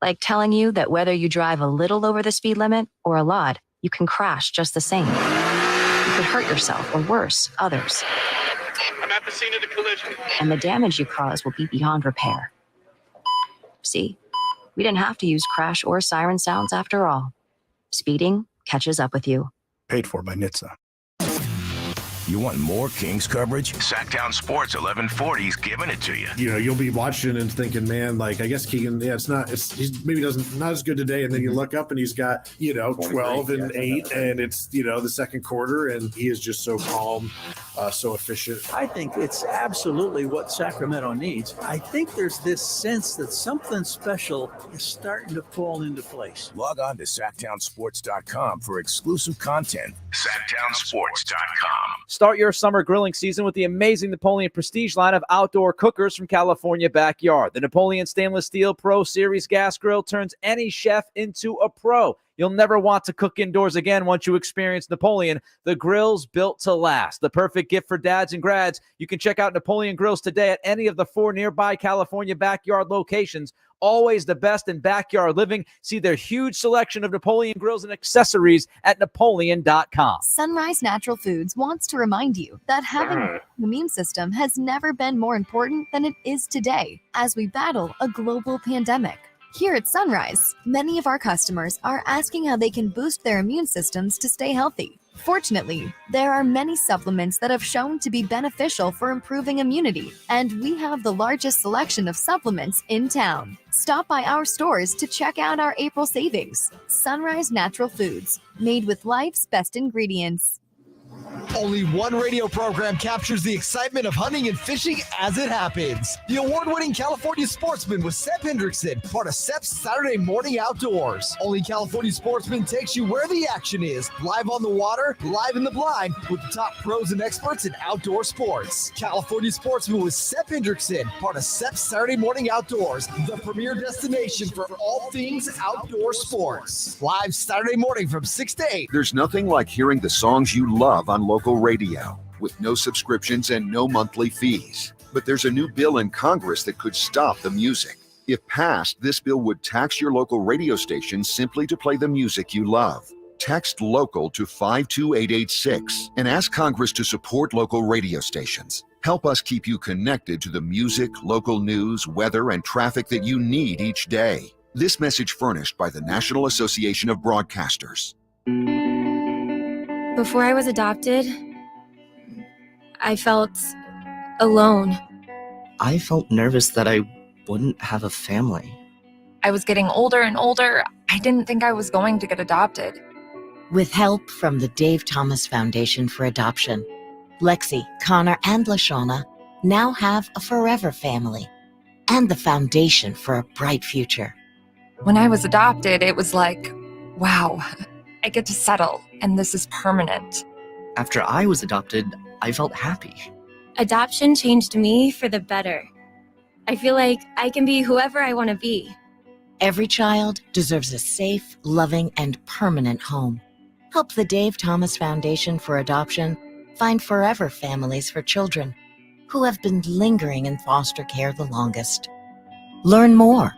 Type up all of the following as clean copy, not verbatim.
Like telling you that whether you drive a little over the speed limit or a lot, you can crash just the same. You could hurt yourself or worse, others. I'm at the scene of the collision. And the damage you cause will be beyond repair. See, we didn't have to use crash or siren sounds after all. Speeding catches up with you. Paid for by NHTSA. You want more Kings coverage? Sactown Sports 1140's giving it to you. You know, you'll be watching and thinking, man, like, I guess Keegan, he's maybe not as good today. And then you look up and he's got, 12 and 8, and it's, the second quarter, and he is just so calm, so efficient. I think it's absolutely what Sacramento needs. I think there's this sense that something special is starting to fall into place. Log on to SactownSports.com for exclusive content. SactownSports.com. Start your summer grilling season with the amazing Napoleon Prestige line of outdoor cookers from California Backyard. The Napoleon Stainless Steel Pro Series gas grill turns any chef into a pro. You'll never want to cook indoors again once you experience Napoleon. The grill's built to last. The perfect gift for dads and grads. You can check out Napoleon Grills today at any of the 4 nearby California Backyard locations. Always the best in backyard living. See their huge selection of Napoleon grills and accessories at Napoleon.com. Sunrise Natural Foods wants to remind you that having an immune system has never been more important than it is today as we battle a global pandemic. Here at Sunrise, many of our customers are asking how they can boost their immune systems to stay healthy. Fortunately, there are many supplements that have shown to be beneficial for improving immunity, and we have the largest selection of supplements in town. Stop by our stores to check out our April savings. Sunrise Natural Foods, made with life's best ingredients. Only one radio program captures the excitement of hunting and fishing as it happens. The award-winning California Sportsman with Sep Hendrickson, part of Sep's Saturday Morning Outdoors. Only California Sportsman takes you where the action is, live on the water, live in the blind, with the top pros and experts in outdoor sports. California Sportsman with Sep Hendrickson, part of Sep's Saturday Morning Outdoors, the premier destination for all things outdoor sports. Live Saturday morning from 6 to 8. There's nothing like hearing the songs you love on local radio with no subscriptions and no monthly fees. But there's a new bill in Congress that could stop the music. If passed, this bill would tax your local radio station simply to play the music you love. Text LOCAL to 52886 and ask Congress to support local radio stations. Help us keep you connected to the music, local news, weather, and traffic that you need each day. This message furnished by the National Association of Broadcasters. Before I was adopted, I felt alone. I felt nervous that I wouldn't have a family. I was getting older and older. I didn't think I was going to get adopted. With help from the Dave Thomas Foundation for Adoption, Lexi, Connor, and LaShawna now have a forever family and the foundation for a bright future. When I was adopted, it was like, wow, I get to settle, and this is permanent. After I was adopted, I felt happy. Adoption changed me for the better. I feel like I can be whoever I want to be. Every child deserves a safe, loving, and permanent home. Help the Dave Thomas Foundation for Adoption find forever families for children who have been lingering in foster care the longest. Learn more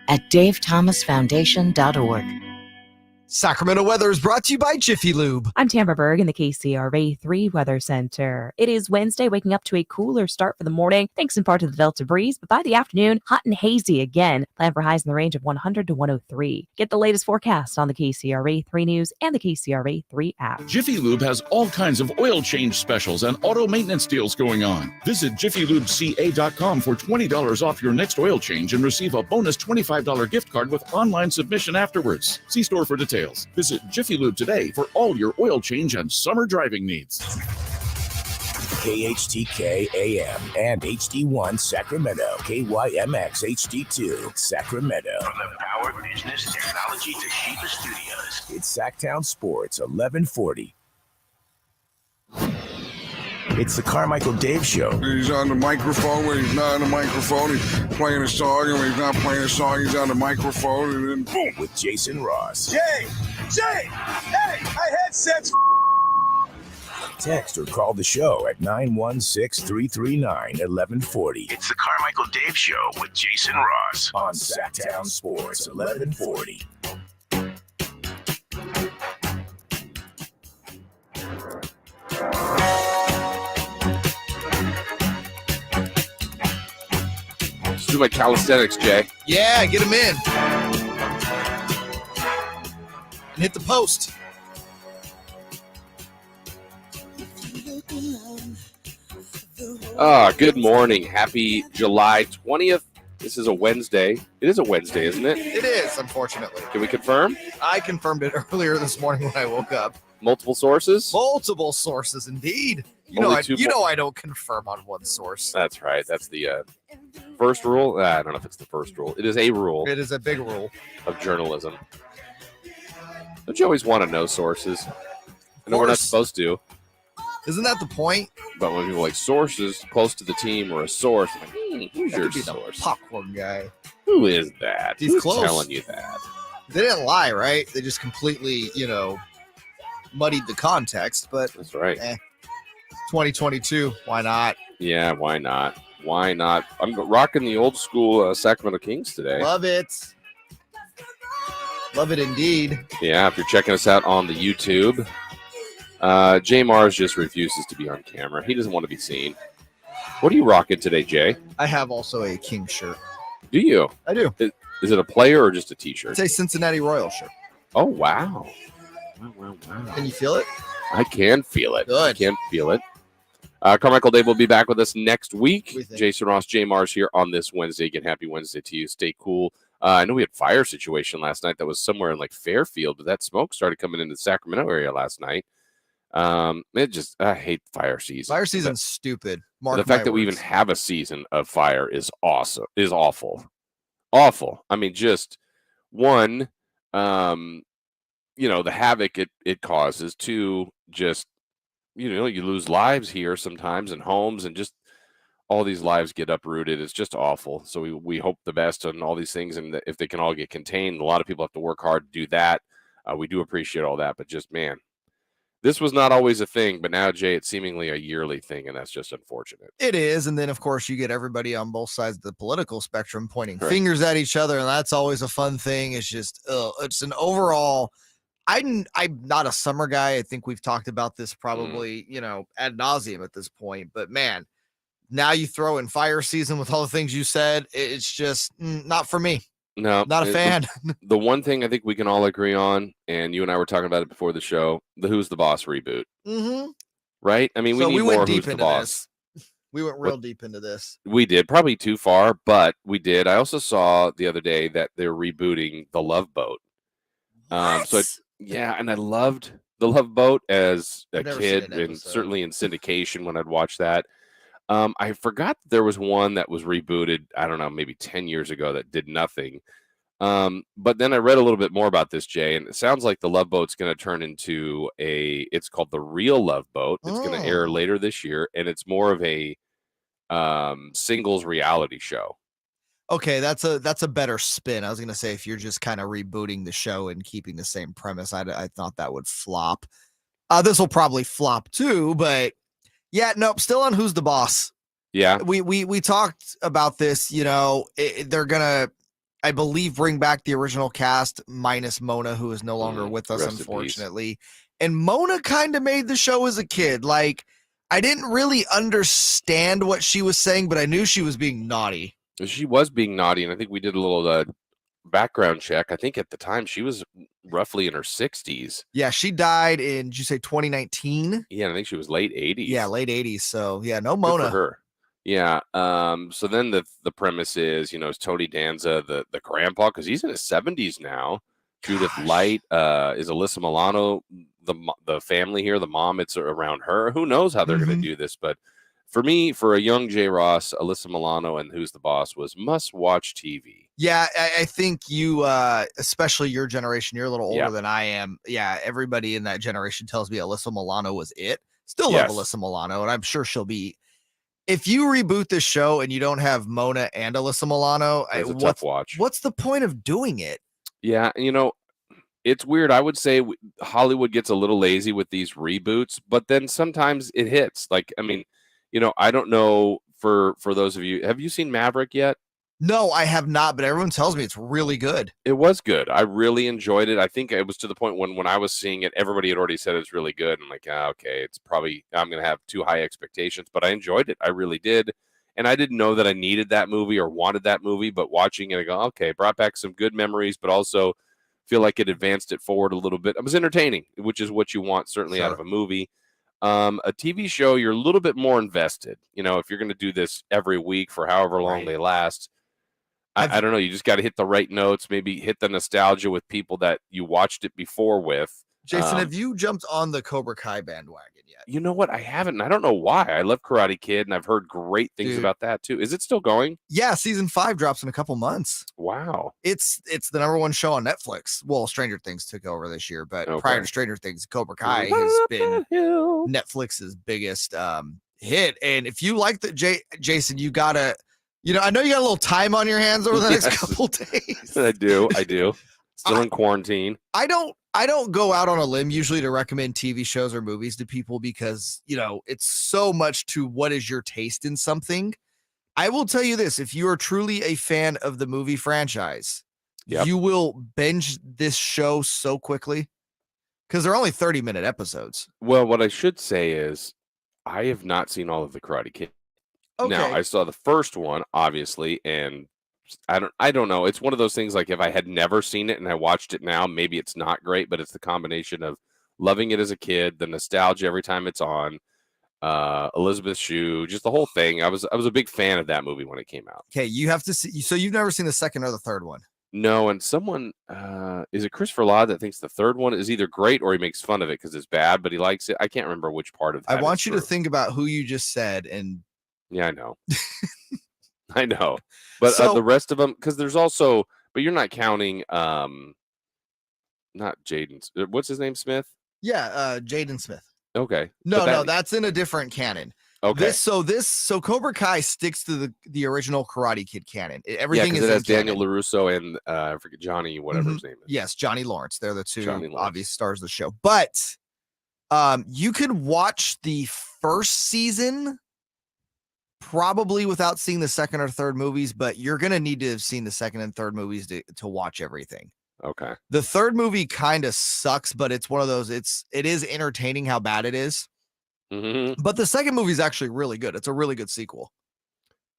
at davethomasfoundation.org. Sacramento Weather is brought to you by Jiffy Lube. I'm Tamara Berg in the KCRA 3 Weather Center. It is Wednesday, waking up to a cooler start for the morning, thanks in part to the Delta breeze, but by the afternoon, hot and hazy again. Plan for highs in the range of 100 to 103. Get the latest forecast on the KCRA 3 News and the KCRA 3 app. Jiffy Lube has all kinds of oil change specials and auto maintenance deals going on. Visit JiffyLubeCA.com for $20 off your next oil change and receive a bonus $25 gift card with online submission afterwards. See store for details. Visit Jiffy Lube today for all your oil change and summer driving needs. KHTK AM and HD1 Sacramento, KYMX HD2 Sacramento. From the Power Business Technology Toshiba Studios, it's Sactown Sports 1140. It's the Carmichael Dave Show. He's on the microphone when he's not on the microphone. He's playing a song, and when he's not playing a song, he's on the microphone, and then boom. With Jason Ross. Jay, hey, my headset's Text or call the show at 916-339-1140. It's the Carmichael Dave Show with Jason Ross on Sactown Sports 1140. Let's do my calisthenics, Jay. Yeah, get him in. And hit the post. Good morning. Happy July 20th. This is a Wednesday. It is a Wednesday, isn't it? It is, unfortunately. Can we confirm? I confirmed it earlier this morning when I woke up. Multiple sources? Multiple sources, indeed. You know I don't confirm on one source. That's right. That's the first rule. I don't know if it's the first rule. It is a rule. It is a big rule of journalism. Don't you always want to know sources? I know we're not supposed to. Isn't that the point? But when people are like sources close to the team or a source, I'm like, who's your could be source? The popcorn guy. Who is that? He's Who's close. telling you that? They didn't lie, right? They just completely, muddied the context. But that's right. 2022, why not? Yeah, why not? Why not? I'm rocking the old school Sacramento Kings today. Love it. Love it indeed. Yeah, if you're checking us out on the YouTube, JayMarZZ just refuses to be on camera. He doesn't want to be seen. What are you rocking today, Jay? I have also a King shirt. Do you? I do. Is it a player or just a t-shirt? It's a Cincinnati Royal shirt. Oh, wow. Wow. Can you feel it? I can feel it. Good. I can feel it. Carmichael Dave will be back with us next week. Jason Ross, JayMarZZ here on this Wednesday. Again, happy Wednesday to you. Stay cool. I know we had fire situation last night that was somewhere in like Fairfield, but that smoke started coming into the Sacramento area last night. I hate fire season. Fire season's stupid. The fact that we even have a season of fire is awful. Awful. I mean, just one, the havoc it causes. Two, just, you lose lives here sometimes and homes, and just all these lives get uprooted. It's just awful. So we hope the best on all these things, and if they can all get contained, a lot of people have to work hard to do that. We do appreciate all that, but just, man, this was not always a thing, but now, Jay, it's seemingly a yearly thing, and that's just unfortunate. It is, and then, of course, you get everybody on both sides of the political spectrum pointing fingers at each other, and that's always a fun thing. It's just, it's an overall... I'm not a summer guy. I think we've talked about this probably, ad nauseum at this point, but, man, now you throw in fire season with all the things you said, it's just not for me. No, not a fan. The one thing I think we can all agree on, and you and I were talking about it before the show, the Who's the Boss reboot. Mm-hmm. Right? I mean, we need more Who's the Boss. We went real deep into this. We did. Probably too far, but we did. I also saw the other day that they're rebooting The Love Boat. And I loved The Love Boat as a kid, and certainly in syndication when I'd watch that. I forgot there was one that was rebooted, I don't know, maybe 10 years ago that did nothing. But then I read a little bit more about this, Jay, and it sounds like the Love Boat's going to turn into it's called The Real Love Boat. It's going to air later this year, and it's more of a singles reality show. Okay, that's a better spin. I was going to say, if you're just kind of rebooting the show and keeping the same premise, I thought that would flop. This will probably flop too, but yeah, nope, still on Who's the Boss. Yeah. We talked about this, they're going to, I believe, bring back the original cast minus Mona, who is no longer with us, unfortunately. And Mona kind of made the show as a kid. Like, I didn't really understand what she was saying, but I knew she was being naughty. She was being naughty, and I think we did a little background check. I think at the time she was roughly in her 60s. Yeah, she died in, did you say 2019? Yeah, I think she was late 80s. Yeah, late 80s. So, yeah, no Mona. Good for her. Yeah. So then the premise is, is Tony Danza the grandpa, because he's in his 70s now. Judith Light, is Alyssa Milano the family here, the mom, it's around her. Who knows how they're going to do this, but for me, for a young Jay Ross, Alyssa Milano and Who's the Boss was must-watch TV. Yeah, I think you, especially your generation, you're a little older than I am. Yeah, everybody in that generation tells me Alyssa Milano was it. Still love Alyssa Milano, and I'm sure she'll be. If you reboot this show and you don't have Mona and Alyssa Milano, it's a tough watch. What's the point of doing it? Yeah, It's weird. I would say Hollywood gets a little lazy with these reboots, but then sometimes it hits. Like, I mean, I don't know for those of you, have you seen Maverick yet? No, I have not, but everyone tells me it's really good. It was good. I really enjoyed it. I think it was to the point when I was seeing it, everybody had already said it's really good. I'm like, okay, it's probably, I'm going to have too high expectations, but I enjoyed it. I really did. And I didn't know that I needed that movie or wanted that movie, but watching it, I go, okay, brought back some good memories, but also feel like it advanced it forward a little bit. It was entertaining, which is what you want certainly out of a movie. A TV show, you're a little bit more invested. If you're going to do this every week for however long they last, I don't know. You just got to hit the right notes, maybe hit the nostalgia with people that you watched it before with. Jason, have you jumped on the Cobra Kai bandwagon yet? You know what? I haven't. And I don't know why. I love Karate Kid, and I've heard great things about that too. Is it still going? Yeah, season 5 drops in a couple months. Wow. It's the number one show on Netflix. Well, Stranger Things took over this year, but prior to Stranger Things, Cobra Kai has been Netflix's biggest hit. And if you like the Jason, you gotta. I know you got a little time on your hands over the next couple days. I do. Still in quarantine. I don't go out on a limb usually to recommend TV shows or movies to people because, it's so much to what is your taste in something. I will tell you this. If you are truly a fan of the movie franchise, you will binge this show so quickly because they're only 30-minute episodes. Well, what I should say is I have not seen all of the Karate Kid. Okay. Now, I saw the first one, obviously, and I don't know. It's one of those things like if I had never seen it and I watched it now, maybe it's not great, but it's the combination of loving it as a kid, the nostalgia every time it's on, Elizabeth Shue, just the whole thing. I was a big fan of that movie when it came out. Okay, you have to see. So you've never seen the second or the third one? No, and someone is it Christopher Ladd that thinks the third one is either great or he makes fun of it because it's bad, but he likes it. I can't remember which part of that. I want you to think about who you just said and. Yeah, I know. I know. But the rest of them, because there's also, but you're not counting, not Jaden. What's his name? Smith? Yeah, Jaden Smith. Okay. No, that's in a different canon. Okay. So Cobra Kai sticks to the original Karate Kid canon. Everything is it has canon. Daniel LaRusso and I forget Johnny, whatever his name is. Yes, Johnny Lawrence. They're the two obvious stars of the show. But you could watch the first season probably without seeing the second or third movies, but you're going to need to have seen the second and third movies to watch everything. Okay. The third movie kind of sucks, but it's one of those, it is entertaining how bad it is. Mm-hmm. But the second movie is actually really good. It's a really good sequel.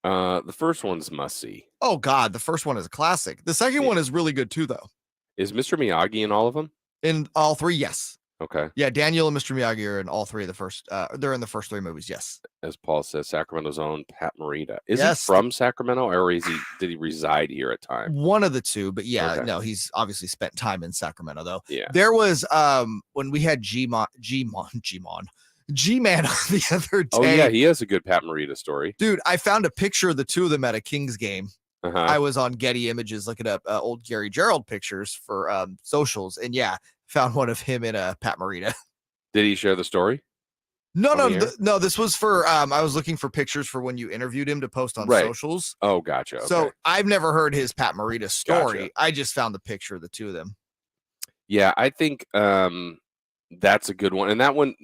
The first one's must see. Oh God. The first one is a classic. The second one is really good too, though. Is Mr. Miyagi in all of them? In all three. Yes. Okay. Yeah, Daniel and Mr. Miyagi are in all three of the first. They're in the first three movies. Yes. As Paul says, Sacramento's own Pat Morita. Is he from Sacramento, or did he reside here at times? One of the two, but yeah, Okay. no, he's obviously spent time in Sacramento though. Yeah. There was when we had G-Man on the other day. Oh yeah, he has a good Pat Morita story. Dude, I found a picture of the two of them at a Kings game. Uh-huh. I was on Getty Images looking up old Gary Gerald pictures for socials, and yeah, found one of him in a Pat Morita. Did he share the story? No. This was for I was looking for pictures for when you interviewed him to post on socials. Oh, gotcha. Okay. So I've never heard his Pat Morita story. Gotcha. I just found the picture of the two of them. Yeah, I think that's a good one. And that one,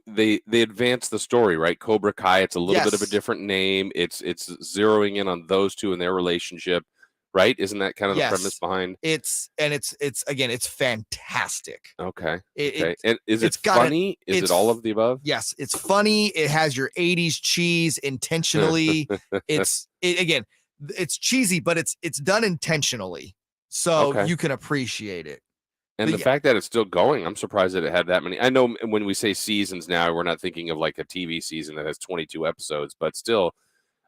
they advance the story, right? Cobra Kai, it's a little bit of a different name. It's zeroing in on those two and their relationship, right? Isn't that kind of the premise behind? It's fantastic. Okay. Okay. And is it funny? Is it all of the above? Yes, it's funny. It has your 80s cheese intentionally. It's cheesy, but it's done intentionally. So you can appreciate it. And the fact that it's still going, I'm surprised that it had that many. I know when we say seasons now, we're not thinking of like a TV season that has 22 episodes, but still,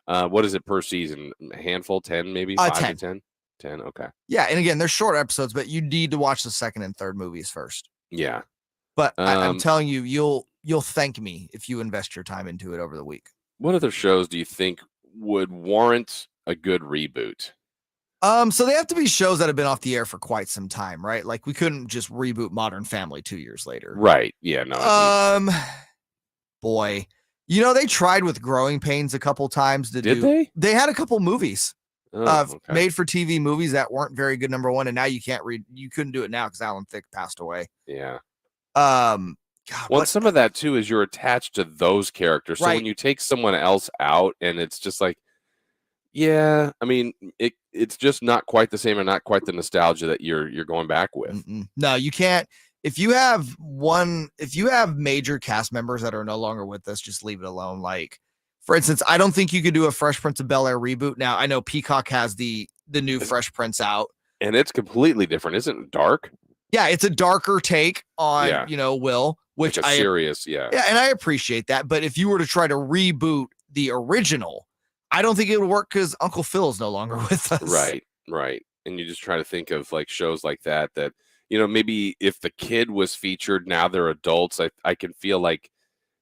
what is it per season? A handful, 10 maybe? 5 10. to 10? 10, okay. Yeah, and again, they're short episodes, but you need to watch the second and third movies first. Yeah. But I'm telling you, you'll thank me if you invest your time into it over the week. What other shows do you think would warrant a good reboot? So they have to be shows that have been off the air for quite some time, right? Like we couldn't just reboot Modern Family 2 years later. Right. Yeah, no. Boy, they tried with Growing Pains a couple times to Did they? They had a couple movies. made for TV movies that weren't very good. Number one, and now you can't read. You couldn't do it now because Alan Thicke passed away. Yeah. God, Some of that too is you're attached to those characters. So when you take someone else out, and it's just like, yeah, I mean, it's just not quite the same and not quite the nostalgia that you're going back with. No, you can't. If you have major cast members that are no longer with us, just leave it alone. Like, for instance, I don't think you could do a Fresh Prince of Bel-Air reboot. Now, I know Peacock has the new Fresh Prince out. And it's completely different. Isn't it dark? Yeah, it's a darker take on, Will, which like serious, Yeah, and I appreciate that. But if you were to try to reboot the original, I don't think it would work because Uncle Phil is no longer with us. Right. And you just try to think of like shows like that, maybe if the kid was featured, now they're adults. I can feel like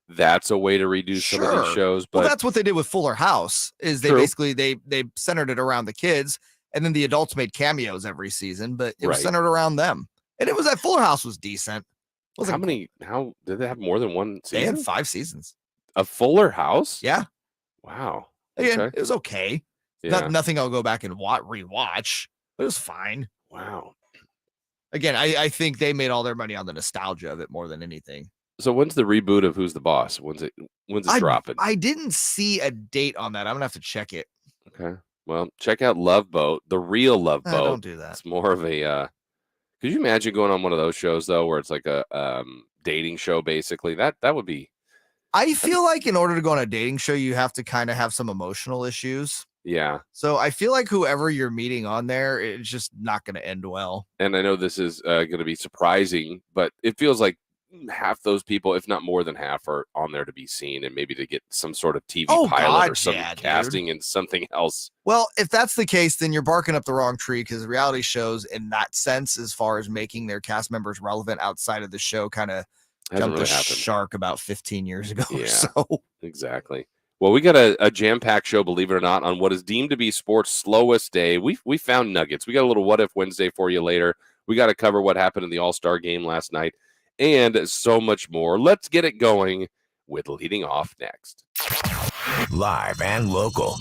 that's a way to redo some of these shows. But that's what they did with Fuller House. Is they basically they centered it around the kids, and then the adults made cameos every season, but it was centered around them. And it was that Fuller House was decent. How did they have more than one season? They had 5 seasons. A Fuller House? Yeah. Wow. Again, Okay. it was okay. Yeah. Nothing I'll go back and rewatch. It was fine. Wow. Again, I think they made all their money on the nostalgia of it more than anything. So when's the reboot of Who's the Boss? When's it dropping? I didn't see a date on that. I'm gonna have to check it. Okay. Well, check out Love Boat, the real Love Boat. Don't do that. It's more of a could you imagine going on one of those shows though, where it's like a dating show basically? That would be. I feel like in order to go on a dating show, you have to kind of have some emotional issues. Yeah. So I feel like whoever you're meeting on there, it's just not going to end well. And I know this is going to be surprising, but it feels like half those people, if not more than half, are on there to be seen and maybe to get some sort of TV pilot or some casting and something else. Well, if that's the case, then you're barking up the wrong tree because reality shows in that sense, as far as making their cast members relevant outside of the show, kind of jumped the shark about 15 years ago. Yeah, so exactly. Well, we got a jam-packed show, believe it or not, on what is deemed to be sports' slowest day. We found nuggets. We got a little What If Wednesday for you later. We got to cover what happened in the All-Star game last night and so much more. Let's get it going with Leading Off next. Live and local.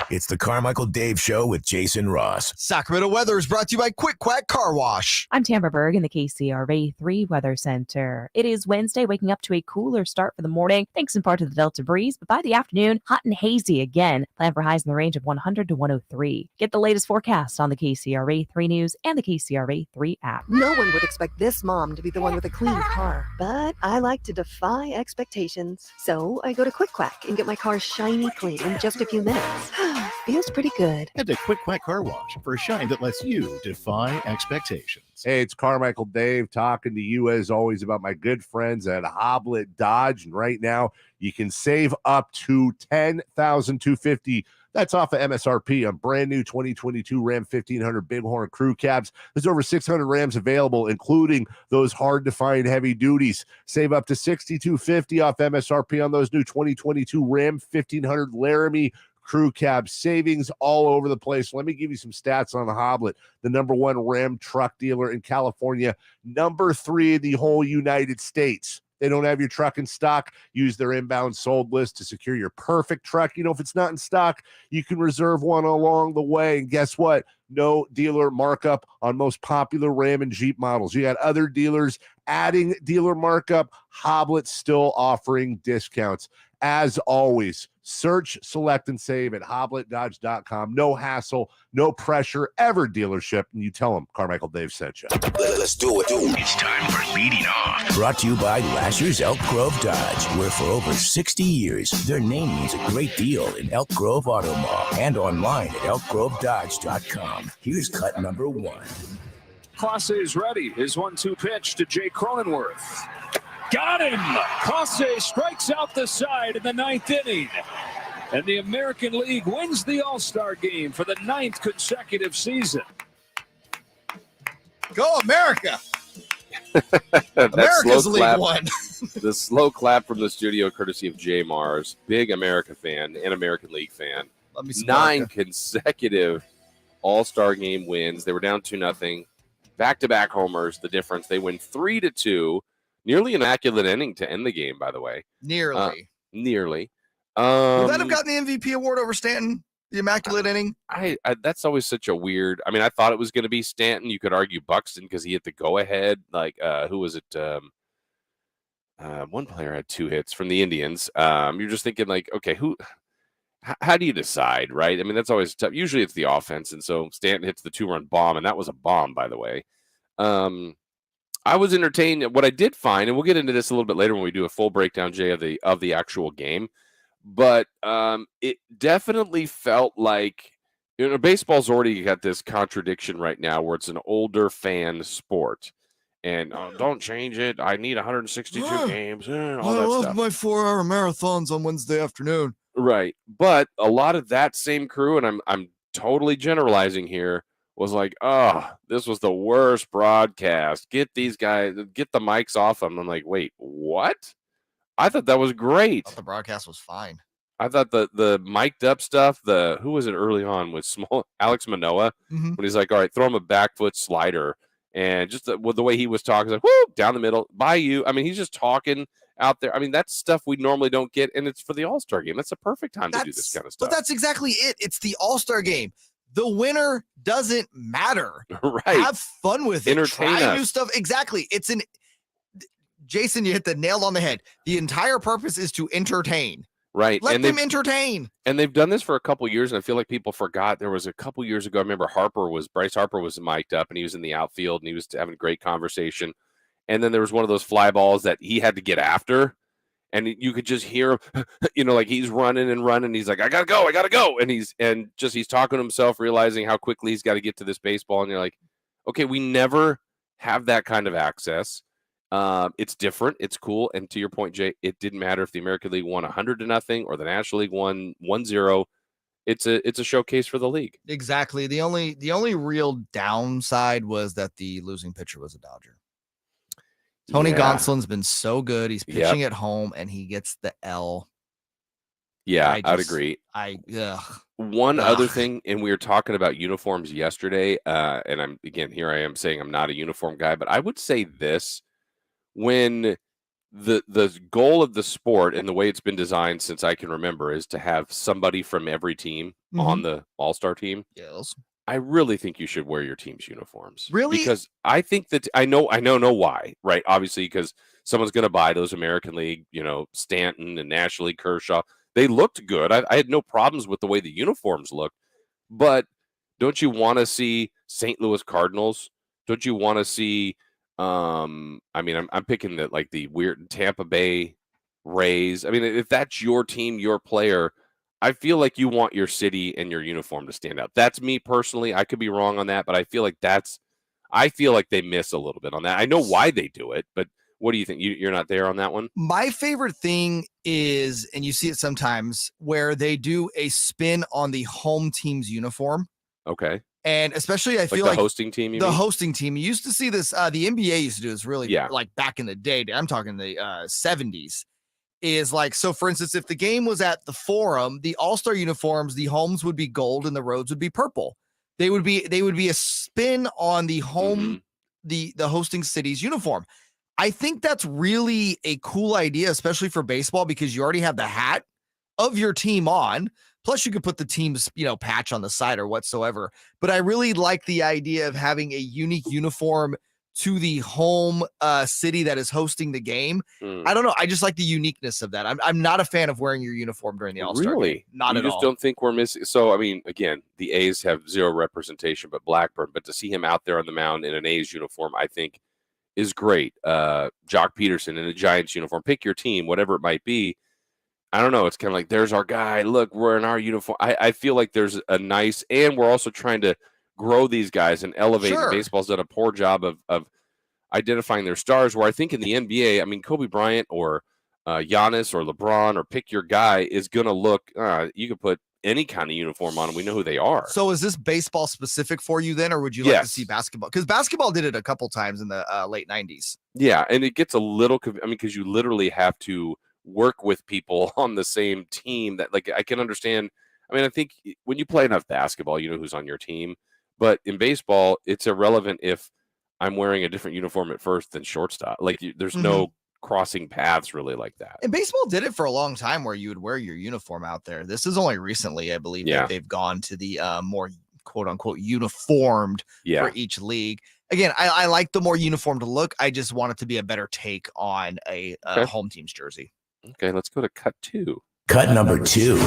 It's the Carmichael Dave Show with Jason Ross. Sacramento Weather is brought to you by Quick Quack Car Wash. I'm Tamara Berg in the KCRA 3 Weather Center. It is Wednesday, waking up to a cooler start for the morning, thanks in part to the Delta breeze, but by the afternoon, hot and hazy again. Plan for highs in the range of 100 to 103. Get the latest forecast on the KCRA 3 News and the KCRA 3 app. No one would expect this mom to be the one with a clean car, but I like to defy expectations. So I go to Quick Quack and get my car shiny clean in just a few minutes. Feels pretty good. Head to Quick Quack Car Wash for a shine that lets you defy expectations. Hey, it's Carmichael Dave talking to you as always about my good friends at Hoblet Dodge. And right now you can save up to $10,250. That's off of MSRP on brand new 2022 Ram 1500 Bighorn crew cabs. There's over 600 Rams available, including those hard to find heavy duties. Save up to $6,250 off MSRP on those new 2022 Ram 1500 Laramie crew cab. Savings all over the place. Let me give you some stats on the Hoblet, the #1 Ram truck dealer in California, #3 in the whole United States. They don't have your truck in stock. Use their inbound sold list to secure your perfect truck. You know, if it's not in stock, you can reserve one along the way. And guess what? No dealer markup on most popular Ram and Jeep models. You got other dealers adding dealer markup. Hoblet's still offering discounts. As always, search, select, and save at hobletdodge.com. No hassle, no pressure, ever dealership. And you tell them Carmichael Dave sent you. Let's do it. It's time for Leading Off. Brought to you by Lasher's Elk Grove Dodge, where for over 60 years, their name means a great deal in Elk Grove Auto Mall and online at elkgrovedodge.com. Here's cut number 1. Classe is ready. His 1-2 pitch to Jay Cronenworth. Got him! Classe strikes out the side in the 9th inning. And the American League wins the All-Star game for the 9th consecutive season. Go America! America's League clap, won. The slow clap from the studio, courtesy of JayMarZZ, big America fan and American League fan. 9 consecutive All-Star game wins. They were down 2-0. Back-to-back homers, the difference. They win 3-2. Nearly immaculate inning to end the game, by the way. Nearly. Nearly. Would that have gotten the MVP award over Stanton? The immaculate inning. I that's always such a weird. I mean, I thought it was going to be Stanton. You could argue Buxton because he hit the go ahead. Like who was it? One player had 2 hits from the Indians. You're just thinking like, okay, how do you decide, right? I mean, that's always tough. Usually it's the offense, and so Stanton hits the 2-run bomb, and that was a bomb, by the way. I was entertained. What I did find, and we'll get into this a little bit later when we do a full breakdown, Jay, of the actual game, but it definitely felt like, baseball's already got this contradiction right now where it's an older fan sport. And don't change it. I need 162 games. All that I love stuff. my 4-hour marathons on Wednesday afternoon. Right. But a lot of that same crew, and I'm totally generalizing here, was like, oh, this was the worst broadcast. Get these guys, get the mics off them. I'm like, wait, what? I thought that was great. The broadcast was fine. I thought the mic'd up stuff, who was it early on with Alex Manoah, when he's like, all right, throw him a back foot slider. And just with the way he was talking, like, whoo, down the middle, by you. I mean, he's just talking out there. I mean, that's stuff we normally don't get, and it's for the All-Star game. That's a perfect time to do this kind of stuff. But that's exactly it. It's the All-Star game. The winner doesn't matter. Right. Have fun with it. Entertain Try us. new stuff. Exactly. Jason, you hit the nail on the head. The entire purpose is to entertain. Right. Let them entertain. And they've done this for a couple years, and I feel like people forgot. There was a couple years ago, I remember Bryce Harper was mic'd up, and he was in the outfield, and he was having a great conversation. And then there was one of those fly balls that he had to get after, and you could just hear him, like he's running and running. He's like, I gotta go. And he's talking to himself, realizing how quickly he's got to get to this baseball. And you're like, okay, we never have that kind of access. It's different. It's cool. And to your point, Jay, it didn't matter if the American League won 100-0 or the National League won 1-0. It's a showcase for the league. Exactly. The only real downside was that the losing pitcher was a Dodger. Tony Gonsolin's been so good. He's pitching at home, and he gets the L. Yeah, I'd agree. One other thing, and we were talking about uniforms yesterday, and here I am saying I'm not a uniform guy, but I would say this: when the goal of the sport and the way it's been designed since I can remember is to have somebody from every team on the All-Star team. Yes. I really think you should wear your team's uniforms. Really? Because I think that I know why, right? Obviously, because someone's going to buy those American League, Stanton and National League Kershaw. They looked good. I had no problems with the way the uniforms looked. But don't you want to see St. Louis Cardinals? Don't you want to see I'm picking the weird Tampa Bay Rays. I mean, if that's your team, your player, I feel like you want your city and your uniform to stand out. That's me personally. I could be wrong on that, but I feel like they miss a little bit on that. I know why they do it, but what do you think? You're not there on that one? My favorite thing is, and you see it sometimes, where they do a spin on the home team's uniform. Okay. And especially, I feel the like hosting team. Hosting team. You used to see this. The NBA used to do this really, like back in the day. I'm talking the 70s. Is like, so for instance, if the game was at the Forum, the All-Star uniforms, the homes would be gold and the roads would be purple. They would be a spin on the home, the hosting city's uniform. I think that's really a cool idea, especially for baseball, because you already have the hat of your team on. Plus, you could put the team's, patch on the side or whatsoever. But I really like the idea of having a unique uniform to the home city that is hosting the game. I don't know. I just like the uniqueness of that. I'm not a fan of wearing your uniform during the All-Star game. Not at all. You just don't think we're missing. So, I mean, again, the A's have zero representation, but Blackburn. But to see him out there on the mound in an A's uniform, I think is great. Jock Peterson in a Giants uniform. Pick your team, whatever it might be. I don't know. It's kind of like, there's our guy. Look, we're in our uniform. I feel like there's a nice, and we're also trying to grow these guys and elevate. Sure. Baseball's done a poor job of identifying their stars, where I think in the NBA, I mean, Kobe Bryant or Giannis or LeBron or pick your guy is going to look, you could put any kind of uniform on them. We know who they are. So is this baseball specific for you then, or would you like to see basketball? Because basketball did it a couple times in the late 90s. Yeah, and it gets a little, because you literally have to work with people on the same team that, like, I can understand. I mean, I think when you play enough basketball, you know who's on your team. But in baseball, it's irrelevant if I'm wearing a different uniform at first than shortstop. Like, there's no crossing paths really like that. And baseball did it for a long time where you would wear your uniform out there. This is only recently, I believe, that they've gone to the more quote unquote uniformed for each league. Again, I like the more uniformed look. I just want it to be a better take on a home team's jersey. Okay, let's go to cut 2. Cut number 2.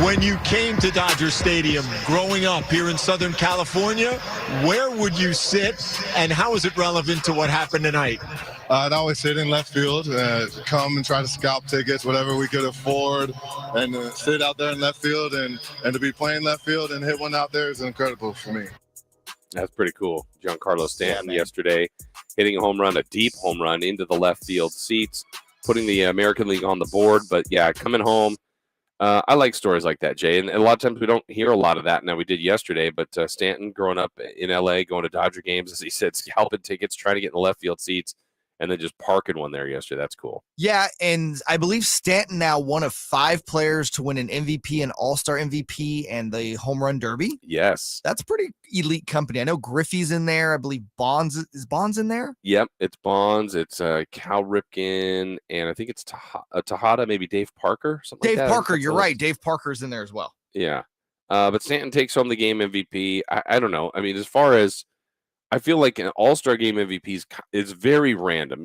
When you came to Dodger Stadium growing up here in Southern California, where would you sit and how is it relevant to what happened tonight? I'd always sit in left field, come and try to scalp tickets, whatever we could afford, and sit out there in left field and to be playing left field and hit one out there is incredible for me. That's pretty cool. Giancarlo Stanton yesterday hitting a home run, a deep home run into the left field seats, putting the American League on the board. But yeah, coming home, I like stories like that, Jay. And a lot of times we don't hear a lot of that. Now we did yesterday, but Stanton growing up in LA, going to Dodger games, as he said, scalping tickets, trying to get in the left field seats, and then just parking one there yesterday. That's cool. Yeah, and I believe Stanton now one of 5 players to win an MVP, an All-Star MVP, and the Home Run Derby. Yes. That's pretty elite company. I know Griffey's in there. I believe Bonds. Is Bonds in there? Yep, it's Bonds. It's Cal Ripken, and I think it's Tejada, maybe Dave Parker. Something Dave like that. Parker, you're right. Dave Parker's in there as well. Yeah. But Stanton takes home the game MVP. I don't know. I mean, as far as I feel like an All-Star game MVP is very random.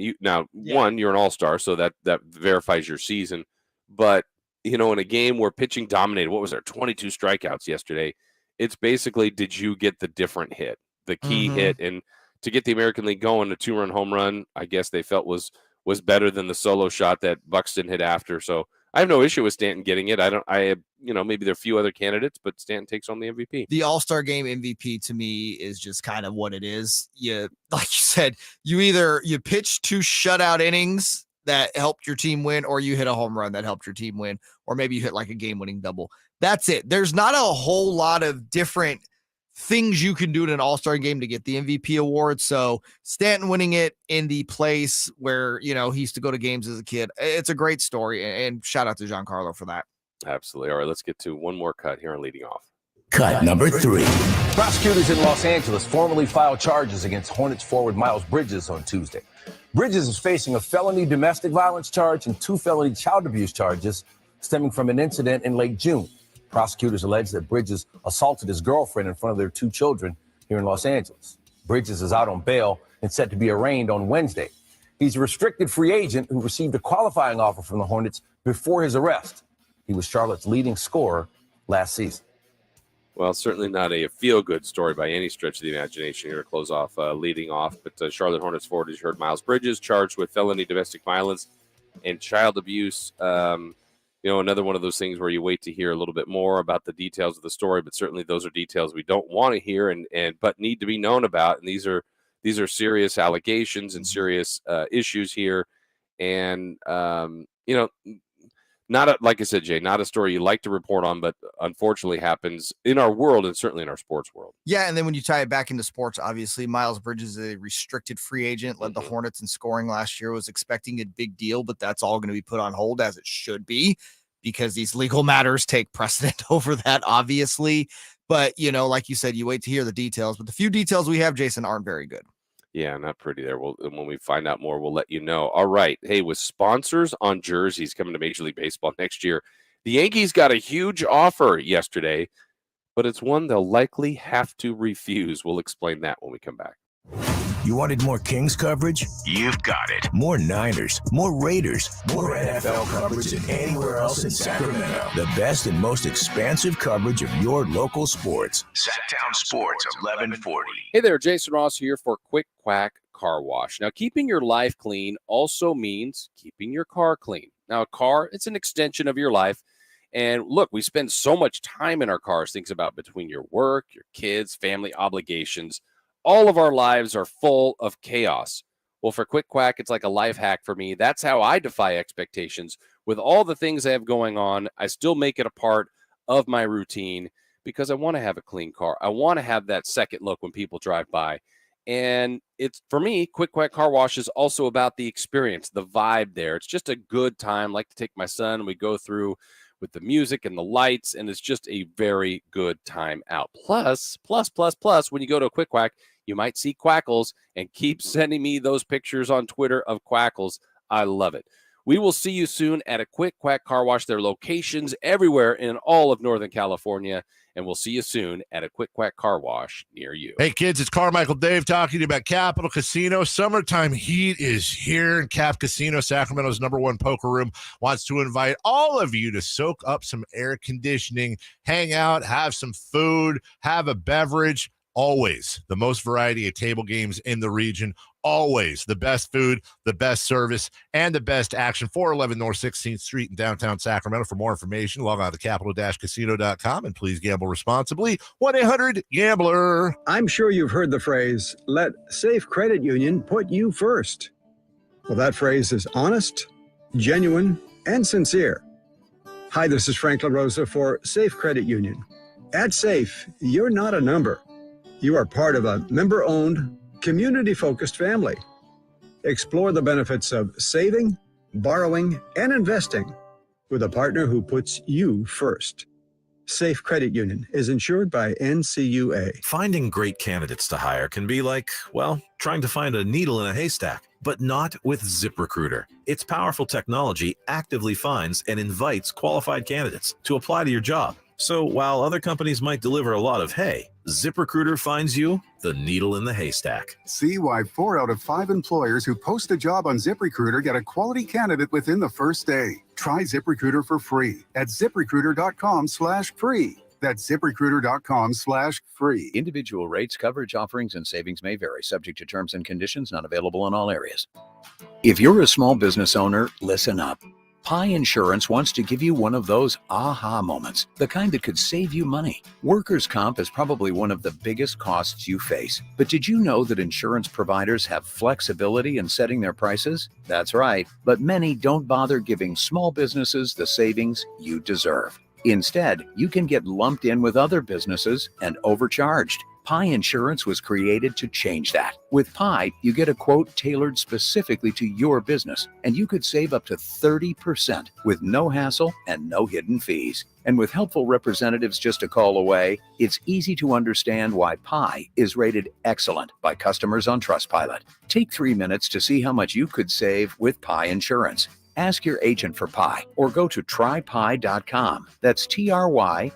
One, you're an All-Star, so that verifies your season. But, in a game where pitching dominated, what was there, 22 strikeouts yesterday, it's basically, did you get the different hit, the key hit? And to get the American League going, a 2-run home run, I guess they felt was better than the solo shot that Buxton hit after. So I have no issue with Stanton getting it. Maybe there are a few other candidates, but Stanton takes home the MVP. The All-Star game MVP to me is just kind of what it is. Like you said, you pitch 2 shutout innings that helped your team win, or you hit a home run that helped your team win, or maybe you hit like a game-winning double. That's it. There's not a whole lot of different things you can do in an All-Star game to get the MVP award. So Stanton winning it in the place where, he used to go to games as a kid. It's a great story, and shout out to Giancarlo for that. Absolutely. All right, let's get to one more cut here on Leading Off. Cut number 3. Prosecutors in Los Angeles formally filed charges against Hornets forward Miles Bridges on Tuesday. Bridges is facing a felony domestic violence charge and 2 felony child abuse charges stemming from an incident in late June. Prosecutors allege that Bridges assaulted his girlfriend in front of their 2 children here in Los Angeles. Bridges is out on bail and set to be arraigned on Wednesday. He's a restricted free agent who received a qualifying offer from the Hornets before his arrest. He was Charlotte's leading scorer last season. Well, certainly not a feel-good story by any stretch of the imagination here to close off Leading Off. But Charlotte Hornets forward, as you heard, Miles Bridges, charged with felony domestic violence and child abuse. Another one of those things where you wait to hear a little bit more about the details of the story, but certainly those are details we don't want to hear but need to be known about. And these are serious allegations and serious issues here. And, like I said, Jay, not a story you like to report on, but unfortunately happens in our world and certainly in our sports world. Yeah, and then when you tie it back into sports, obviously Miles Bridges is a restricted free agent, led the Hornets in scoring last year, was expecting a big deal, but that's all going to be put on hold, as it should be, because these legal matters take precedent over that, obviously. But, like you said, you wait to hear the details, but the few details we have, Jason, aren't very good. Yeah, not pretty there. When we find out more, we'll let you know. All right. Hey, with sponsors on jerseys coming to Major League Baseball next year, the Yankees got a huge offer yesterday, but it's one they'll likely have to refuse. We'll explain that when we come back. You wanted more Kings coverage? You've got it. More Niners, more Raiders, more NFL coverage than anywhere else in Sacramento. The best and most expansive coverage of your local sports. Sactown Sports 1140. Hey there, Jason Ross here for Quick Quack Car Wash. Now, keeping your life clean also means keeping your car clean. Now, a car, it's an extension of your life. And look, we spend so much time in our cars, things about between your work, your kids, family obligations. All of our lives are full of chaos. Well, for Quick Quack, it's like a life hack for me. That's how I defy expectations. With all the things I have going on, I still make it a part of my routine because I want to have a clean car. I want to have that second look when people drive by. And it's, for me, Quick Quack Car Wash is also about the experience, the vibe there. It's just a good time. I like to take my son and we go through with the music and the lights, and it's just a very good time out. Plus, when you go to a Quick Quack, you might see Quackles, and keep sending me those pictures on Twitter of Quackles. I love it. We will see you soon at a Quick Quack Car Wash. There are locations everywhere in all of Northern California, and we'll see you soon at a Quick Quack Car Wash near you. Hey, kids, it's Carmichael Dave talking to you about Capital Casino. Summertime heat is here, and Cap Casino, Sacramento's #1 poker room, wants to invite all of you to soak up some air conditioning, hang out, have some food, have a beverage. Always the most variety of table games in the region. Always the best food, the best service, and the best action. 411 North 16th Street in downtown Sacramento. For more information, log on to capital-casino.com and please gamble responsibly. 1-800-GAMBLER. I'm sure you've heard the phrase, let Safe Credit Union put you first. Well, that phrase is honest, genuine, and sincere. Hi, this is Frank LaRosa for Safe Credit Union. At Safe, you're not a number. You are part of a member-owned, community-focused family. Explore the benefits of saving, borrowing, and investing with a partner who puts you first. Safe Credit Union is insured by NCUA. Finding great candidates to hire can be like, well, trying to find a needle in a haystack, but not with ZipRecruiter. Its powerful technology actively finds and invites qualified candidates to apply to your job. So while other companies might deliver a lot of hay, ZipRecruiter finds you the needle in the haystack. See why 4 out of 5 employers who post a job on ZipRecruiter get a quality candidate within the first day. Try ZipRecruiter for free at ZipRecruiter.com/free. That's ZipRecruiter.com/free. Individual rates, coverage, offerings, and savings may vary, subject to terms and conditions, not available in all areas. If you're a small business owner, listen up. Pi Insurance wants to give you one of those aha moments, the kind that could save you money. Workers' comp is probably one of the biggest costs you face. But did you know that insurance providers have flexibility in setting their prices? That's right, but many don't bother giving small businesses the savings you deserve. Instead, you can get lumped in with other businesses and overcharged. Pi Insurance was created to change that. With Pi, you get a quote tailored specifically to your business, and you could save up to 30% with no hassle and no hidden fees. And with helpful representatives just a call away, it's easy to understand why Pi is rated excellent by customers on Trustpilot. Take 3 minutes to see how much you could save with Pi Insurance. Ask your agent for Pi or go to trypi.com. That's TRYPIE.com.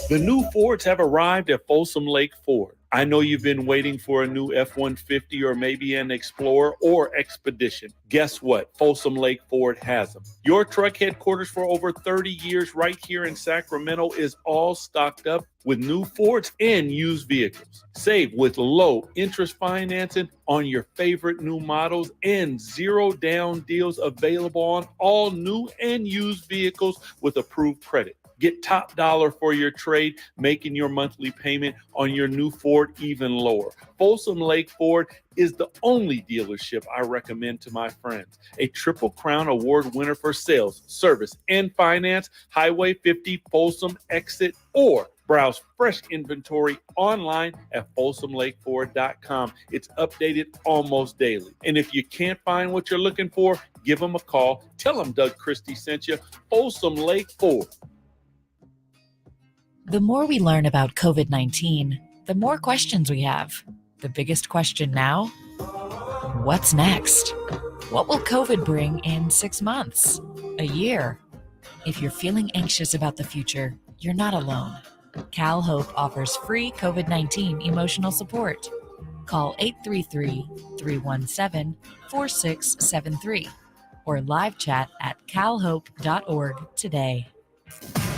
The new Fords have arrived at Folsom Lake Ford. I know you've been waiting for a new F-150 or maybe an Explorer or Expedition. Guess what? Folsom Lake Ford has them. Your truck headquarters for over 30 years right here in Sacramento is all stocked up with new Fords and used vehicles. Save with low interest financing on your favorite new models and 0 down deals available on all new and used vehicles with approved credit. Get top dollar for your trade, making your monthly payment on your new Ford even lower. Folsom Lake Ford is the only dealership I recommend to my friends. A Triple Crown Award winner for sales, service, and finance. Highway 50 Folsom exit, or browse fresh inventory online at folsomlakeford.com. It's updated almost daily. And if you can't find what you're looking for, give them a call. Tell them Doug Christie sent you. Folsom Lake Ford. The more we learn about COVID-19, the more questions we have. The biggest question now? What's next? What will COVID bring in 6 months? A year? If you're feeling anxious about the future, you're not alone. Cal Hope offers free COVID-19 emotional support. Call 833-317-4673 or live chat at calhope.org today.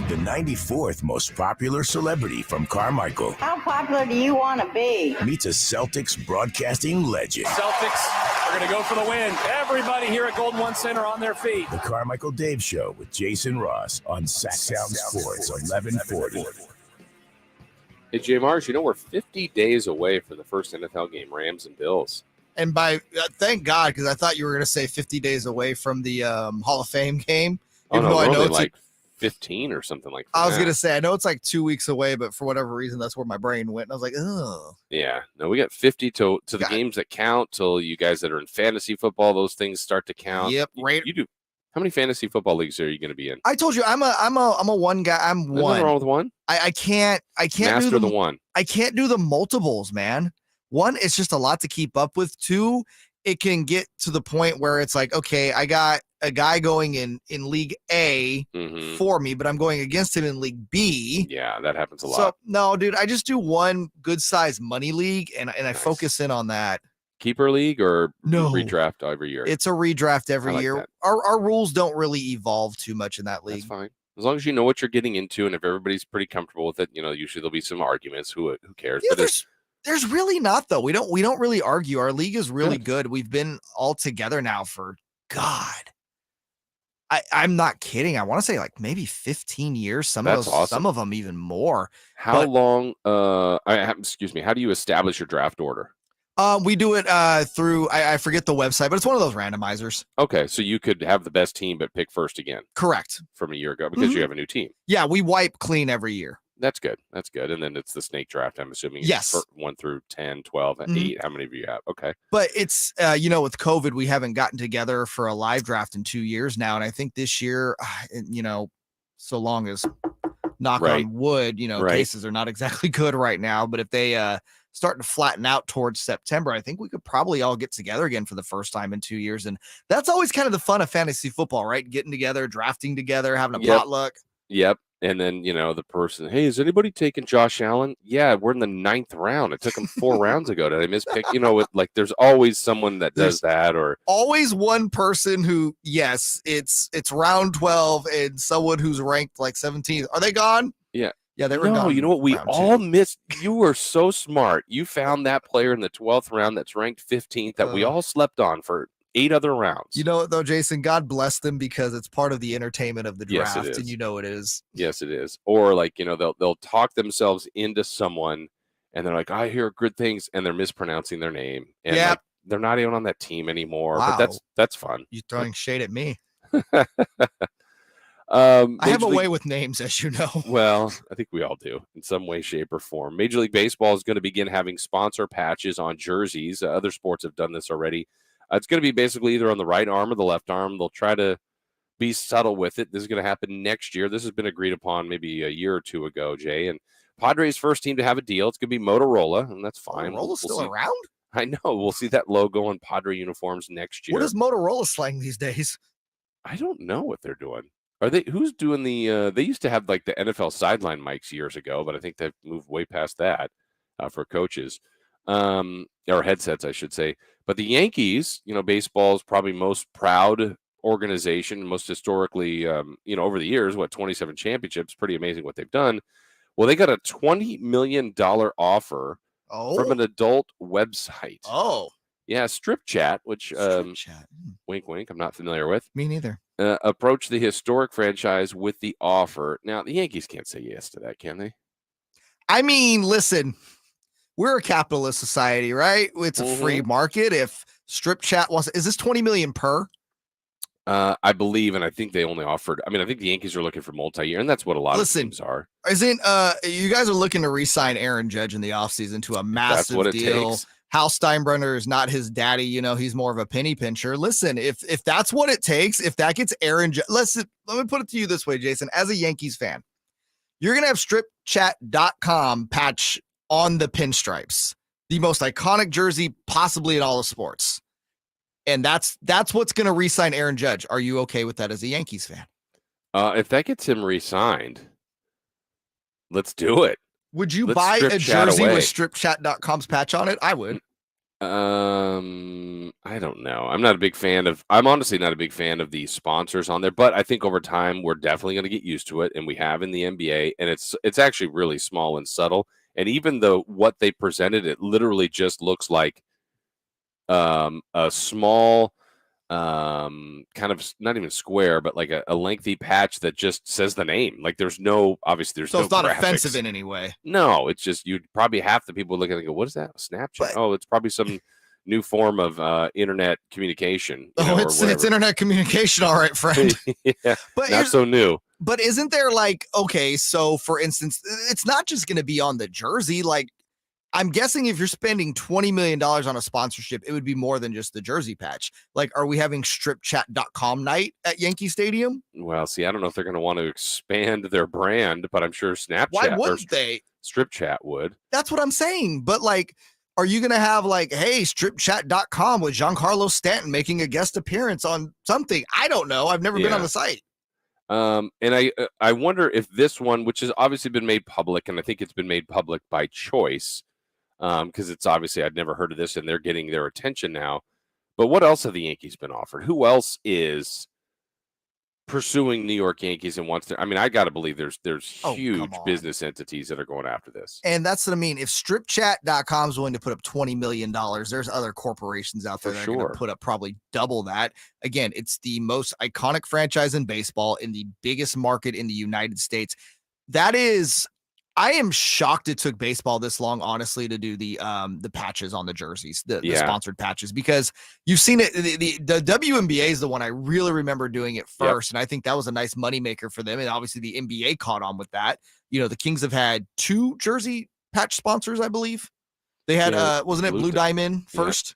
The 94th most popular celebrity from Carmichael How popular do you want to be? meets a Celtics broadcasting legend. Celtics are going to go for the win. Everybody here at Golden One Center on their feet. The Carmichael Dave Show with Jason Ross on Sactown Sports 1140. Hey, JayMarZZ, you know we're 50 days away from the first NFL game, Rams and Bills. And by thank God, because I thought you were going to say 50 days away from the Hall of Fame game. Oh, Even no, though I we're know only it's like 15 or something like that. I was going to say, I know it's like 2 weeks away, but for whatever reason, that's where my brain went. And I was like, oh. Yeah, no, we got 50 to the games that count till you guys that are in fantasy football, those things start to count. Yep, right. You do. How many fantasy football leagues are you going to be in? I told you I'm a one guy. I'm Nothing one. wrong with one. I can't Master do the one. I can't do the multiples, man. One, it's just a lot to keep up with. Two, it can get to the point where it's like, okay, I got a guy going in League A for me, but I'm going against him in League B. Yeah, that happens a lot. So no, dude, I just do one good size money league and I focus in on that. Keeper league or No. redraft every year? It's a redraft every like year. that. Our rules don't really evolve too much in that league. That's fine. As long as you know what you're getting into, and if everybody's pretty comfortable with it, usually there'll be some arguments. Who cares? Yeah, But there's really not though. We don't really argue. Our league is really good. We've been all together now for I'm not kidding. I want to say like maybe 15 years. Some of them even more. How long? Excuse me. How do you establish your draft order? We do it through I forget the website, but it's one of those randomizers. Okay, so you could have the best team but pick first again. Correct. From a year ago because you have a new team. Yeah, we wipe clean every year. That's good. That's good. And then it's the snake draft, I'm assuming. Yes. 1 through 10, 12, and 8. How many of you have? Okay. But it's, with COVID, we haven't gotten together for a live draft in 2 years now. And I think this year, so long as knock on wood, cases are not exactly good right now. But if they start to flatten out towards September, I think we could probably all get together again for the first time in 2 years. And that's always kind of the fun of fantasy football, right? Getting together, drafting together, having a potluck. Yep. And then, the person, hey, is anybody taking Josh Allen? Yeah, we're in the 9th round. It took him 4 rounds ago. Did I mispick? There's always someone that does that, or always one person who, yes, it's round 12 and someone who's ranked like 17th. Are they gone? Yeah. Yeah, they were gone. You know what? We all missed. You were so smart. You found that player in the 12th round that's ranked 15th that we all slept on for 8 other rounds. You know what, though, Jason? God bless them because it's part of the entertainment of the draft, Yes, it is. and it is. Yes, it is. Or they'll talk themselves into someone, and they're like, I hear good things, and they're mispronouncing their name, and they're not even on that team anymore. Wow. But that's fun. You're throwing shade at me. I have a way with names, as you know. Well, I think we all do in some way, shape, or form. Major League Baseball is going to begin having sponsor patches on jerseys. Other sports have done this already. It's going to be basically either on the right arm or the left arm. They'll try to be subtle with it. This is going to happen next year. This has been agreed upon maybe a year or two ago, Jay. And Padres' first team to have a deal. It's going to be Motorola, and that's fine. Motorola's still around? I know. We'll see that logo on Padre uniforms next year. What is Motorola slang these days? I don't know what they're doing. Who's doing the they used to have like the NFL sideline mics years ago, but I think they've moved way past that for coaches. Or headsets, I should say. But the Yankees, baseball's probably most proud organization, most historically, over the years, 27 championships, pretty amazing what they've done. Well, they got a $20 million offer from an adult website. Oh. Yeah, Strip Chat, which, wink, wink, I'm not familiar with. Me neither. Approached the historic franchise with the offer. Now, the Yankees can't say yes to that, can they? I mean, listen, we're a capitalist society, right? It's a free market. If Strip Chat is this $20 million per? I believe, and I think they only offered. I think the Yankees are looking for multi-year, and that's what a lot of teams are. Isn't you guys are looking to re-sign Aaron Judge in the offseason to a massive deal? Takes. Hal Steinbrenner is not his daddy. He's more of a penny pincher. Listen, if that's what it takes, if that gets Aaron Judge, let me put it to you this way, Jason. As a Yankees fan, you're gonna have stripchat.com patch on the pinstripes, the most iconic jersey possibly in all of sports. And that's what's going to re-sign Aaron Judge. Are you okay with that as a Yankees fan? If that gets him re-signed, let's do it. Would you buy a jersey with stripchat.com's patch on it? I would. I don't know. I'm honestly not a big fan of the sponsors on there, but I think over time we're definitely going to get used to it, and we have in the NBA, and it's actually really small and subtle. And even though what they presented, it literally just looks like a small kind of not even square, but like a lengthy patch that just says the name. Like there's no it's not graphics. Offensive in any way. No, it's just you'd probably half the people look at it and go, what is that? Snapchat? It's probably some new form of internet communication. It's internet communication, all right, friend. Yeah, but not so new. But isn't there so for instance, it's not just going to be on the jersey. Like, I'm guessing if you're spending $20 million on a sponsorship, it would be more than just the jersey patch. Like, are we having stripchat.com night at Yankee Stadium? Well, see, I don't know if they're going to want to expand their brand, but I'm sure Snapchat. Why wouldn't they? Strip Chat would. That's what I'm saying. But Are you going to have like, hey, stripchat.com with Giancarlo Stanton making a guest appearance on something? I don't know. I've never been on the site. And I wonder if this one, which has obviously been made public, and I think it's been made public by choice, because it's obviously I'd never heard of this, and they're getting their attention now. But what else have the Yankees been offered? Who else is pursuing New York Yankees and wants to? I mean, I got to believe there's huge business entities that are going after this. And that's what I mean. If stripchat.com is willing to put up $20 million, there's other corporations out there that are going to put up probably double that. Again, it's the most iconic franchise in baseball in the biggest market in the United States. I am shocked it took baseball this long, honestly, to do the patches on the jerseys, the sponsored patches, because you've seen it. The WNBA is the one I really remember doing it first. And I think that was a nice moneymaker for them. And obviously the NBA caught on with that. You know, the Kings have had 2 jersey patch sponsors, I believe. They had, wasn't it Blue Diamond first?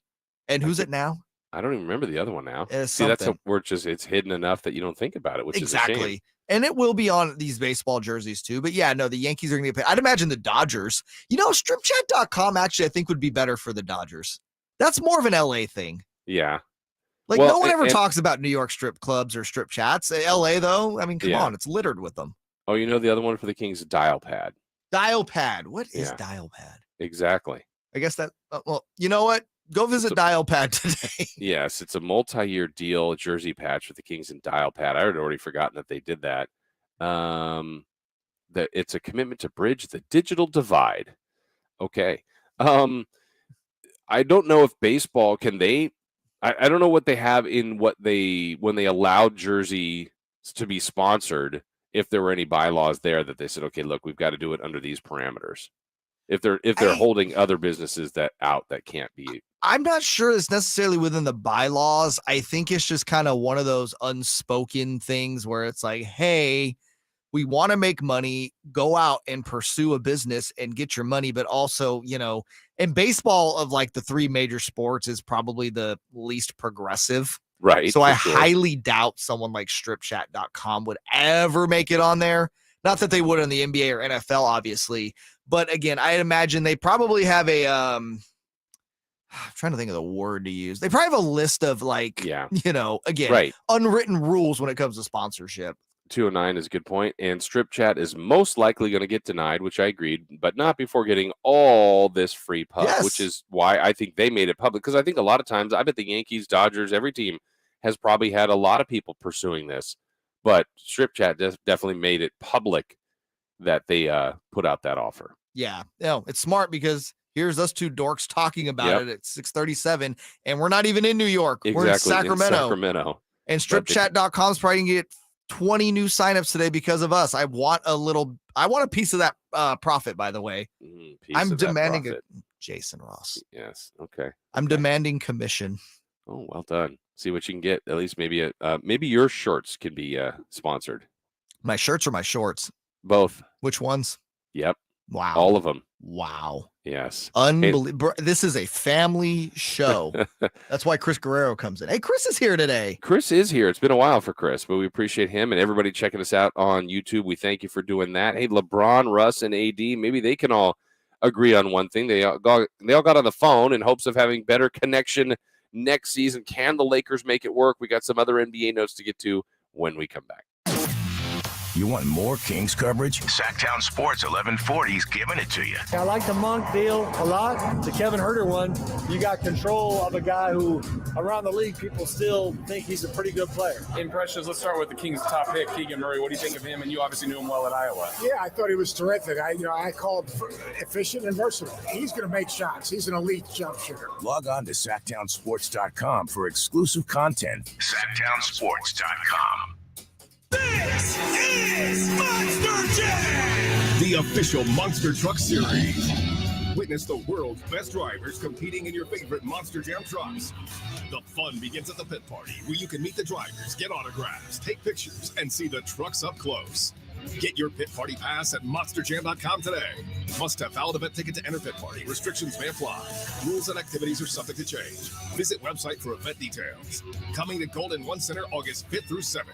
Yeah. And who's it now? I don't even remember the other one now. See, that's it's hidden enough that you don't think about it, which is a shame. And it will be on these baseball jerseys too. But yeah, no, the Yankees are going to get paid. I'd imagine the Dodgers, stripchat.com actually I think would be better for the Dodgers. That's more of an LA thing. Yeah. Like no one ever talks about New York strip clubs or strip chats. LA though, I mean, come on, it's littered with them. Oh, the other one for the Kings, Dial Pad. Dial Pad. What is Dial Pad? Exactly. I guess that, well, you know what? Go visit Dial Pad today. Yes, it's a multi-year deal, jersey patch with the Kings and Dial Pad. I had already forgotten that they did that. That it's a commitment to bridge the digital divide. Okay. I don't know if baseball I don't know what they have in when they allowed jerseys to be sponsored, if there were any bylaws there that they said, okay, look, we've got to do it under these parameters. If they're holding other businesses that can't be. I'm not sure it's necessarily within the bylaws. I think it's just kind of one of those unspoken things where it's like, hey, we want to make money, go out and pursue a business and get your money. But also, and baseball of like the 3 major sports is probably the least progressive. Right. So I highly doubt someone like stripchat.com would ever make it on there. Not that they would in the NBA or NFL, obviously. But again, I imagine they probably have I'm trying to think of the word to use. They probably have a list of unwritten rules when it comes to sponsorship. 209 is a good point. And Strip Chat is most likely going to get denied, which I agreed, but not before getting all this free pub, which is why I think they made it public. Because I think a lot of times, I bet the Yankees, Dodgers, every team has probably had a lot of people pursuing this. But Strip Chat definitely made it public that they put out that offer. Yeah, it's smart because here's us 2 dorks talking about it at 6:37, and we're not even in New York. Exactly, we're in Sacramento. And stripchat.com is probably going to get 20 new signups today because of us. I want a piece of that profit, by the way. I'm demanding Jason Ross. Yes. Okay. I'm demanding commission. Oh, well done. See what you can get. At least maybe your shirts can be sponsored. My shirts or my shorts? Both. Which ones? Yep. Wow. All of them. Wow. Yes. Unbelievable. This is a family show. That's why Chris Guerrero comes in. Hey, Chris is here today. Chris is here. It's been a while for Chris, but we appreciate him and everybody checking us out on YouTube. We thank you for doing that. Hey, LeBron, Russ, and AD, maybe they can all agree on one thing. They all got on the phone in hopes of having better connection next season. Can the Lakers make it work? We got some other NBA notes to get to when we come back. You want more Kings coverage? Sactown Sports 1140 is giving it to you. I like the Monk deal a lot. The Kevin Huerter one, you got control of a guy who, around the league, people still think he's a pretty good player. Impressions, let's start with the Kings' top pick, Keegan Murray. What do you think of him? And you obviously knew him well at Iowa. Yeah, I thought he was terrific. I called efficient and versatile. He's going to make shots. He's an elite jump shooter. Log on to SactownSports.com for exclusive content. SactownSports.com. This is Monster Jam, the official Monster Truck Series. Witness the world's best drivers competing in your favorite Monster Jam trucks. The fun begins at the pit party, where you can meet the drivers, get autographs, take pictures, and see the trucks up close. Get your pit party pass at monsterjam.com today. Must have valid event ticket to enter pit party. Restrictions may apply. Rules and activities are subject to change. Visit website for event details. Coming to Golden One Center August 5th through 7th.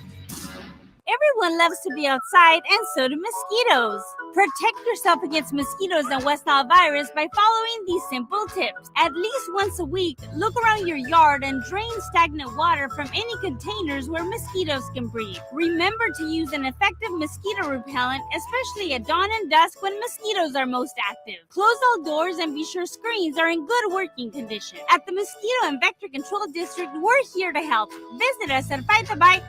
Everyone loves to be outside, and so do mosquitoes. Protect yourself against mosquitoes and West Nile virus by following these simple tips. At least once a week, look around your yard and drain stagnant water from any containers where mosquitoes can breed. Remember to use an effective mosquito repellent, especially at dawn and dusk when mosquitoes are most active. Close all doors and be sure screens are in good working condition. At the Mosquito and Vector Control District, we're here to help. Visit us at fightthebite.net.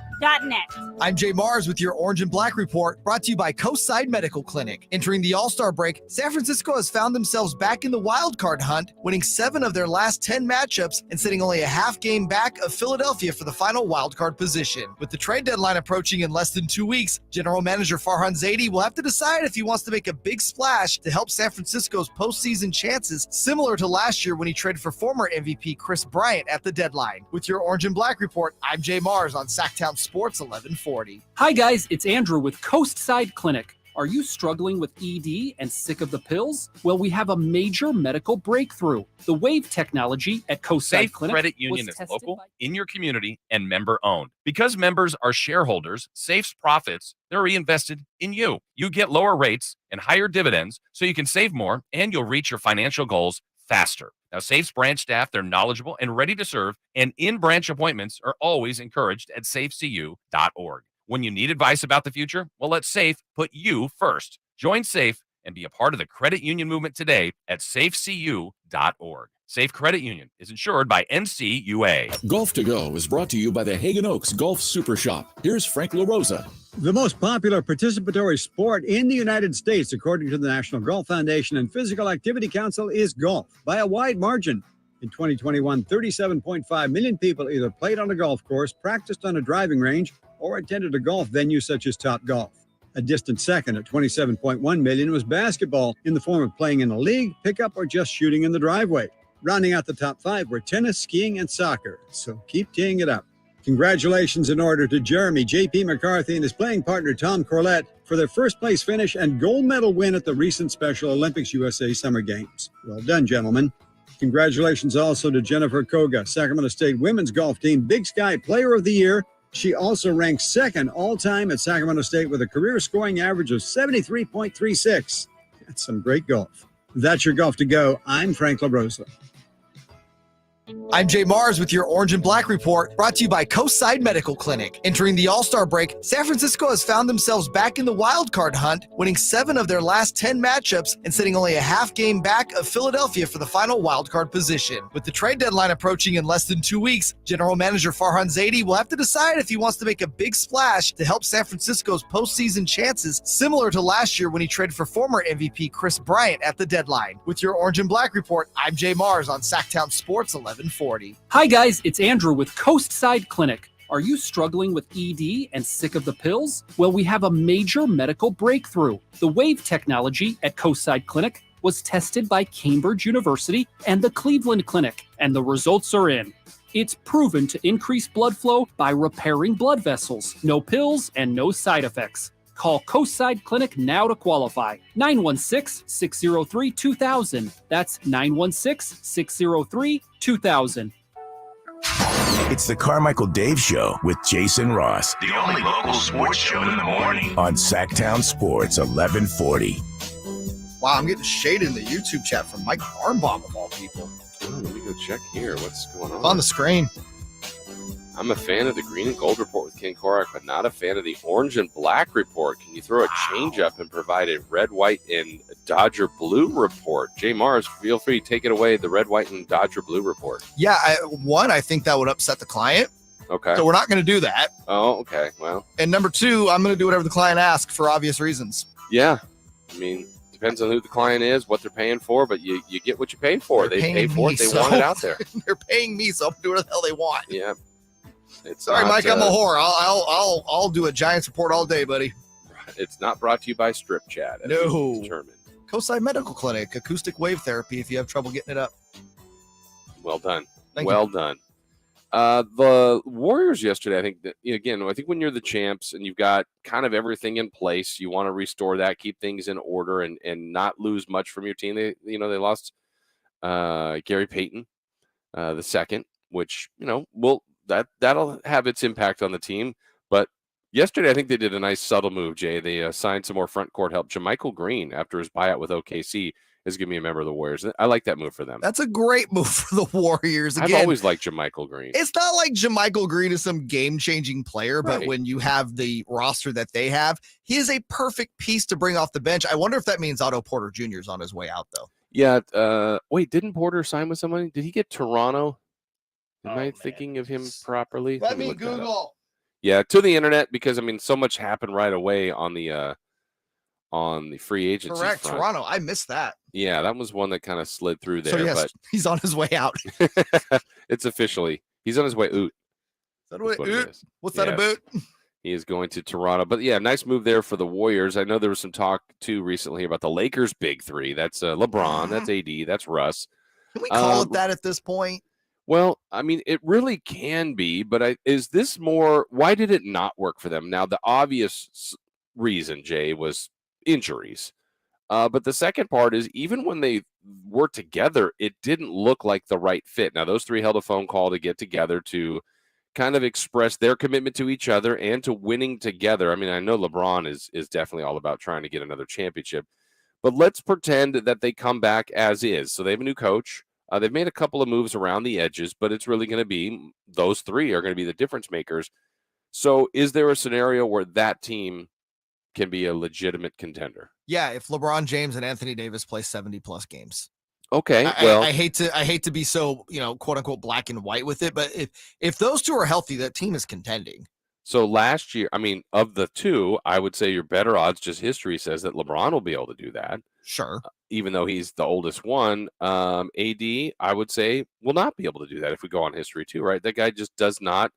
I'm JayMarZZ with your Orange and Black Report, brought to you by Coastside Medical Clinic. Entering the All-Star break, San Francisco has found themselves back in the wild card hunt, winning 7 of their last 10 matchups and sitting only a half game back of Philadelphia for the final wild card position. With the trade deadline approaching in less than 2 weeks, General Manager Farhan Zaidi will have to decide if he wants to make a big splash to help San Francisco's postseason chances, similar to last year when he traded for former MVP Chris Bryant at the deadline. With your Orange and Black Report, I'm JayMarZZ on Sactown Sports 1140. Hi guys, it's Andrew with Coastside Clinic. Are you struggling with ED and sick of the pills? Well, we have a major medical breakthrough. The WAVE technology at Coastside Safe Clinic Credit Union is local, in your community, and member-owned. Because members are shareholders, Safe's profits, they're reinvested in you. You get lower rates and higher dividends, so you can save more, and you'll reach your financial goals faster. Now, Safe's branch staff, they're knowledgeable and ready to serve, and in-branch appointments are always encouraged at safecu.org. When you need advice about the future, well, let Safe put you first. Join Safe and be a part of the credit union movement today at safecu.org. Safe Credit Union is insured by NCUA. Golf to Go is brought to you by the Hagen Oaks Golf Super Shop. Here's Frank LaRosa. The most popular participatory sport in the United States, according to the National Golf Foundation and Physical Activity Council, is golf by a wide margin. In 2021, 37.5 million people either played on a golf course, practiced on a driving range, or attended a golf venue such as Topgolf. A distant second at 27.1 million was basketball in the form of playing in a league, pickup, or just shooting in the driveway. Rounding out the top 5 were tennis, skiing, and soccer. So keep teeing it up. Congratulations in order to Jeremy J.P. McCarthy and his playing partner Tom Corlett for their first place finish and gold medal win at the recent Special Olympics USA Summer Games. Well done, gentlemen. Congratulations also to Jennifer Koga, Sacramento State women's golf team Big Sky Player of the Year. She also ranks second all-time at Sacramento State with a career scoring average of 73.36. That's some great golf. That's your Golf to Go. I'm Frank LaRosa. I'm JayMarZZ with your Orange and Black Report, brought to you by Coastside Medical Clinic. Entering the All-Star break, San Francisco has found themselves back in the wild card hunt, winning 7 of their last 10 matchups and sitting only a half game back of Philadelphia for the final wild card position. With the trade deadline approaching in less than 2 weeks, General Manager Farhan Zaidi will have to decide if he wants to make a big splash to help San Francisco's postseason chances, similar to last year when he traded for former MVP Chris Bryant at the deadline. With your Orange and Black Report, I'm JayMarZZ on Sactown Sports 1140. Hi guys, it's Andrew with Coastside Clinic. Are you struggling with ED and sick of the pills? Well, we have a major medical breakthrough. The WAVE technology at Coastside Clinic was tested by Cambridge University and the Cleveland Clinic, and the results are in. It's proven to increase blood flow by repairing blood vessels. No pills and no side effects. Call Coastside Clinic now to qualify. 916-603-2000. That's 916-603-2000. It's the Carmichael Dave Show with Jason Ross. The only local sports show in the morning. On Sactown Sports 1140. Wow, I'm getting shaded in the YouTube chat from Mike Armbaum of all people. Oh, let me go check here. What's going on? It's on the screen. I'm a fan of the green and gold report with Ken Korak, but not a fan of the orange and black report. Can you throw a change up and provide a red, white, and Dodger blue report? JayMarZZ, feel free to take it away, the red, white, and Dodger blue report. Yeah, I think that would upset the client. Okay. So we're not going to do that. Oh, okay. Well. And number 2, I'm going to do whatever the client asks for obvious reasons. Yeah. I mean, depends on who the client is, what they're paying for, but you get what you pay for. They pay for it. They want it out there. They're paying me, so I'm doing what the hell they want. Yeah. Sorry, Mike, I'm a whore. I'll do a Giants report all day, buddy. It's not brought to you by Strip Chat. No. Coastside Medical Clinic, acoustic wave therapy if you have trouble getting it up. Well done. Thank well you. done. The Warriors yesterday, I think that, again, I think when you're the champs and you've got kind of everything in place, you want to restore that, keep things in order, and not lose much from your team. They lost Gary Payton the second, which that'll have its impact on the team. But Yesterday, I think they did a nice subtle move, Jay. They signed some more front court help. Jermichael Green, after his buyout with OKC, is going to be a member of the Warriors. I like that move for them. That's a great move for the Warriors. Again, I've always liked Jermichael Green. It's not like Jermichael Green is some game-changing player, but when you have the roster that they have, he is a perfect piece to bring off the bench. I wonder if that means Otto Porter Jr. is on his way out, though. Yeah. Wait, didn't Porter sign with somebody? Did he get Toronto? Am I thinking of him properly? Let me Google. Yeah, to the internet, because I mean, so much happened right away on the free agency. Correct, front. Toronto. I missed that. Yeah, that was one that kind of slid through there. So yes, but he's on his way out. it's officially he's on his way out. What's that about? He is going to Toronto. But yeah, nice move there for the Warriors. I know there was some talk too recently about the Lakers' big three. That's LeBron, that's AD, that's Russ. Can we call it that at this point? Well, I mean, it really can be, but is this more, why did it not work for them? Now, the obvious reason, Jay, was injuries. But the second part is, even when they were together, it didn't look like the right fit. Now, those three held a phone call to get together to kind of express their commitment to each other and to winning together. I mean, I know LeBron is definitely all about trying to get another championship, but let's pretend that they come back as is. So they have a new coach. They've made a couple of moves around the edges, but it's really going to be those three are going to be the difference makers. So is there a scenario where that team can be a legitimate contender? Yeah, if LeBron James and Anthony Davis play 70+ games. Okay, I hate to be so, quote unquote black and white with it, but if those two are healthy, that team is contending. So last year, I mean, of the two, I would say your better odds, just history says that LeBron will be able to do that. Sure. Even though he's the oldest one, AD, I would say, will not be able to do that if we go on history too, right? That guy just does not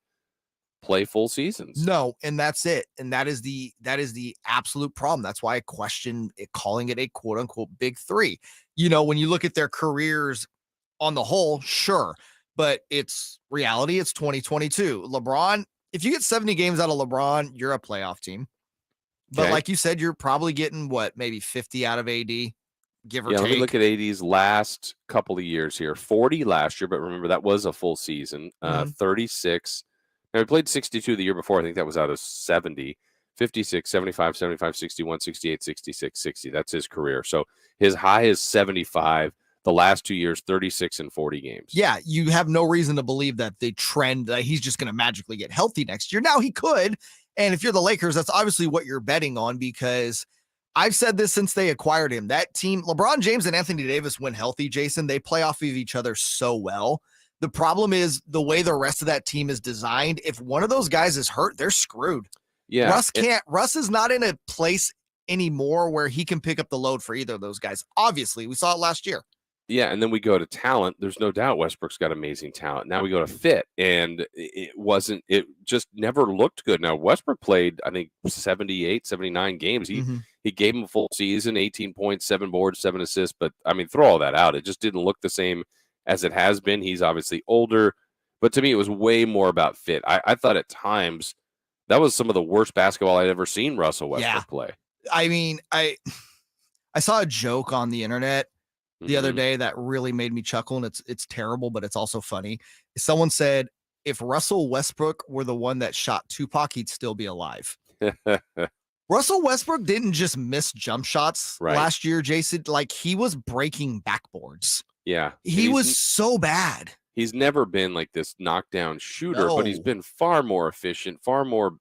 play full seasons. No, and that's it. And that is the absolute problem. That's why I question it, calling it a quote unquote big three. When you look at their careers on the whole, sure, but it's reality. It's 2022. LeBron, if you get 70 games out of LeBron, you're a playoff team. But like you said, you're probably getting maybe 50 out of AD, give or take. Let me look at AD's last couple of years here. 40 last year, but remember that was a full season. 36. Now, he played 62 the year before. I think that was out of 70. 56, 75, 75, 61, 68, 66, 60. That's his career. So his high is 75. The last 2 years, 36 and 40 games. Yeah, you have no reason to believe that the trend, that he's just going to magically get healthy next year. Now, he could. And if you're the Lakers, that's obviously what you're betting on, because I've said this since they acquired him. That team, LeBron James and Anthony Davis, when healthy, Jason, they play off of each other so well. The problem is the way the rest of that team is designed. If one of those guys is hurt, they're screwed. Yeah. Russ is not in a place anymore where he can pick up the load for either of those guys. Obviously, we saw it last year. Yeah, and then we go to talent. There's no doubt Westbrook's got amazing talent. Now we go to fit, and it just never looked good. Now, Westbrook played, I think, 78, 79 games. He gave him a full season, 18 points, 7 boards, 7 assists. But, I mean, throw all that out. It just didn't look the same as it has been. He's obviously older. But to me, it was way more about fit. I thought at times that was some of the worst basketball I'd ever seen Russell Westbrook play. I mean, I saw a joke on the internet the other day that really made me chuckle, and it's terrible, but it's also funny. Someone said, if Russell Westbrook were the one that shot Tupac, he'd still be alive. Russell Westbrook didn't just miss jump shots last year, Jason. Like, he was breaking backboards. Yeah. He was so bad. He's never been like this knockdown shooter, but he's been far more efficient, far more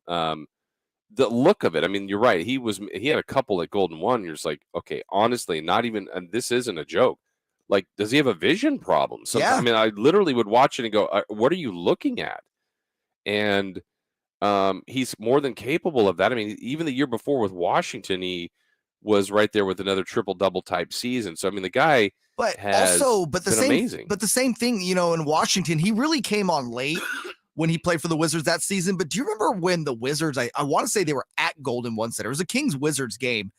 the look of it. I mean, you're right. He had a couple at Golden One. You're just like, okay, honestly, not even, and this isn't a joke. Like, does he have a vision problem? Sometimes, I mean, I literally would watch it and go, what are you looking at? And he's more than capable of that. I mean, even the year before with Washington, he was right there with another triple-double type season. So, I mean, the guy has been amazing. But the same thing, in Washington, he really came on late when he played for the Wizards that season. But do you remember when the Wizards, I want to say they were at Golden One Center. It was a Kings-Wizards game.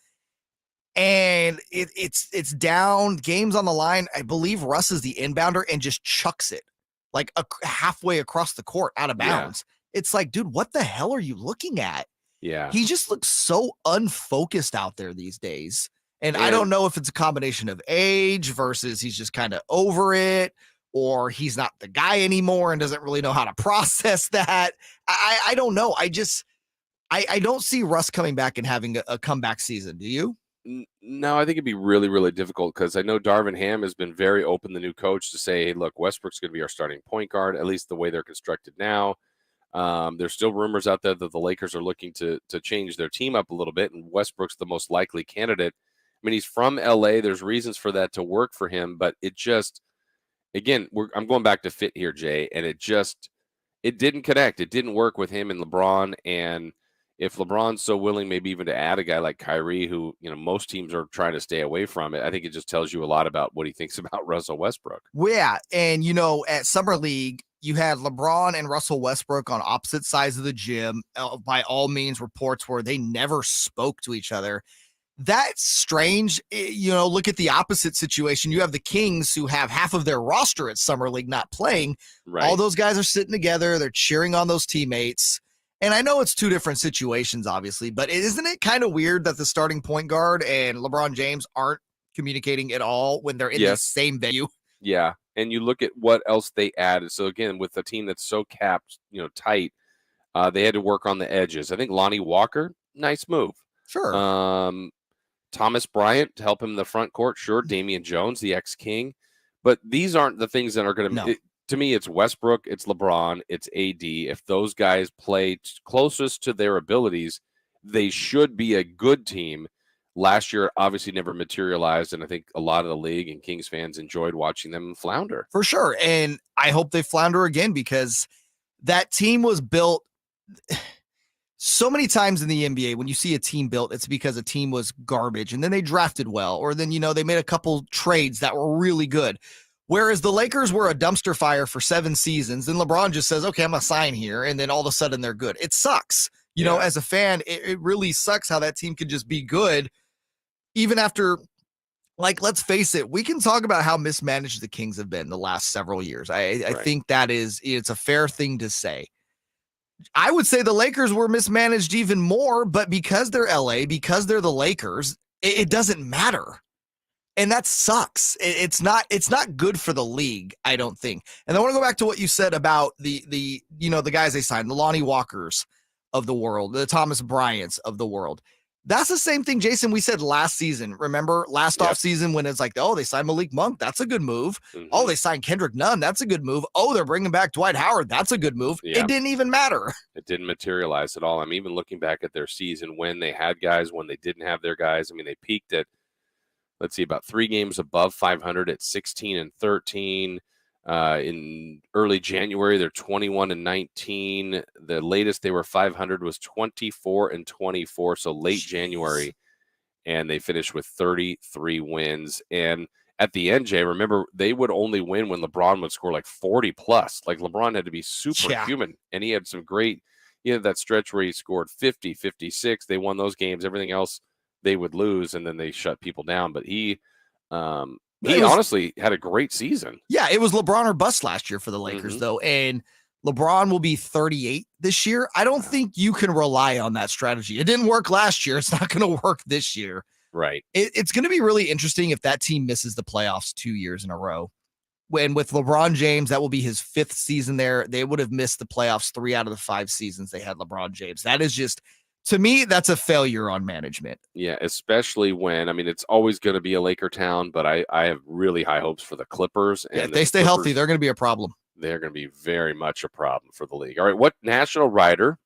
And it's down, games on the line. I believe Russ is the inbounder and just chucks it like halfway across the court out of bounds. Yeah. It's like, dude, what the hell are you looking at? Yeah. He just looks so unfocused out there these days. And I don't know if it's a combination of age versus he's just kind of over it, or he's not the guy anymore and doesn't really know how to process that. I don't know. I don't see Russ coming back and having a comeback season. Do you? No, I think it'd be really, really difficult because I know Darvin Ham has been very open, the new coach, to say, hey, look, Westbrook's going to be our starting point guard, at least the way they're constructed now. There's still rumors out there that the Lakers are looking to change their team up a little bit, and Westbrook's the most likely candidate. I mean, he's from LA. There's reasons for that to work for him, but it just, again, I'm going back to fit here, Jay, and it didn't connect. It didn't work with him and LeBron. And if LeBron's so willing, maybe even to add a guy like Kyrie, who, most teams are trying to stay away from it, I think it just tells you a lot about what he thinks about Russell Westbrook. Well, yeah. And, at Summer League, you had LeBron and Russell Westbrook on opposite sides of the gym. By all means, reports where they never spoke to each other. That's strange. Look at the opposite situation. You have the Kings, who have half of their roster at Summer League not playing. Right. All those guys are sitting together. They're cheering on those teammates. And I know it's two different situations, obviously, but isn't it kind of weird that the starting point guard and LeBron James aren't communicating at all when they're in the same venue? Yeah. And you look at what else they added. So again, with a team that's so capped, tight, they had to work on the edges. I think Lonnie Walker, nice move. Sure. Thomas Bryant to help him in the front court. Sure. Damian Jones, the ex-King. But these aren't the things that are going to to me, it's Westbrook, it's LeBron, it's AD. If those guys play closest to their abilities, they should be a good team. Last year, obviously never materialized, and I think a lot of the league and Kings fans enjoyed watching them flounder. For sure, and I hope they flounder again because that team was built so many times in the NBA. When you see a team built, it's because a team was garbage, and then they drafted well, or then, they made a couple trades that were really good. Whereas the Lakers were a dumpster fire for 7 seasons, and LeBron just says, okay, I'm going to sign here, and then all of a sudden they're good. It sucks. You know, as a fan, it really sucks how that team could just be good even after, let's face it, we can talk about how mismanaged the Kings have been the last several years. I think it's a fair thing to say. I would say the Lakers were mismanaged even more, but because they're LA, because they're the Lakers, it doesn't matter. And that sucks. It's not good for the league, I don't think. And I want to go back to what you said about the guys they signed, the Lonnie Walkers of the world, the Thomas Bryants of the world. That's the same thing, Jason, we said last season. Remember last off season when it's like, oh, they signed Malik Monk. That's a good move. Mm-hmm. Oh, they signed Kendrick Nunn. That's a good move. Oh, they're bringing back Dwight Howard. That's a good move. Yeah. It didn't even matter. It didn't materialize at all. I'm even looking back at their season when they had guys, when they didn't have their guys. I mean, they peaked at, let's see, about 3 games above 500 at 16-13. In early January, they're 21-19. The latest they were 500 was 24-24. So late January, and they finished with 33 wins. And at the end, Jay, remember, they would only win when LeBron would score 40 plus. LeBron had to be superhuman, and he had some great, that stretch where he scored 50, 56. They won those games. Everything else they would lose, and then they shut people down. But he honestly had a great season. Yeah, it was LeBron or bust last year for the Lakers, though. And LeBron will be 38 this year. I don't think you can rely on that strategy. It didn't work last year. It's not going to work this year. Right. It's going to be really interesting if that team misses the playoffs 2 years in a row. When with LeBron James, that will be his 5th season there. They would have missed the playoffs 3 out of the 5 seasons they had LeBron James. That is just, to me, that's a failure on management. Yeah, especially when, it's always going to be a Laker town, but I have really high hopes for the Clippers. And if they stay healthy, they're going to be a problem. They're going to be very much a problem for the league. All right, what national writer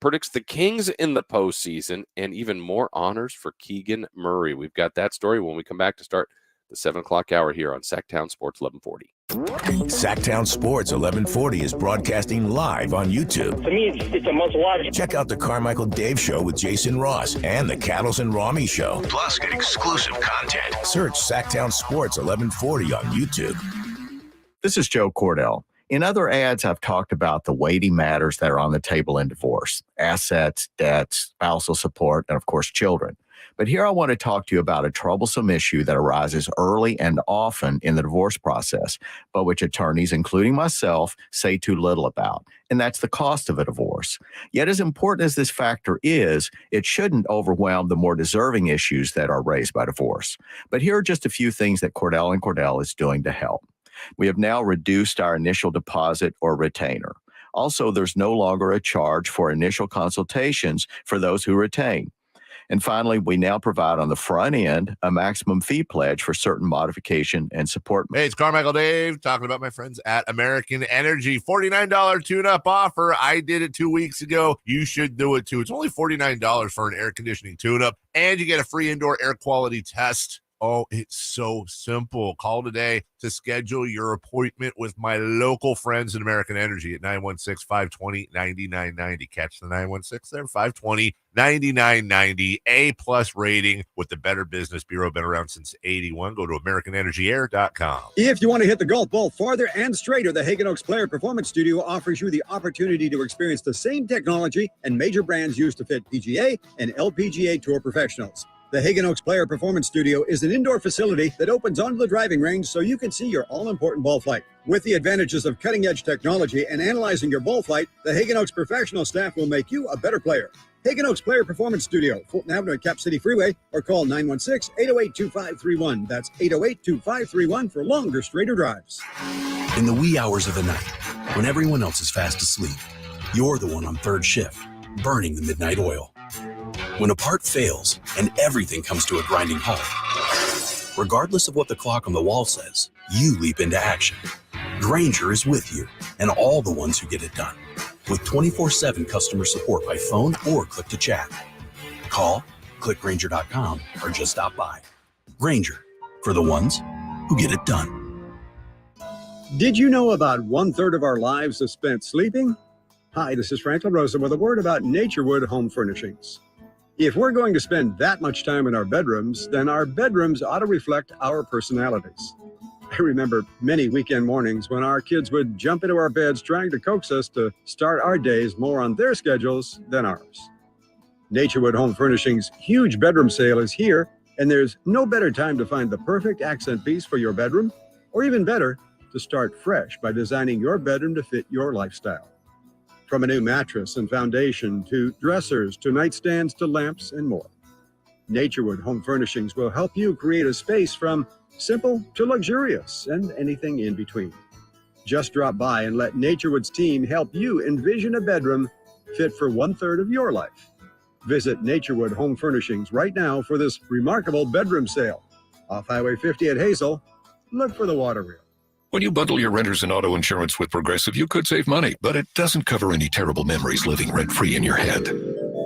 predicts the Kings in the postseason and even more honors for Keegan Murray? We've got that story when we come back to start the 7 o'clock hour here on Sactown Sports 1140. Sactown Sports 1140 is broadcasting live on YouTube. To me, it's a must-watch. Check out the Carmichael Dave Show with Jason Ross and the Cattles and Rami Show. Plus, get exclusive content. Search Sactown Sports 1140 on YouTube. This is Joe Cordell. In other ads, I've talked about the weighty matters that are on the table in divorce: assets, debts, spousal support, and of course, children. But here I want to talk to you about a troublesome issue that arises early and often in the divorce process, but which attorneys, including myself, say too little about, and that's the cost of a divorce. Yet as important as this factor is, it shouldn't overwhelm the more deserving issues that are raised by divorce. But here are just a few things that Cordell & Cordell is doing to help. We have now reduced our initial deposit or retainer. Also, there's no longer a charge for initial consultations for those who retain. And finally, we now provide on the front end a maximum fee pledge for certain modification and support. Hey, it's Carmichael Dave talking about my friends at American Energy. $49 tune-up offer. I did it 2 weeks ago. You should do it too. It's only $49 for an air conditioning tune-up, and you get a free indoor air quality test. Oh, it's so simple. Call today to schedule your appointment with my local friends at American Energy at 916-520-9990. Catch the 916 there, 520-9990. A-plus rating with the Better Business Bureau. Been around since 81. Go to AmericanEnergyAir.com. If you want to hit the golf ball farther and straighter, the Hagen Oaks Player Performance Studio offers you the opportunity to experience the same technology and major brands used to fit PGA and LPGA Tour professionals. The Hagen Oaks Player Performance Studio is an indoor facility that opens onto the driving range so you can see your all-important ball flight. With the advantages of cutting-edge technology and analyzing your ball flight, the Hagen Oaks professional staff will make you a better player. Hagen Oaks Player Performance Studio, Fulton Avenue at Cap City Freeway, or call 916-808-2531. That's 808-2531 for longer, straighter drives. In the wee hours of the night, when everyone else is fast asleep, you're the one on third shift, burning the midnight oil. When a part fails and everything comes to a grinding halt, regardless of what the clock on the wall says, you leap into action. Grainger is with you and all the ones who get it done. With 24/7 customer support by phone or click to chat. Call, click Grainger.com, or just stop by. Grainger, for the ones who get it done. Did you know about 1/3 of our lives is spent sleeping? Hi, this is Frank LaRosa with a word about Naturewood Home Furnishings. If we're going to spend that much time in our bedrooms, then our bedrooms ought to reflect our personalities. I remember many weekend mornings when our kids would jump into our beds trying to coax us to start our days more on their schedules than ours. Naturewood Home Furnishings' huge bedroom sale is here, and there's no better time to find the perfect accent piece for your bedroom, or even better, to start fresh by designing your bedroom to fit your lifestyle. From a new mattress and foundation to dressers to nightstands to lamps and more. Naturewood Home Furnishings will help you create a space from simple to luxurious and anything in between. Just drop by and let Naturewood's team help you envision a bedroom fit for 1/3 of your life. Visit Naturewood Home Furnishings right now for this remarkable bedroom sale. Off Highway 50 at Hazel, look for the water wheel. When you bundle your renters and auto insurance with Progressive, you could save money, but it doesn't cover any terrible memories living rent-free in your head.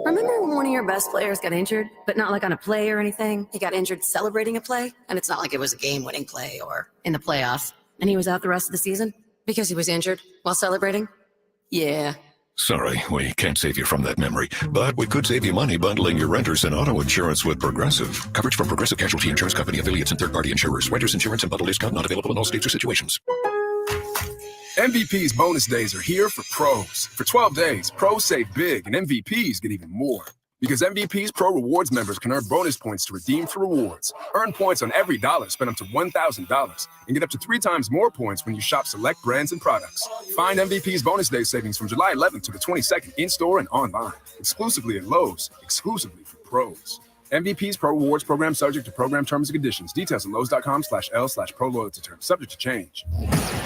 Remember when one of your best players got injured, but not like on a play or anything? He got injured celebrating a play, and it's not like it was a game-winning play or in the playoffs, and he was out the rest of the season because he was injured while celebrating? Yeah. Sorry, we can't save you from that memory, but we could save you money bundling your renters and auto insurance with Progressive. Coverage from Progressive Casualty Insurance Company, affiliates, and third-party insurers. Renters insurance and bundle discount not available in all states or situations. MVP's bonus days are here for pros. For 12 days, pros save big, and MVPs get even more. Because MVP's Pro Rewards members can earn bonus points to redeem for rewards. Earn points on every dollar spent up to $1,000 and get up to 3 times more points when you shop select brands and products. Find MVP's bonus day savings from July 11th to the 22nd in-store and online. Exclusively at Lowe's. Exclusively for pros. MVP's Pro Rewards program subject to program terms and conditions. Details at Lowe's.com/L/Pro Loyalty terms. Subject to change.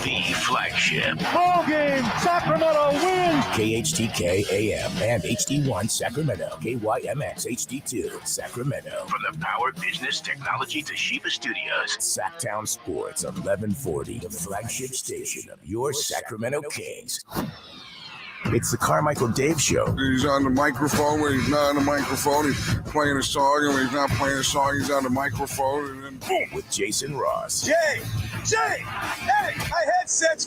The flagship. Ball game. Sacramento wins. KHTK AM and HD1 Sacramento. KYMX HD2 Sacramento. From the Power Business Technology Toshiba Studios. Sactown Sports 1140. The flagship station of your Sacramento Kings. It's the Carmichael Dave Show. He's on the microphone. When he's not on the microphone, he's playing a song. And when he's not playing a song, he's on the microphone. And then boom. With Jason Ross. Jay, hey, my headset's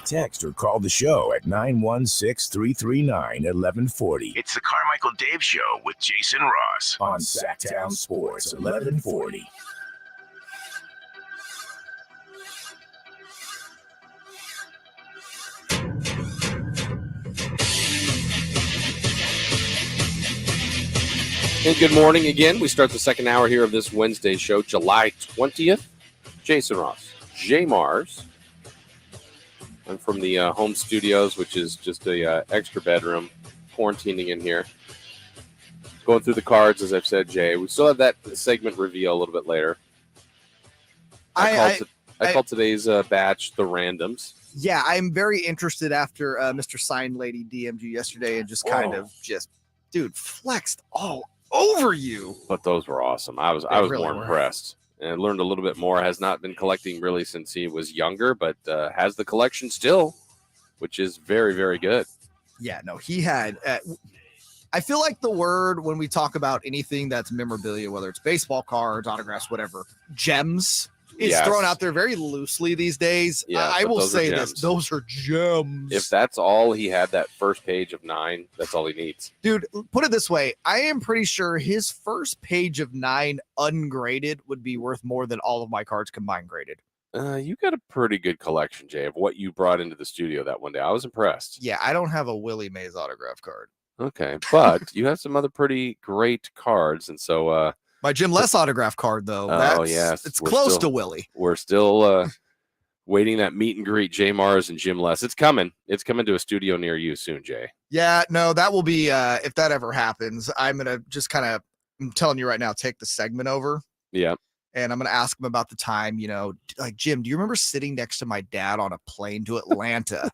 Text or call the show at 916-339-1140. It's the Carmichael Dave Show with Jason Ross on Sactown Sports 1140. And good morning again. We start the second hour here of this Wednesday show, July 20th. Jason Ross, JayMarZZ. I'm from the home studios, which is just a extra bedroom, quarantining in here. Going through the cards, as I've said, Jay. We still have that segment reveal a little bit later. I call today's batch the randoms. Yeah, I'm very interested after Mr. Sign Lady DM'd you yesterday and just kind of dude, flexed all over you. But those were awesome. I was really more were. impressed and learned a little bit more. Has not been collecting really since he was younger, but has the collection still, which is very, very good. Yeah, no, he had. I feel like the word when we talk about anything that's memorabilia, whether it's baseball cards, autographs, whatever, gems, it's thrown out there very loosely these days. Yeah, I but will those are say this: gems. those are gems. If that's all he had, that first page of 9, that's all he needs. Dude, put it this way: I am pretty sure his first page of 9 ungraded would be worth more than all of my cards combined graded. You got a pretty good collection, Jay, of what you brought into the studio that one day. I was impressed. Yeah, I don't have a Willie Mays autograph card. Okay, but you have some other pretty great cards, and so my Jim Les autograph card, though. Yes, it's close to Willie. We're still waiting that meet and greet, JayMarZZ and Jim Les. It's coming. It's coming to a studio near you soon, Jay. Yeah, no, that will be if that ever happens. I'm gonna just kind of, I'm telling you right now, take the segment over. Yeah. And I'm going to ask him about the time, like, Jim, do you remember sitting next to my dad on a plane to Atlanta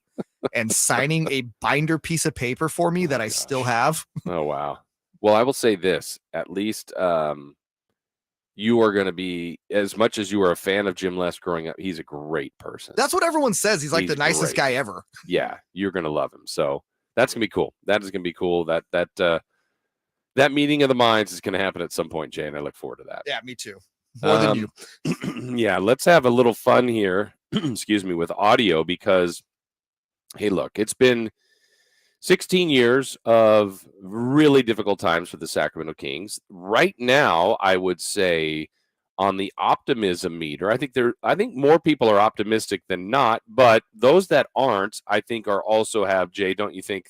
and signing a binder piece of paper for me that I still have? Oh, wow. Well, I will say this, at least you are going to be, as much as you were a fan of Jim Les growing up, he's a great person. That's what everyone says. He's like the nicest guy ever. Yeah, you're going to love him. So that's going to be cool. That is going to be cool. That meeting of the minds is going to happen at some point, Jay, and I look forward to that. Yeah, me too. More than you. Yeah, let's have a little fun here, excuse me, with audio because, hey, look, it's been 16 years of really difficult times for the Sacramento Kings. Right now, I would say on the optimism meter, I think more people are optimistic than not, but those that aren't, I think are also have, Jay, don't you think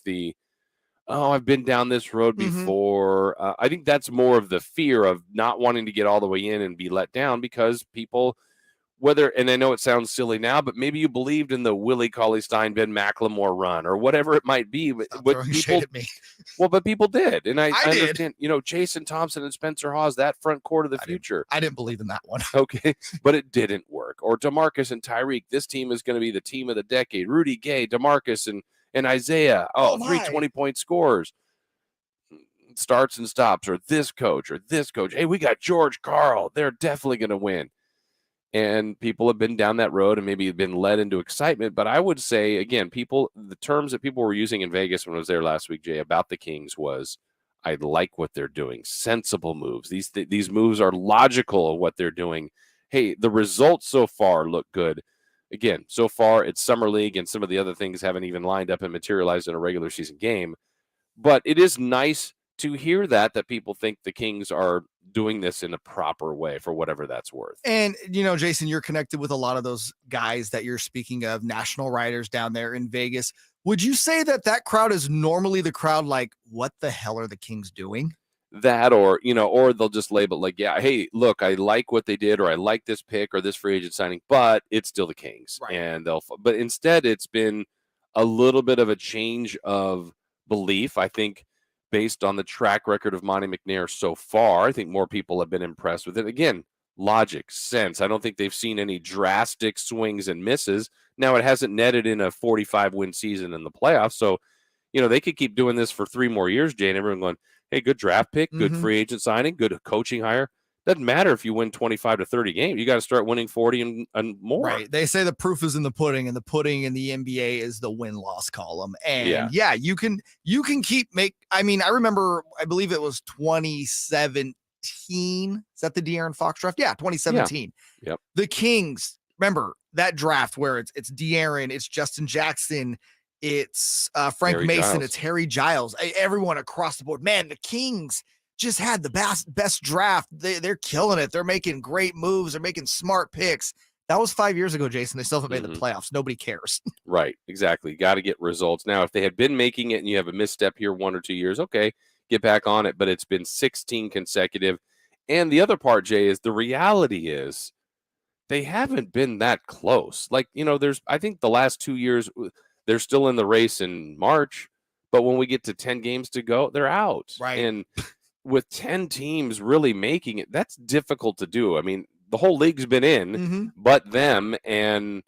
I've been down this road before. I think that's more of the fear of not wanting to get all the way in and be let down because people, and I know it sounds silly now, but maybe you believed in the Willie Cauley-Stein, Ben McLemore run or whatever it might be. But people, but people did. And I understand, Jason Thompson and Spencer Hawes, that front court of the future. I didn't believe in that one. Okay, but it didn't work. Or DeMarcus and Tyreek, this team is going to be the team of the decade. Rudy Gay, DeMarcus, and Isaiah, 3 20-point scores, starts and stops, or this coach. Hey, we got George Karl. They're definitely going to win. And people have been down that road and maybe been led into excitement. But I would say, again, the terms that people were using in Vegas when I was there last week, Jay, about the Kings was, I like what they're doing. Sensible moves. These moves are logical of what they're doing. Hey, the results so far look good. Again, so far it's Summer League and some of the other things haven't even lined up and materialized in a regular season game. But it is nice to hear that people think the Kings are doing this in a proper way for whatever that's worth. And, Jason, you're connected with a lot of those guys that you're speaking of, national writers down there in Vegas. Would you say that crowd is normally the crowd like, what the hell are the Kings doing? That or they'll just label like, yeah, hey, look, I like what they did, or I like this pick or this free agent signing, but it's still the Kings. Right. And but instead it's been a little bit of a change of belief. I think based on the track record of Monty McNair so far, I think more people have been impressed with it. Again, logic, sense. I don't think they've seen any drastic swings and misses. Now it hasn't netted in a 45-win season in the playoffs. So, they could keep doing this for 3 more years, Jay, and everyone going, hey, good draft pick, good free agent signing, good coaching hire. Doesn't matter if you win 25 to 30 games. You got to start winning 40 and more. Right. They say the proof is in the pudding, and the pudding in the NBA is the win-loss column. And you can I remember, I believe it was 2017. Is that the De'Aaron Fox draft? Yeah, 2017. Yeah. Yep. The Kings, remember that draft where it's De'Aaron, it's Justin Jackson, it's Frank Harry Mason, Giles. it's Harry Giles, everyone across the board. Man, the Kings just had the best draft. They're killing it. They're making great moves. They're making smart picks. That was 5 years ago, Jason. They still haven't made the playoffs. Nobody cares. Right. Exactly. Got to get results. Now, if they had been making it and you have a misstep here 1 or 2 years, okay, get back on it. But it's been 16 consecutive. And the other part, Jay, is the reality is they haven't been that close. Like, I think the last 2 years, they're still in the race in March. But when we get to 10 games to go, they're out. Right. And with 10 teams really making it, that's difficult to do. I mean, the whole league's been in, Mhm. but them, and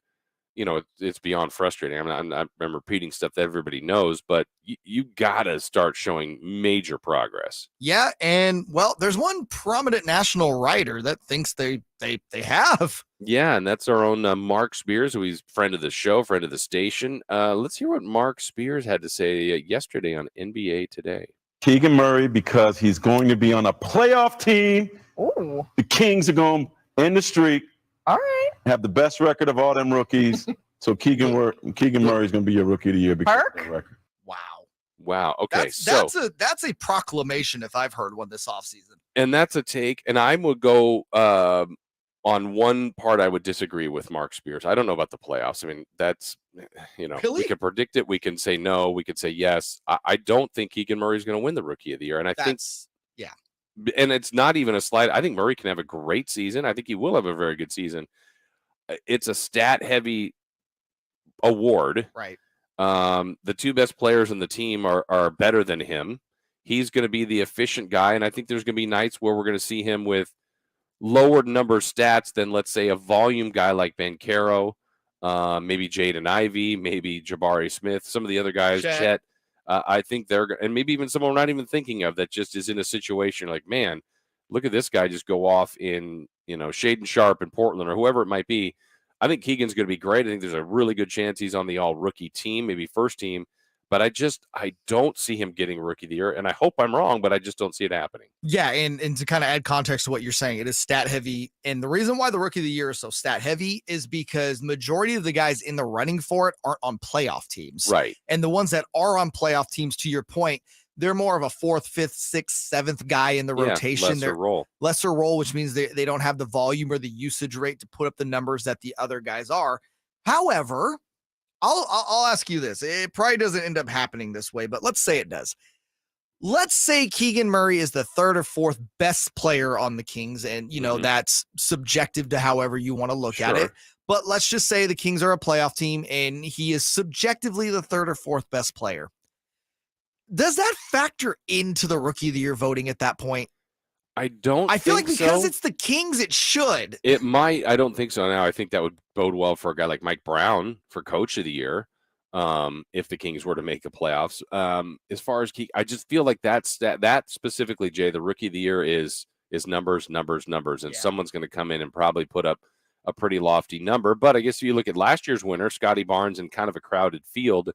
it's beyond frustrating. I'm repeating stuff that everybody knows, but you gotta start showing major progress. Yeah, and well, there's one prominent national writer that thinks they have. Yeah, and that's our own Mark Spears, who he's friend of the show, friend of the station. Let's hear what Mark Spears had to say yesterday on NBA Today. Keegan Murray, because he's going to be on a playoff team. Ooh. The Kings are going to end the streak. All right. Have the best record of all them rookies. So Keegan Murray is going to be your rookie of the year because of that record. Wow. Okay. That's a proclamation if I've heard one this offseason. And that's a take. And I would go on one part. I would disagree with Mark Spears. I don't know about the playoffs. I mean, that's Really? we can predict it. We can say no. We could say yes. I don't think Keegan Murray is going to win the Rookie of the Year. And I think, yeah. and it's not even a slight. I think Murray can have a great season. I think he will have a very good season. It's a stat heavy award. Right. The two best players in the team are better than him. He's going to be the efficient guy, and I think there's going to be nights where we're going to see him with lower number stats than, let's say, a volume guy like Banchero, maybe Jaden Ivey, maybe Jabari Smith, some of the other guys, Chet. I think and maybe even someone we're not even thinking of that just is in a situation like, man, look at this guy just go off in, Shaden Sharp in Portland or whoever it might be. I think Keegan's going to be great. I think there's a really good chance he's on the all-rookie team, maybe first team. But I don't see him getting Rookie of the Year. And I hope I'm wrong, but I just don't see it happening. Yeah, and to kind of add context to what you're saying, it is stat heavy. And the reason why the Rookie of the Year is so stat heavy is because majority of the guys in the running for it aren't on playoff teams. Right. And the ones that are on playoff teams, to your point, they're more of a 4th, 5th, 6th, 7th guy in the rotation. Lesser role, which means they don't have the volume or the usage rate to put up the numbers that the other guys are. However, I'll ask you this. It probably doesn't end up happening this way, but let's say it does. Let's say Keegan Murray is the 3rd or 4th best player on the Kings, and that's subjective to however you want to look at it. But let's just say the Kings are a playoff team, and he is subjectively the 3rd or 4th best player. Does that factor into the Rookie of the Year voting at that point? I feel like because it's the Kings, it should. It might. I don't think so now. I think that would bode well for a guy like Mike Brown for Coach of the Year, if the Kings were to make the playoffs. As far as I just feel like that specifically, Jay, the Rookie of the Year is numbers, and someone's going to come in and probably put up a pretty lofty number. But I guess if you look at last year's winner, Scotty Barnes, in kind of a crowded field,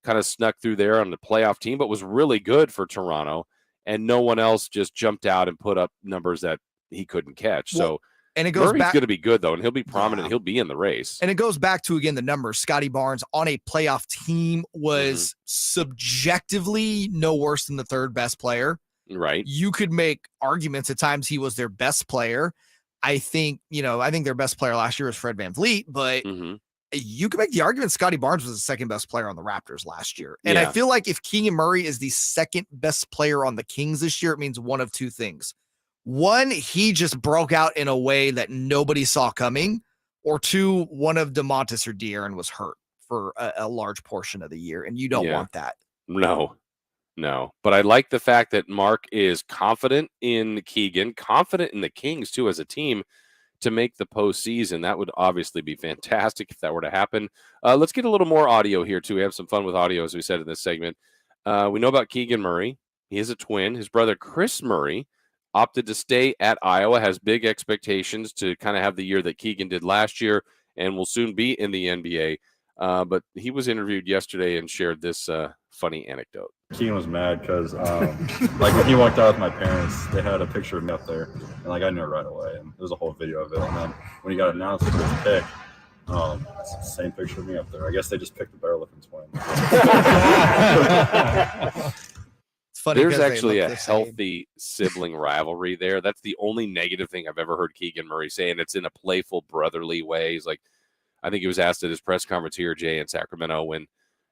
kind of snuck through there on the playoff team, but was really good for Toronto. And no one else just jumped out and put up numbers that he couldn't catch. So, and it goes Murray's back going to be good though, and he'll be prominent. He'll be in the race. And it goes back to again the numbers. Scotty Barnes on a playoff team was subjectively no worse than the 3rd best player. Right. You could make arguments at times he was their best player. I think their best player last year was Fred VanVleet, but you could make the argument Scotty Barnes was the 2nd best player on the Raptors last year. And I feel like if Keegan Murray is the 2nd best player on the Kings this year, it means one of two things. One, he just broke out in a way that nobody saw coming, or two, one of DeMontis or De'Aaron was hurt for a large portion of the year, and you don't want that. No. But I like the fact that Mark is confident in Keegan, confident in the Kings too as a team to make the postseason. That would obviously be fantastic if that were to happen. Let's get a little more audio here too. We have some fun with audio, as we said in this segment. We know about Keegan Murray. He is a twin. His brother Chris Murray opted to stay at Iowa, has big expectations to kind of have the year that Keegan did last year, and will soon be in the NBA. But he was interviewed yesterday and shared this funny anecdote. Keegan was mad because, when he walked out with my parents, they had a picture of me up there, and I knew it right away. And there's a whole video of it. And then when he got announced for his pick, it's the same picture of me up there. I guess they just picked the Bear-looking twin. It's funny. There's actually a healthy sibling rivalry there. That's the only negative thing I've ever heard Keegan Murray say, and it's in a playful, brotherly way. He's like, I think he was asked at his press conference here, Jay, in Sacramento, when,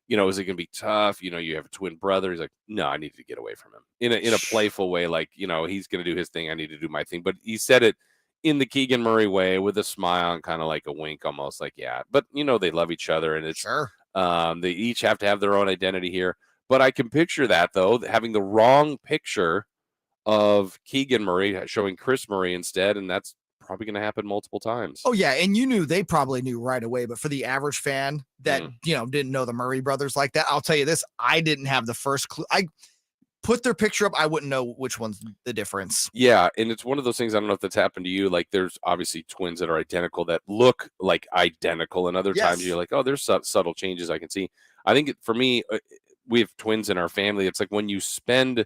is it going to be tough? You have a twin brother. He's like, no, I need to get away from him in a playful way. Like, he's going to do his thing. I need to do my thing. But he said it in the Keegan Murray way with a smile and kind of like a wink, almost like, yeah, but they love each other, and it's they each have to have their own identity here. But I can picture that though, having the wrong picture of Keegan Murray, showing Chris Murray instead. And that's probably going to happen multiple times. Oh yeah, and they probably knew right away, but for the average fan that didn't know the Murray brothers like that, I'll tell you this, I didn't have the first clue. I put their picture up, I wouldn't know which one's the difference. Yeah, and it's one of those things, I don't know if that's happened to you, like there's obviously twins that are identical that look like identical, and other times you're like, oh, there's subtle changes I can see. I think for me, we have twins in our family. It's like when you spend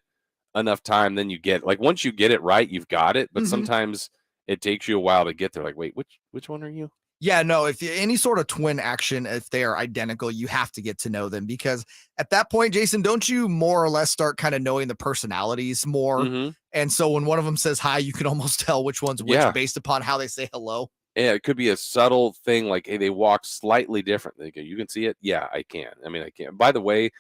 enough time, then you get, like, once you get it right, you've got it, but sometimes it takes you a while to get there. Like, wait, which one are you? Yeah, no, if any sort of twin action, if they are identical, you have to get to know them, because at that point, Jason, don't you more or less start kind of knowing the personalities more? And so when one of them says hi, you can almost tell which one's which based upon how they say hello. Yeah, it could be a subtle thing, like, hey, they walk slightly different. They go, you can see it? Yeah, I can. I mean, I can. By the way,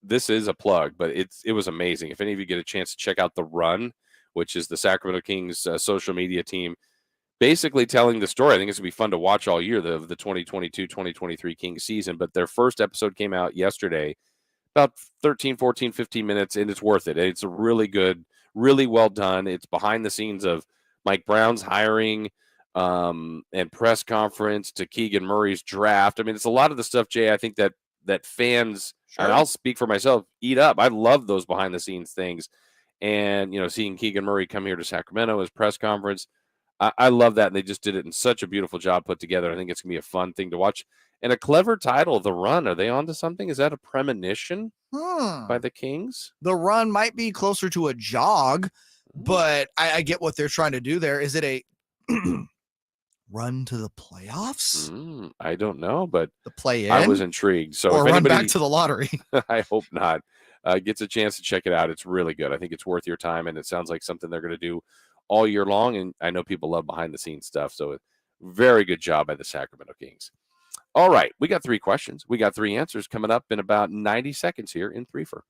this is a plug, but it was amazing. If any of you get a chance to check out The Run, which is the Sacramento Kings social media team, basically telling the story. I think it's going to be fun to watch all year, the 2022-2023 Kings season. But their first episode came out yesterday, about 13, 14, 15 minutes, and it's worth it. It's a really good, really well done. It's behind the scenes of Mike Brown's hiring and press conference to Keegan Murray's draft. I mean, it's a lot of the stuff, Jay, I think that fans, and I'll speak for myself, eat up. I love those behind-the-scenes things. And, seeing Keegan Murray come here to Sacramento, his press conference, I love that, and they just did it in such a beautiful job put together. I think it's going to be a fun thing to watch. And a clever title, The Run. Are they onto something? Is that a premonition by the Kings? The Run might be closer to a jog, but I get what they're trying to do there. Is it a run to the playoffs? I don't know, but the play-in? I was intrigued. So or if run back to the lottery. I hope not. Gets a chance to check it out. It's really good. I think it's worth your time, and it sounds like something they're going to do all year long, and I know people love behind-the-scenes stuff, so very good job by the Sacramento Kings. All right, we got 3 questions. We got 3 answers coming up in about 90 seconds here in 3 for.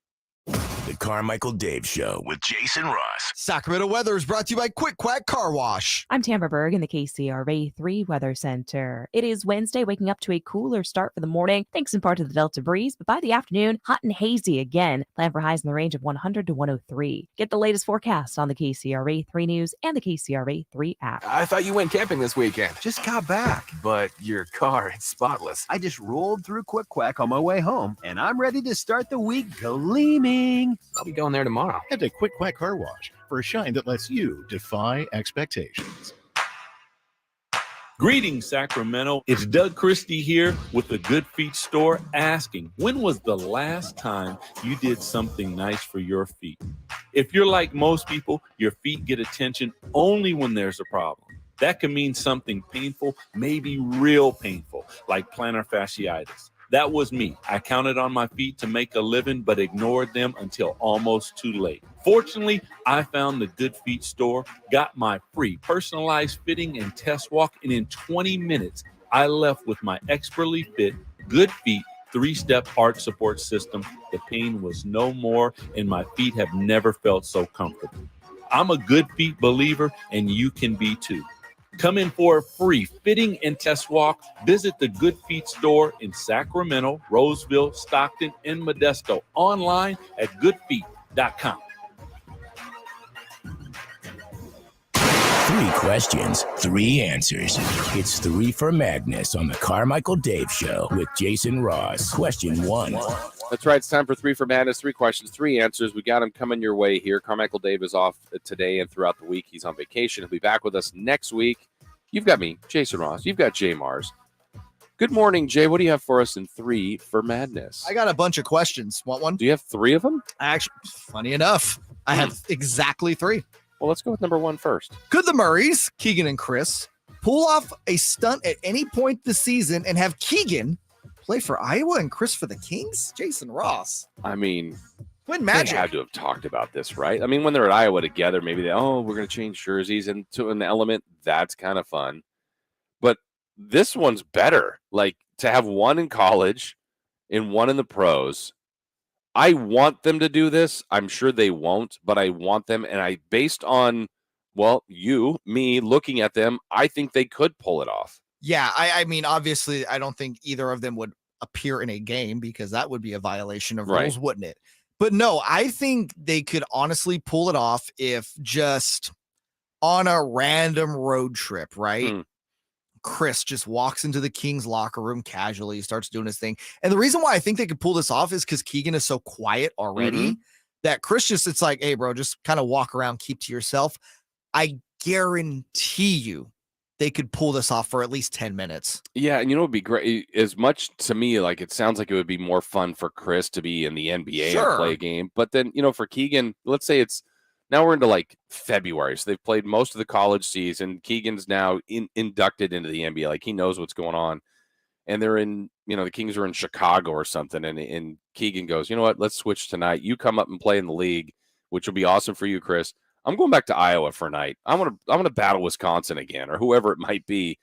The Carmichael Dave Show with Jason Ross. Sacramento Weather is brought to you by Quick Quack Car Wash. I'm Tamara Berg in the KCRA 3 Weather Center. It is Wednesday, waking up to a cooler start for the morning, thanks in part to the Delta breeze, but by the afternoon, hot and hazy again. Plan for highs in the range of 100 to 103. Get the latest forecast on the KCRA 3 News and the KCRA 3 app. I thought you went camping this weekend. Just got back, but your car is spotless. I just rolled through Quick Quack on my way home, and I'm ready to start the week gleaming. I'll be going there tomorrow. Head to Quick Quack Car Wash for a shine that lets you defy expectations. Greetings, Sacramento. It's Doug Christie here with the Good Feet store, asking, when was the last time you did something nice for your feet? If you're like most people, your feet get attention only when there's a problem. That can mean something painful, maybe real painful, like plantar fasciitis. That was me. I counted on my feet to make a living, but ignored them until almost too late. Fortunately, I found the Good Feet store, got my free personalized fitting and test walk, and in 20 minutes, I left with my expertly fit Good Feet 3-step arch support system. The pain was no more, and my feet have never felt so comfortable. I'm a Good Feet believer, and you can be too. Come in for a free fitting and test walk. Visit the Good Feet store in Sacramento, Roseville, Stockton, and Modesto. Online at goodfeet.com. 3 questions, 3 answers. It's 3 for Madness on the Carmichael Dave Show with Jason Ross. Question 1. That's right. It's time for 3 for Madness. 3 questions, 3 answers. We got him coming your way here. Carmichael Dave is off today and throughout the week. He's on vacation. He'll be back with us next week. You've got me, Jason Ross. You've got JayMarZZ. Good morning, Jay. What do you have for us in 3 for Madness? I got a bunch of questions. Want one? Do you have 3 of them? Actually, funny enough, I have exactly 3. Well, let's go with number 1 first. Could the Murrays, Keegan and Chris, pull off a stunt at any point this season and have Keegan play for Iowa and Chris for the Kings? Jason Ross. I mean, Twin magic. They had to have talked about this, right? I mean, when they're at Iowa together, maybe we're going to change jerseys into an element. That's kind of fun. But this one's better. Like, to have one in college and one in the pros. I want them to do this. I'm sure they won't, but I want them. And based on, me looking at them, I think they could pull it off. Yeah, I mean, obviously, I don't think either of them would appear in a game because that would be a violation of rules, wouldn't it? But no, I think they could honestly pull it off if just on a random road trip, right? Hmm. Chris just walks into the Kings locker room casually, starts doing his thing. And the reason why I think they could pull this off is because Keegan is so quiet already that Chris just, it's like, hey, bro, just kind of walk around, keep to yourself. I guarantee you they could pull this off for at least 10 minutes. Yeah, and it'd be great. As much to me, like it sounds like it would be more fun for Chris to be in the NBA and play a game. But then, for Keegan, let's say now we're into like February. So they've played most of the college season. Keegan's now inducted into the NBA. Like he knows what's going on. And they're in, the Kings are in Chicago or something. And Keegan goes, you know what? Let's switch tonight. You come up and play in the league, which will be awesome for you, Chris. I'm going back to Iowa for a night. I'm gonna battle Wisconsin again, or whoever it might be.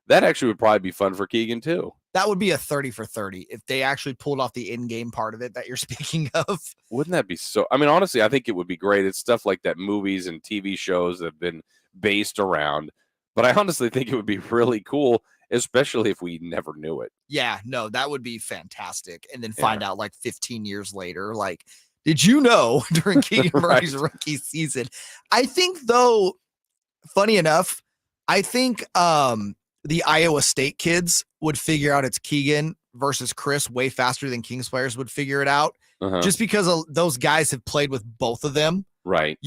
That actually would probably be fun for Keegan too. That would be a 30 for 30 if they actually pulled off the in-game part of it that you're speaking of. Wouldn't that be so? I mean, honestly, I think it would be great. It's stuff like that movies and TV shows have been based around. But I honestly think it would be really cool, especially if we never knew it. Yeah, no, that would be fantastic. And then find out like 15 years later, like, did you know during Keegan Murray's rookie season? I think, though, funny enough, I think the Iowa State kids would figure out it's Keegan versus Chris way faster than Kings players would figure it out, just because those guys have played with both of them. Right.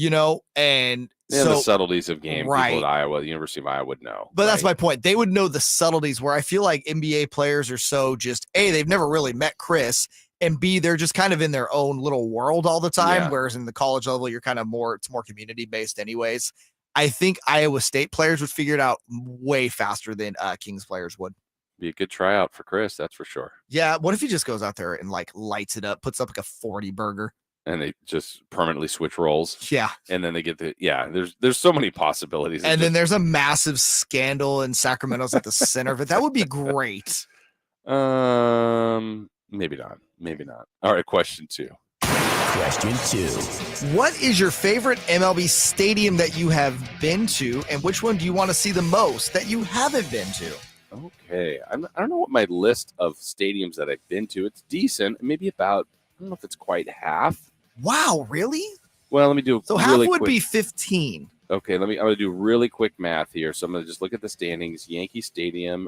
And so the subtleties of game, right. people at Iowa, the University of Iowa would know. But that's my point. They would know the subtleties where I feel like NBA players are so just, A, they've never really met Chris, and B, they're just kind of in their own little world all the time. Whereas in the college level, you're kind of it's more community based anyways. I think Iowa State players would figure it out way faster than Kings players would. Be a good tryout for Chris, that's for sure. Yeah. What if he just goes out there and like lights it up, puts up like a 40 burger? And they just permanently switch roles. Yeah. And then they get there's so many possibilities. And then there's a massive scandal and Sacramento's at the center of it. That would be great. Maybe not. Maybe not. All right, question 2. Question 2. What is your favorite MLB stadium that you have been to, and which one do you want to see the most that you haven't been to? Okay. I don't know what my list of stadiums that I've been to. It's decent. Maybe about, I don't know if it's quite half. Wow, really? Well, let me do so half would be 15. Okay, I'm going to do really quick math here. So I'm going to just look at the standings. Yankee Stadium,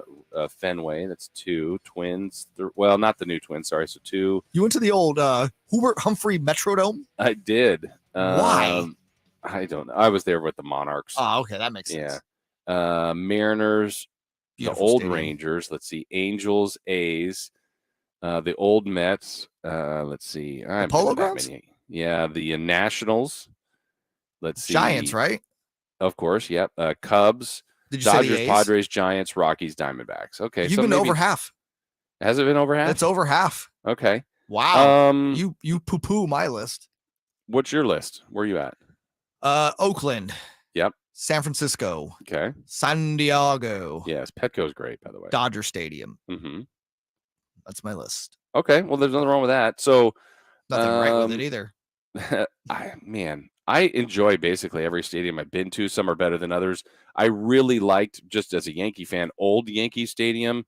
Fenway, that's 2. Twins, well, not the new Twins, sorry. So 2. You went to the old Hubert Humphrey Metrodome? I did. Why? I don't know. I was there with the Monarchs. Oh, okay, that makes sense. Yeah. Mariners, Beautiful the old stadium. Rangers. Let's see. Angels, A's, the old Mets. Let's see. The Polo Grounds? Yeah, the Nationals. Let's see. Giants, right? Of course, yep. Cubs, Did you say Dodgers, the A's? Padres, Giants, Rockies, Diamondbacks. Okay, You've so been maybe, over half. Has it been over half? That's over half. Okay. Wow. You poo-poo my list. What's your list? Where are you at? Oakland. Yep. San Francisco. Okay. San Diego. Yes, Petco's great, by the way. Dodger Stadium. Mm-hmm. That's my list. Okay, well, there's nothing wrong with that. So Nothing right with it either. I enjoy basically every stadium I've been to. Some are better than others. I really liked, just as a Yankee fan, old Yankee Stadium.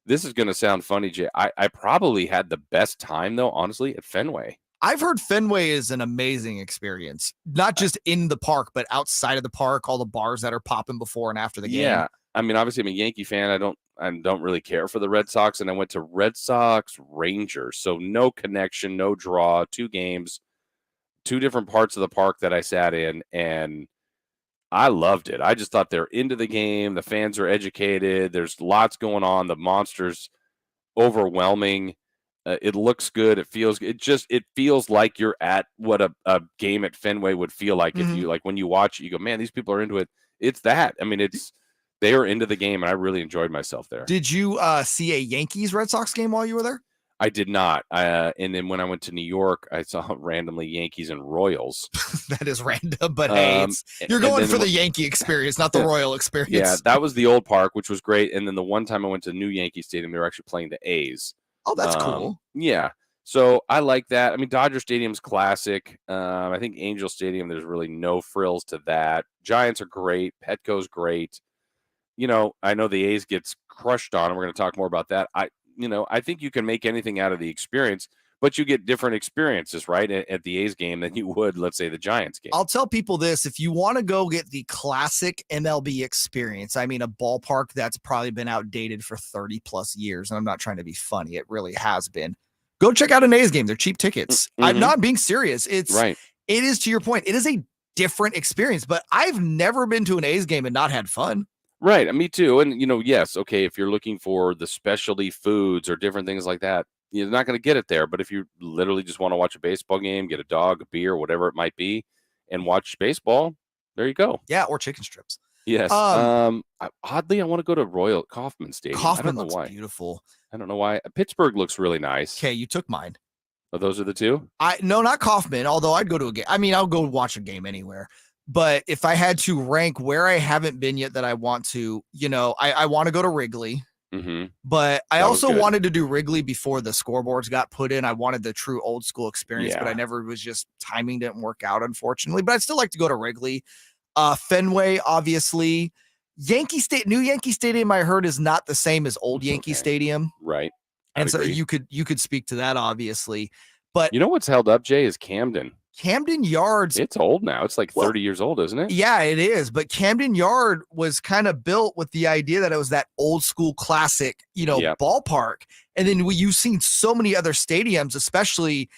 This is going to sound funny, Jay. I probably had the best time, though, honestly, at Fenway. I've heard Fenway is an amazing experience, not just in the park, but outside of the park, all the bars that are popping before and after the game. Yeah. I mean, obviously, I'm a Yankee fan. I don't really care for the Red Sox, and I went to Red Sox Rangers. So no connection, no draw, 2 games, 2 different parts of the park that I sat in, and I loved it. I just thought they're into the game. The fans are educated. There's lots going on. The monsters overwhelming. It looks good. It feels like you're at what a game at Fenway would feel like if you when you watch it, you go, man, these people are into it. It's that. I mean, they are into the game, and I really enjoyed myself there. Did you see a Yankees Red Sox game while you were there? I did not. And then when I went to New York, I saw randomly Yankees and Royals. That is random, but hey, you're going for the Yankee experience, not the Royal experience. Yeah, that was the old park, which was great. And then the one time I went to the new Yankee Stadium, they were actually playing the A's. Oh, that's cool. Yeah. So I like that. I mean, Dodger Stadium's classic. I think Angel Stadium, there's really no frills to that. Giants are great. Petco's great. I know the A's gets crushed on, and we're going to talk more about that. I think you can make anything out of the experience, but you get different experiences, right, at the A's game than you would, let's say, the Giants game. I'll tell people this: if you want to go get the classic MLB experience, I mean, a ballpark that's probably been outdated for 30 plus years, and I'm not trying to be funny, it really has been. Go check out an A's game. They're cheap tickets. I'm not being serious. It's right. It is, to your point, it is a different experience, but I've never been to an A's game and not had fun. Right. Me too. And, yes, okay, if you're looking for the specialty foods or different things like that, you're not going to get it there. But if you literally just want to watch a baseball game, get a dog, a beer, whatever it might be, and watch baseball, there you go. Yeah, or chicken strips. Yes. Oddly, I want to go to Royal Kauffman Stadium. Kauffman looks beautiful. I don't know why. Pittsburgh looks really nice. Okay, you took mine. Oh, those are the two? No, not Kauffman, although I'd go to a game. I mean, I'll go watch a game anywhere. But if I had to rank where I haven't been yet that I want to, I want to go to Wrigley. But I also wanted to do Wrigley before the scoreboards got put in. I wanted the true old school experience, but I never was just timing didn't work out, unfortunately. But I'd still like to go to Wrigley. Fenway, obviously. New Yankee Stadium, I heard, is not the same as old Yankee Stadium. Right. And so you could speak to that, obviously. But you know what's held up, Jay, is Camden. Camden Yards. It's old now. It's like 30 years old, isn't it? Yeah, it is. But Camden Yard was kind of built with the idea that it was that old school classic, ballpark. And then you've seen so many other stadiums, especially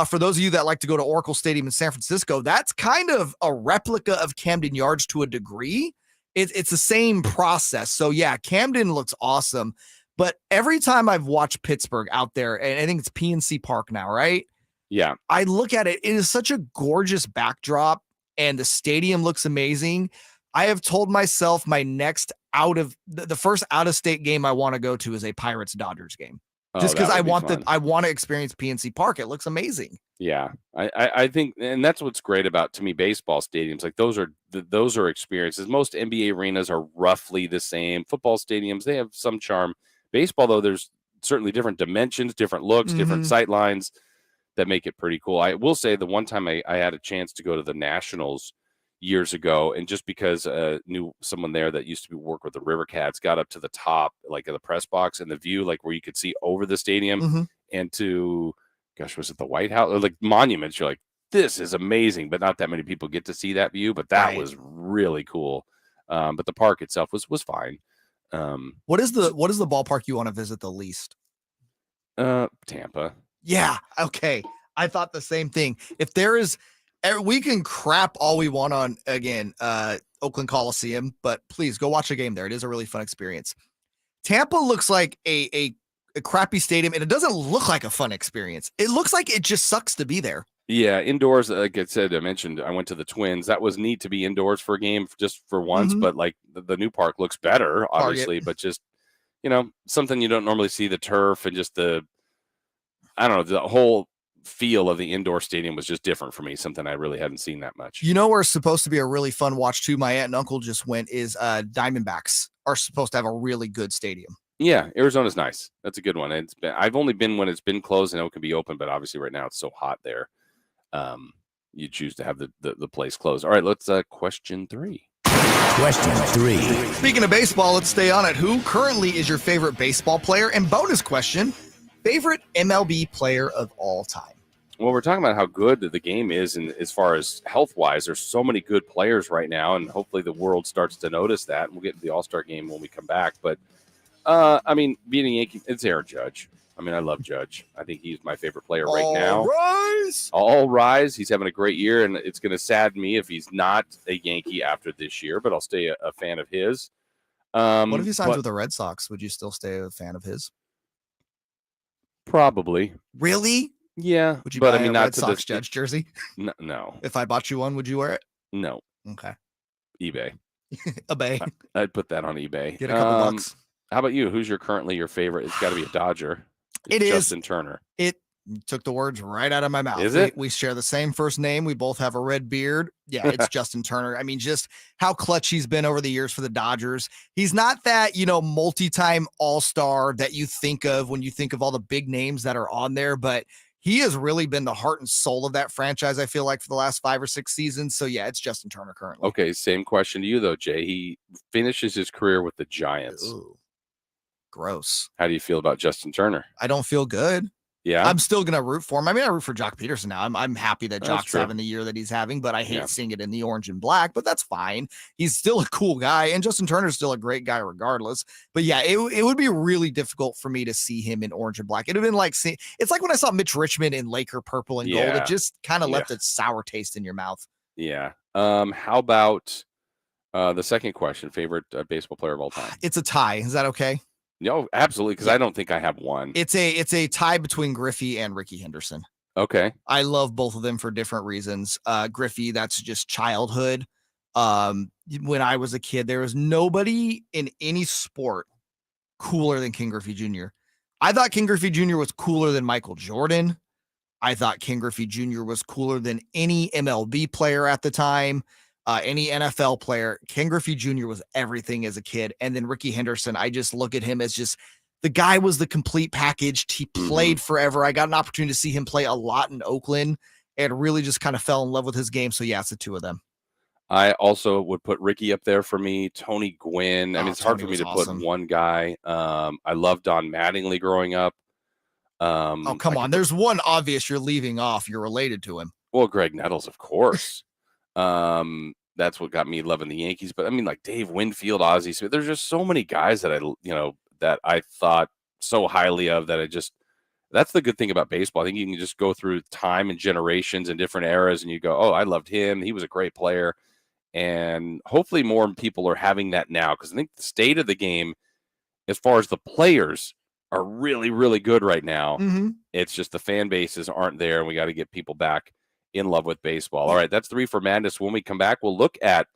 for those of you that like to go to Oracle Stadium in San Francisco, that's kind of a replica of Camden Yards to a degree. It's the same process. So yeah, Camden looks awesome. But every time I've watched Pittsburgh out there, and I think it's PNC Park now, right? Yeah. I look at it. It is such a gorgeous backdrop, and the stadium looks amazing. I have told myself my next the first out of state game I want to go to is a Pirates Dodgers game. Just because I want to experience PNC Park. It looks amazing. Yeah, I think, and that's what's great about, to me, baseball stadiums. Like those are experiences. Most NBA arenas are roughly the same. Football stadiums, they have some charm. Baseball, though, there's certainly different dimensions, different looks, different sight lines that make it pretty cool. I will say the one time I had a chance to go to the Nationals years ago, and just because knew someone there that used to work with the River Cats, got up to the top, like of the press box, and the view, like where you could see over the stadium and to, gosh, was it the White House? Or like monuments. You're like, this is amazing, but not that many people get to see that view. But that was really cool. But the park itself was fine. What is the ballpark you want to visit the least? Tampa. Yeah. Okay. I thought the same thing. If there is, we can crap all we want on, again, Oakland Coliseum, but please go watch a game there. It is a really fun experience. Tampa looks like a crappy stadium, and it doesn't look like a fun experience. It looks like it just sucks to be there. Yeah, indoors, like I said, I mentioned I went to the Twins. That was neat to be indoors for a game just for once, but like the new park looks better, obviously, but just, something you don't normally see, the turf and just the whole feel of the indoor stadium was just different for me, something I really hadn't seen that much. Where it's supposed to be a really fun watch too, my aunt and uncle just went, is Diamondbacks are supposed to have a really good stadium. Yeah, Arizona's nice. That's a good one. I've only been when it's been closed. I know it can be open, but obviously right now it's so hot there. You choose to have the place closed. All right, let's question 3. Question 3. Speaking of baseball, let's stay on it. Who currently is your favorite baseball player? And bonus question, favorite MLB player of all time? Well, we're talking about how good the game is, and as far as health-wise, there's so many good players right now, and hopefully the world starts to notice that. And we'll get to the All-Star game when we come back. But, being a Yankee, it's Aaron Judge. I love Judge. I think he's my favorite player right now. All rise. He's having a great year, and it's going to sadden me if he's not a Yankee after this year, but I'll stay a fan of his. What if he signs with the Red Sox? Would you still stay a fan of his? Probably. Really? Yeah. Would you buy a Red Sox Judge jersey? No. If I bought you one, would you wear it? No. Okay. eBay. eBay. I'd put that on eBay. Get a couple bucks. How about you? Who's currently your favorite? It's got to be a Dodger. It is Justin Turner. It took the words right out of my mouth. Is it? We share the same first name. We both have a red beard. Yeah, it's Justin Turner. Just how clutch he's been over the years for the Dodgers. He's not that, multi-time all-star that you think of when you think of all the big names that are on there, but he has really been the heart and soul of that franchise, I feel like, for the last 5 or 6 seasons. So, yeah, it's Justin Turner currently. Okay, same question to you, though, Jay. He finishes his career with the Giants. Ooh, gross. How do you feel about Justin Turner? I don't feel good. Yeah. I'm still gonna root for him. I mean, I root for Jock Peterson now. I'm happy that That's Jock's true. having the year that he's having, but I hate seeing it in the orange and black. But that's fine. He's still a cool guy, and Justin Turner's still a great guy regardless. But yeah, it would be really difficult for me to see him in orange and black. It'd have been like it's like when I saw Mitch Richmond in Laker purple and gold. Yeah. It just kind of left a sour taste in your mouth. Yeah. How about the second question? Favorite baseball player of all time? It's a tie. Is that okay? No, absolutely. Because I don't think I have one. It's a tie between Griffey and Ricky Henderson. Okay. I love both of them for different reasons. Griffey, that's just childhood. When I was a kid, there was nobody in any sport cooler than Ken Griffey Jr. I thought Ken Griffey Jr. was cooler than Michael Jordan. I thought Ken Griffey Jr. was cooler than any MLB player at the time, any NFL player. Ken Griffey Jr. was everything as a kid. And then Ricky Henderson, I just look at him as just the guy was the complete package. He played forever. I got an opportunity to see him play a lot in Oakland and really just kind of fell in love with his game. So yeah, it's the two of them. I also would put Ricky up there for me. Tony Gwynn. I mean, it's hard for me to put one guy. I love Don Mattingly growing up. Come on. There's one obvious you're leaving off. You're related to him. Well, Greg Nettles, of course. That's what got me loving the Yankees. But I mean, like Dave Winfield, Ozzie Smith. There's just so many guys that that I thought so highly of that that's the good thing about baseball. I think you can just go through time and generations and different eras and you go, oh, I loved him. He was a great player. And hopefully more people are having that now because I think the state of the game, as far as the players, are really, really good right now. Mm-hmm. It's just the fan bases aren't there, and we got to get people back in love with baseball. All right, that's 3 for Madness. When we come back, we'll look at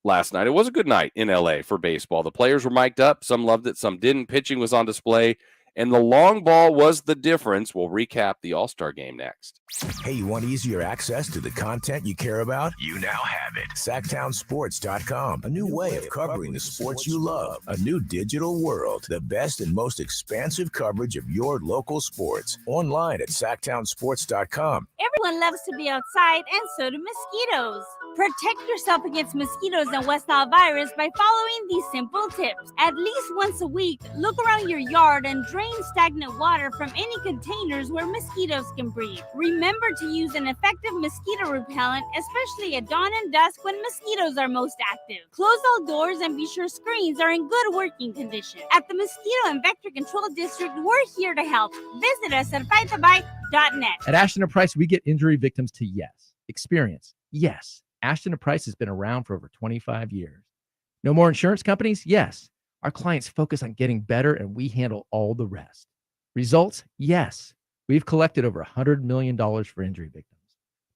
last night. It was a good night in LA for baseball. The players were mic'd up. Some loved it, some didn't. Pitching was on display, and the long ball was the difference. We'll recap the All-Star game next. Hey, you want easier access to the content you care about? You now have it. Sactownsports.com. A new way of covering the sports you love. A new digital world. The best and most expansive coverage of your local sports. Online at Sactownsports.com. Everyone loves to be outside, and so do mosquitoes. Protect yourself against mosquitoes and West Nile virus by following these simple tips. At least once a week, look around your yard and drain stagnant water from any containers where mosquitoes can breed. Remember to use an effective mosquito repellent, especially at dawn and dusk when mosquitoes are most active. Close all doors and be sure screens are in good working condition. At the Mosquito and Vector Control District, we're here to help. Visit us at fighthebite.net. At Ashton & Price, we get injury victims to yes. Experience, yes. Ashton & Price has been around for over 25 years. No more insurance companies? Yes. Our clients focus on getting better, and we handle all the rest. Results? Yes. We've collected over $100 million for injury victims.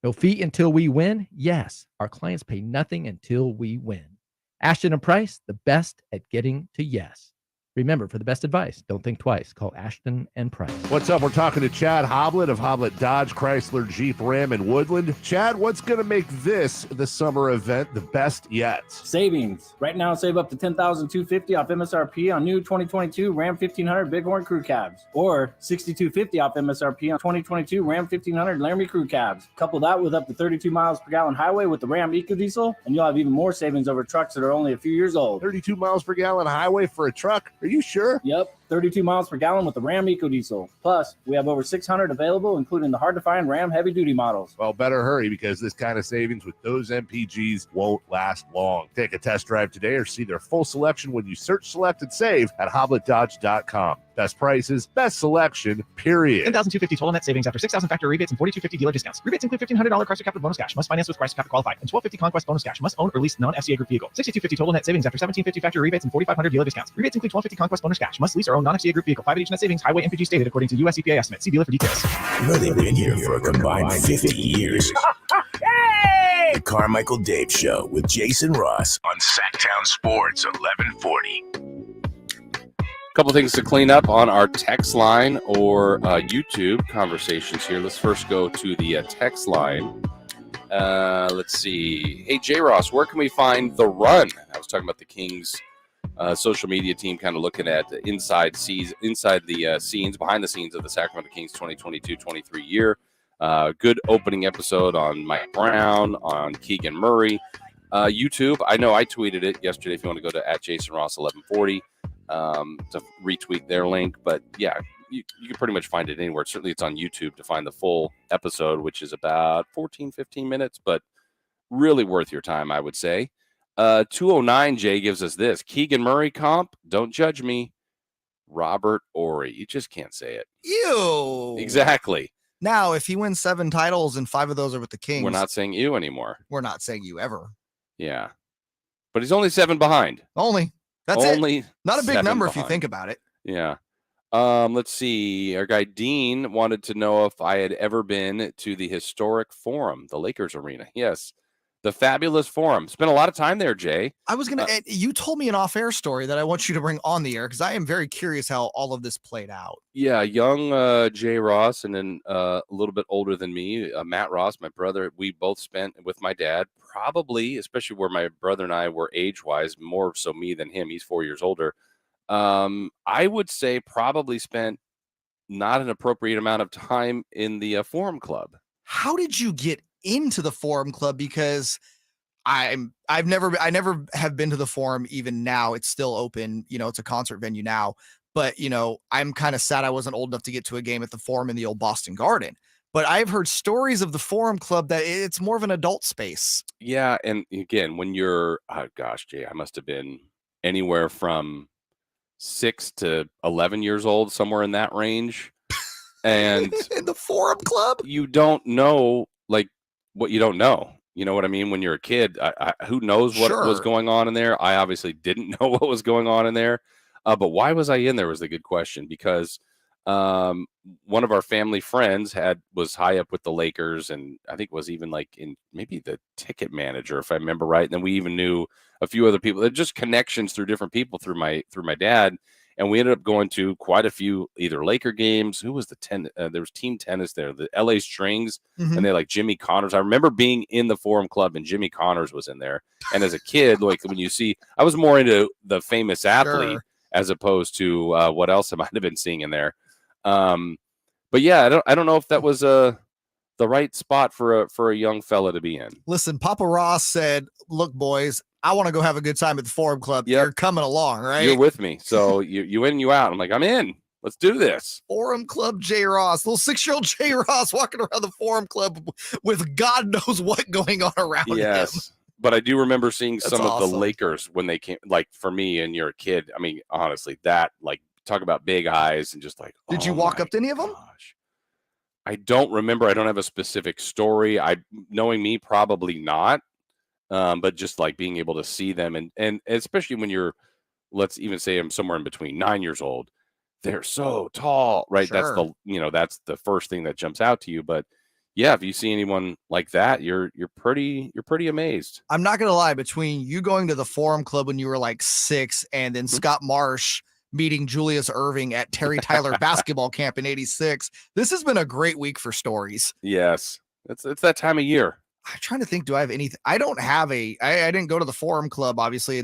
No fee until we win? Yes. Our clients pay nothing until we win. Ashton & Price, the best at getting to yes. Remember, for the best advice, don't think twice. Call Ashton & Price. What's up? We're talking to Chad Hoblet of Hoblet Dodge, Chrysler, Jeep, Ram, and Woodland. Chad, what's going to make this, the summer event, the best yet? Savings. Right now, save up to $10,250 off MSRP on new 2022 Ram 1500 Bighorn Crew Cabs, or $6,250 off MSRP on 2022 Ram 1500 Laramie Crew Cabs. Couple that with up to 32 miles per gallon highway with the Ram EcoDiesel, and you'll have even more savings over trucks that are only a few years old. 32 miles per gallon highway for a truck? Are you sure? Yep, 32 miles per gallon with the Ram EcoDiesel. Plus, we have over 600 available, including the hard-to-find Ram heavy-duty models. Well, better hurry because this kind of savings with those MPGs won't last long. Take a test drive today or see their full selection when you search, select, and save at HobletDodge.com. Best prices, best selection, period. $10,250 total net savings after $6,000 factory rebates and $4,250 dealer discounts. Rebates include $1,500 Chrysler Captive bonus cash. Must finance with Chrysler Captive qualified. And $1,250 Conquest bonus cash. Must own or lease non-FCA group vehicle. $6,250 total net savings after $1,750 factory rebates and $4,500 dealer discounts. Rebates include $1,250 Conquest bonus cash. Must lease or own non-FCA group vehicle. 5 each net savings. Highway MPG stated according to US EPA estimate. See dealer for details. Well, they've been here for a combined 50 years. Hey! The Carmichael Dave Show with Jason Ross on Sactown Sports 1140. Couple things to clean up on our text line or YouTube conversations here. Let's first go to the text line. Let's see. Hey, J. Ross, where can we find The Run? I was talking about the Kings social media team, kind of looking at inside the scenes, behind the scenes of the Sacramento Kings 2022-23 year. Good opening episode on Mike Brown, on Keegan Murray. YouTube, I know I tweeted it yesterday if you want to go to @JasonRoss1140 to retweet their link. But yeah, you can pretty much find it anywhere. Certainly it's on YouTube to find the full episode, which is about 15 minutes, but really worth your time, I would say. 209 Jay gives us this. Keegan Murray comp, don't judge me. Robert Horry. You just can't say it. Ew. Exactly. Now, if he wins 7 titles and 5 of those are with the Kings, We're not saying you anymore. We're not saying you ever. Yeah. But he's only 7 behind. Only. That's only it. Not a big 7 number if behind. you think about it. Yeah. Let's see. Our guy Dean wanted to know if I had ever been to the historic Forum, the Lakers arena. Yes. The fabulous Forum. Spent a lot of time there, Jay. I was going to, you told me an off-air story that I want you to bring on the air because I am very curious how all of this played out. Yeah, young Jay Ross, and then a little bit older than me, Matt Ross, my brother. We both spent with my dad, probably, especially where my brother and I were age-wise, more so me than him. He's 4 years older. I would say probably spent not an appropriate amount of time in the Forum Club. How did you get into the Forum Club? Because I never have been to the Forum. Even now, it's still open. You know, it's a concert venue now. But you know, I'm kind of sad I wasn't old enough to get to a game at the Forum in the old Boston Garden. But I've heard stories of the Forum Club that it's more of an adult space. Yeah, and again, when you're, oh gosh, Jay, I must have been anywhere from 6 to 11 years old, somewhere in that range. And in the Forum Club, you don't know like what you don't know. You know what I mean? When you're a kid, who knows what was going on in there? I obviously didn't know what was going on in there. But why was I in there was the good question, because one of our family friends was high up with the Lakers, and I think was even like in maybe the ticket manager, if I remember right. And then we even knew a few other people. They're just connections through different people through my dad. And we ended up going to quite a few either Laker games. Who was there was team tennis there, the LA Strings, and they like Jimmy Connors. I remember being in the Forum Club and Jimmy Connors was in there. And as a kid, like when you see, I was more into the famous athlete as opposed to what else I might have been seeing in there. But yeah, I don't know if that was the right spot for a young fella to be in. Listen, Papa Ross said, "Look, boys, I want to go have a good time at the Forum Club. Yep. You're coming along, right? You're with me. So you in, you out." I'm like, I'm in. Let's do this. Forum Club Jay Ross, little 6-year-old Jay Ross walking around the Forum Club with God knows what going on around him. But I do remember seeing some of awesome. the Lakers when they came, like for me, and you're a kid. I mean, honestly, that like talk about big eyes and just like, did you walk up to any of them? I don't remember. I don't have a specific story. Knowing me, probably not. But just like being able to see them and especially when you're, let's even say I'm somewhere in between 9 years old, they're so tall, right? That's that's the first thing that jumps out to you. But yeah, if you see anyone like that, you're pretty amazed. I'm not gonna lie, between you going to the Forum Club when you were like 6 and then Scott Marsh meeting Julius Erving at Terry Tyler basketball camp in '86, this has been a great week for stories. Yes, it's that time of year. I'm trying to think, do I have anything? I don't have I didn't go to the Forum Club, obviously.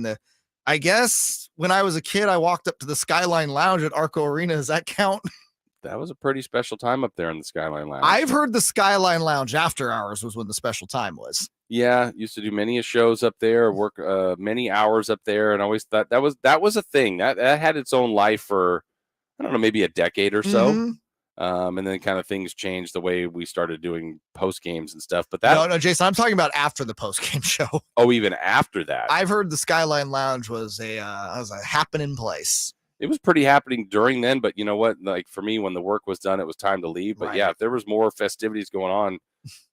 I guess when I was a kid, I walked up to the Skyline Lounge at Arco Arena. Does that count? That was a pretty special time up there in the Skyline Lounge. I've heard the Skyline Lounge after hours was when the special time was. Yeah, used to do many shows up there, work many hours up there, and I always thought that was a thing that had its own life for, I don't know, maybe a decade or so. Mm-hmm. And then kind of things changed the way we started doing post games and stuff. But no, Jason, I'm talking about after the post game show. Oh, even after that, I've heard the Skyline Lounge was a happening place. It was pretty happening during then, but you know what? Like for me, when the work was done, it was time to leave. But yeah, if there was more festivities going on,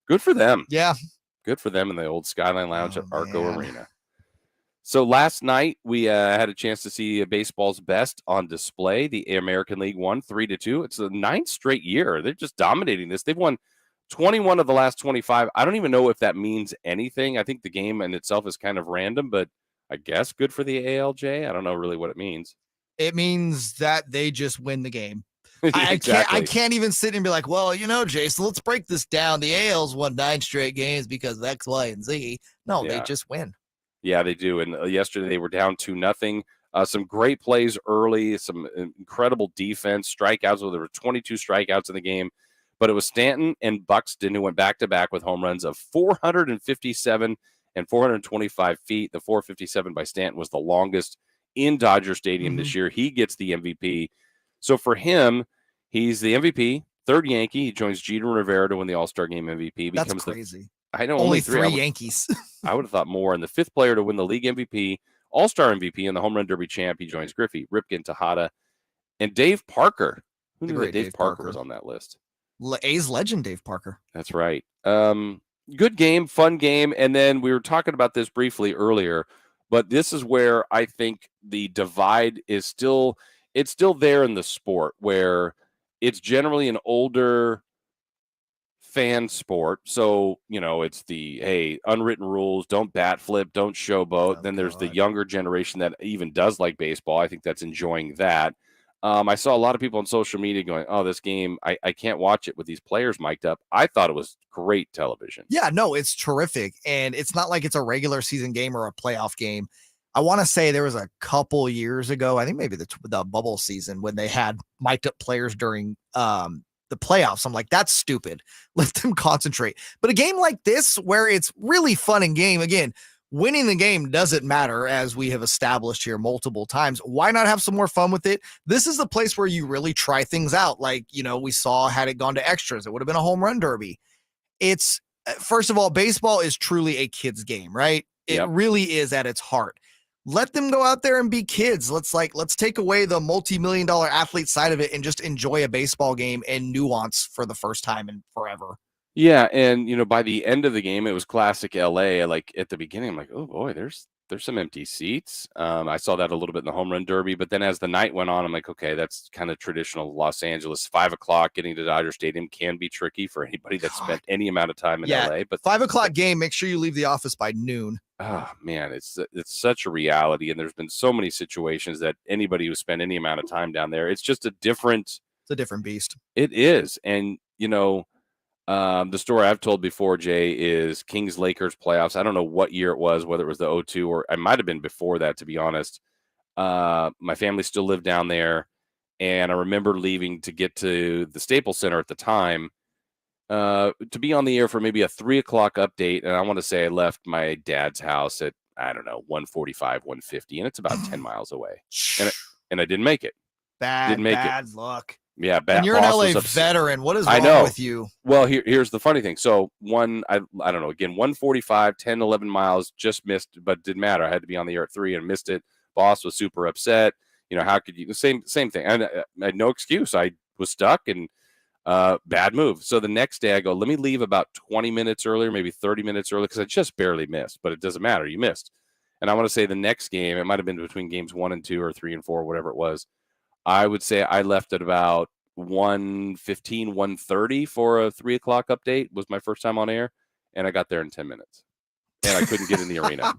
good for them. Yeah, good for them in the old Skyline Lounge at Arco Arena. So last night we had a chance to see baseball's best on display. The American League won 3-2. It's the 9th straight year. They're just dominating this. They've won 21 of the last 25. I don't even know if that means anything. I think the game in itself is kind of random, but I guess good for the ALJ. I don't know really what it means. It means that they just win the game. Exactly. I can't even sit and be like, well, Jason, let's break this down. The AL's won 9 straight games because of X, Y, and Z. No, they just win. Yeah, they do. And yesterday they were down 2-0. Some great plays early, some incredible defense, strikeouts. Well, there were 22 strikeouts in the game, but it was Stanton and Buxton who went back-to-back with home runs of 457 and 425 feet. The 457 by Stanton was the longest in Dodger Stadium this year. He gets the MVP. So for him, He's the MVP, third Yankee. He joins Jeter and Rivera to win the All-Star Game MVP. That's Becomes crazy. I know Only three three Yankees. I would have thought more. And the fifth player to win the league MVP, All-Star MVP, and the Home Run Derby champ. He joins Griffey, Ripken, Tejada, and Dave Parker. Who knew that Dave Parker was on that list? A's legend, Dave Parker. That's right. Good game, fun game. And then we were talking about this briefly earlier, but this is where I think the divide is still there in the sport, where it's generally an older fan sport. So, it's the, unwritten rules, don't bat flip, don't showboat. Then there's the younger generation that even does like baseball. I think that's enjoying that. I saw a lot of people on social media going, oh, this game, I can't watch it with these players mic'd up. I thought it was great television. Yeah, no, it's terrific. And it's not like it's a regular season game or a playoff game. I want to say there was a couple years ago, I think maybe the bubble season, when they had mic'd up players during the playoffs. I'm like, that's stupid. Let them concentrate. But a game like this, where it's really fun and game, again, winning the game doesn't matter, as we have established here multiple times. Why not have some more fun with it? This is the place where you really try things out. Like, we saw, had it gone to extras, it would have been a home run derby. It's, first of all, baseball is truly a kid's game, right? It really is at its heart. Let them go out there and be kids. Let's take away the multi-million-dollar athlete side of it and just enjoy a baseball game and nuance for the first time in forever. Yeah, and by the end of the game, it was classic LA. Like at the beginning, I'm like, oh boy, there's some empty seats. I saw that a little bit in the home run derby, but then as the night went on, I'm like, okay, that's kind of traditional Los Angeles. 5:00 getting to Dodger Stadium can be tricky for anybody that spent any amount of time in LA. But 5:00 game, make sure you leave the office by noon. Oh man, it's such a reality, and there's been so many situations that anybody who spent any amount of time down there, it's just a different beast. It is, and the story I've told before, Jay, is Kings Lakers playoffs. I don't know what year it was, whether it was the 2002 or it might have been before that, to be honest. My family still lived down there, and I remember leaving to get to the Staples Center at the time to be on the air for maybe a 3:00 update. And I want to say I left my dad's house at, I don't know, 1:45, 1:50, and it's about 10 miles away. And I didn't make it. Bad luck. Yeah, bad. And you're an LA veteran. What is wrong with you? Well, here's the funny thing. So I don't know, again, 1:45, 10, 11 miles, just missed, but didn't matter. I had to be on the air at 3 and missed it. Boss was super upset. How could you? Same thing. I had no excuse. I was stuck, and bad move. So the next day I go, let me leave about 20 minutes earlier, maybe 30 minutes earlier, because I just barely missed, but it doesn't matter. You missed. And I want to say the next game, it might have been between games 1 and 2 or 3 and 4, whatever it was. I would say I left at about 1:15, 1:30 for a 3:00 update. Was my first time on air, and I got there in 10 minutes, and I couldn't get in the arena.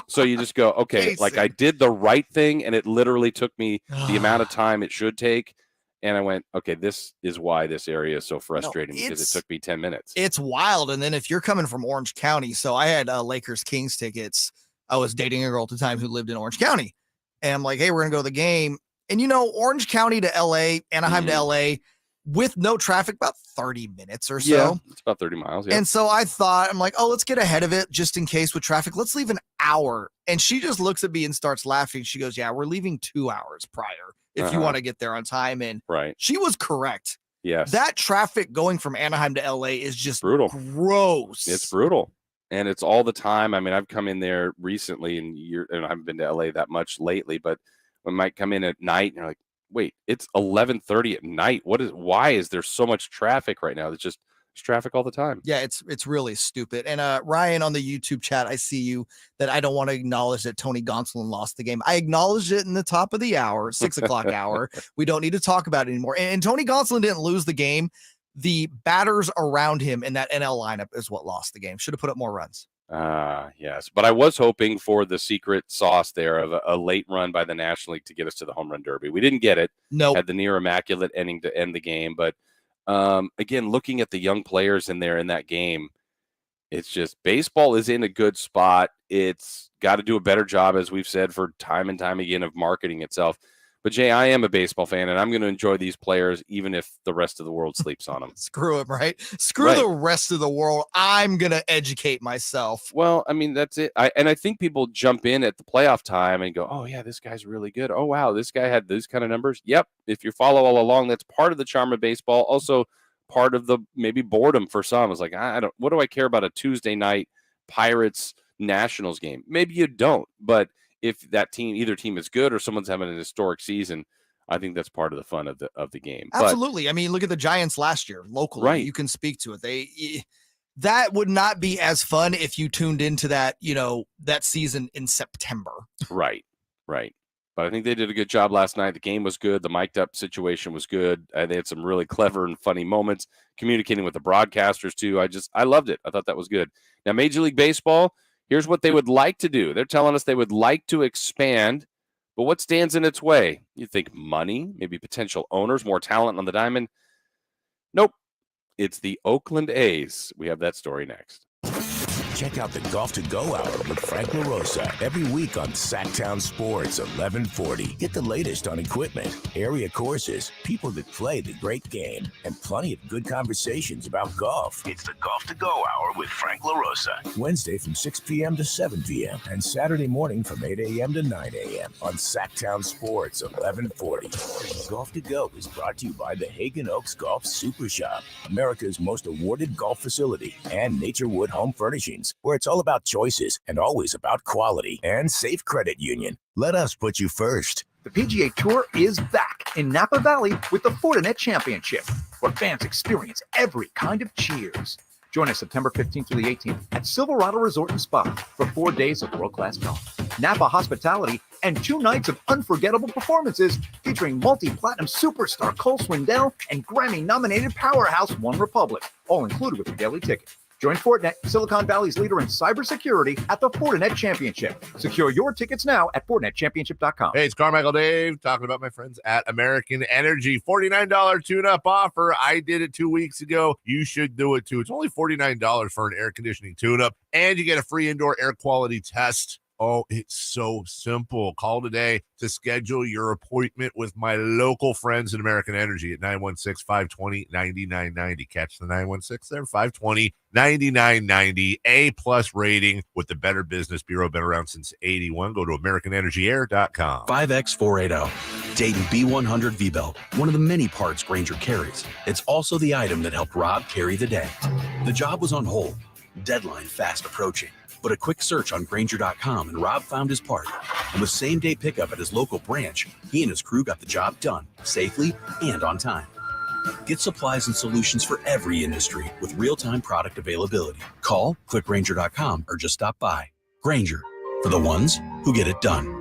So you just go, okay, like I did the right thing, and it literally took me the amount of time it should take. And I went, okay, this is why this area is so frustrating, because it took me 10 minutes. It's wild. And then if you're coming from Orange County, so I had Lakers Kings tickets. I was dating a girl at the time who lived in Orange County. And I'm like, hey, we're going to go to the game. And Orange County to LA, Anaheim to LA, with no traffic, about 30 minutes or so. Yeah, it's about 30 miles. Yeah. And so I thought, I'm like, oh, let's get ahead of it just in case with traffic. Let's leave an hour. And she just looks at me and starts laughing. She goes, yeah, we're leaving 2 hours prior if you want to get there on time. And she was correct. Yes. That traffic going from Anaheim to LA is just brutal. Gross. It's brutal. And it's all the time. I mean, I've come in there recently, and I haven't been to LA that much lately, but we might come in at night and you're like, wait, it's 11:30 at night. Why is there so much traffic right now? There's traffic all the time. Yeah, it's really stupid. And Ryan on the YouTube chat, I see you that I don't want to acknowledge that Tony Gonsolin lost the game. I acknowledged it in the top of the hour, 6:00 hour. We don't need to talk about it anymore. And Tony Gonsolin didn't lose the game. The batters around him in that NL lineup is what lost the game. Should have put up more runs. Yes. But I was hoping for the secret sauce there of a late run by the National League to get us to the home run derby. We didn't get it. No. Had the near immaculate ending to end the game. But again, looking at the young players in there in that game, it's just baseball is in a good spot. It's got to do a better job, as we've said for time and time again, of marketing itself. But Jay, I am a baseball fan, and I'm going to enjoy these players even if the rest of the world sleeps on them. Screw it, right? Screw the rest of the world. I'm going to educate myself. Well, I mean, that's it. I think people jump in at the playoff time and go, oh, yeah, this guy's really good. Oh, wow, this guy had these kind of numbers. Yep. If you follow all along, that's part of the charm of baseball. Also, part of the maybe boredom for some. It's like, what do I care about a Tuesday night Pirates Nationals game? Maybe you don't, but if that team, either team is good or someone's having an historic season, I think that's part of the fun of the game. Absolutely. But, I mean, look at the Giants last year locally. Right. You can speak to it. That would not be as fun if you tuned into that, that season in September. Right. But I think they did a good job last night. The game was good. The mic'd up situation was good. They had some really clever and funny moments communicating with the broadcasters too. I loved it. I thought that was good. Now, Major League Baseball, here's what they would like to do. They're telling us they would like to expand, but what stands in its way? You think money, maybe potential owners, more talent on the diamond? Nope. It's the Oakland A's. We have that story next. Check out the Golf to Go Hour with Frank LaRosa every week on Sactown Sports 1140. Get the latest on equipment, area courses, people that play the great game, and plenty of good conversations about golf. It's the Golf to Go Hour with Frank LaRosa. Wednesday from 6 p.m. to 7 p.m. and Saturday morning from 8 a.m. to 9 a.m. on Sactown Sports 1140. Golf to Go is brought to you by the Hagen Oaks Golf Super Shop, America's most awarded golf facility, and Naturewood Home Furnishings, where it's all about choices and always about quality, and Safe Credit Union. Let us put you first. The PGA Tour is back in Napa Valley with the Fortinet Championship, where fans experience every kind of cheers. Join us September 15th through the 18th at Silverado Resort and Spa for 4 days of world-class golf, Napa hospitality, and 2 nights of unforgettable performances featuring multi-platinum superstar Cole Swindell and Grammy-nominated powerhouse One Republic, all included with your daily ticket. Join Fortinet, Silicon Valley's leader in cybersecurity, at the Fortinet Championship. Secure your tickets now at FortinetChampionship.com. Hey, it's Carmichael Dave talking about my friends at American Energy. $49 tune-up offer. I did it 2 weeks ago. You should do it too. It's only $49 for an air conditioning tune-up, and you get a free indoor air quality test. Oh, it's so simple. Call today to schedule your appointment with my local friends at American Energy at 916-520-9990. Catch the 916 there, 520-9990. A+ rating with the Better Business Bureau. Been around since 81. Go to AmericanEnergyAir.com. 5X480. Dayton B100 V-Belt. One of the many parts Grainger carries. It's also the item that helped Rob carry the day. The job was on hold. Deadline fast approaching. But a quick search on Grainger.com and Rob found his part. And with same-day pickup at his local branch, he and his crew got the job done, safely and on time. Get supplies and solutions for every industry with real-time product availability. Call, click Grainger.com, or just stop by. Grainger, for the ones who get it done.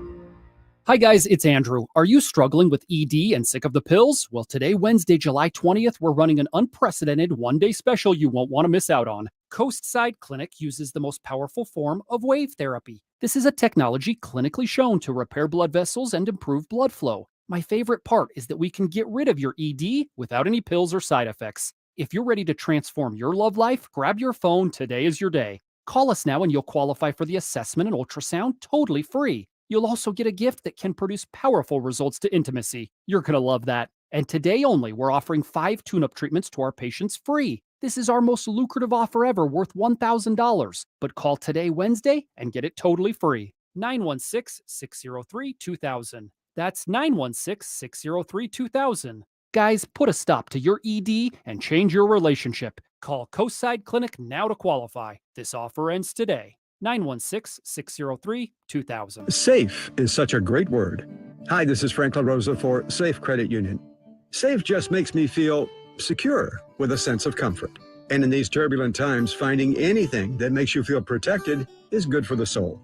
Hi guys, it's Andrew. Are you struggling with ED and sick of the pills? Well, today, Wednesday, July 20th, we're running an unprecedented one-day special you won't want to miss out on. Coastside Clinic uses the most powerful form of wave therapy. This is a technology clinically shown to repair blood vessels and improve blood flow. My favorite part is that we can get rid of your ED without any pills or side effects. If you're ready to transform your love life, grab your phone. Today is your day. Call us now and you'll qualify for the assessment and ultrasound totally free. You'll also get a gift that can produce powerful results to intimacy. You're going to love that. And today only, we're offering 5 tune-up treatments to our patients free. This is our most lucrative offer ever, worth $1,000. But call today, Wednesday, and get it totally free. 916-603-2000. That's 916-603-2000. Guys, put a stop to your ED and change your relationship. Call Coastside Clinic now to qualify. This offer ends today. 916-603-2000. Safe is such a great word. Hi, this is Frank LaRosa for Safe Credit Union. Safe just makes me feel secure with a sense of comfort. And in these turbulent times, finding anything that makes you feel protected is good for the soul.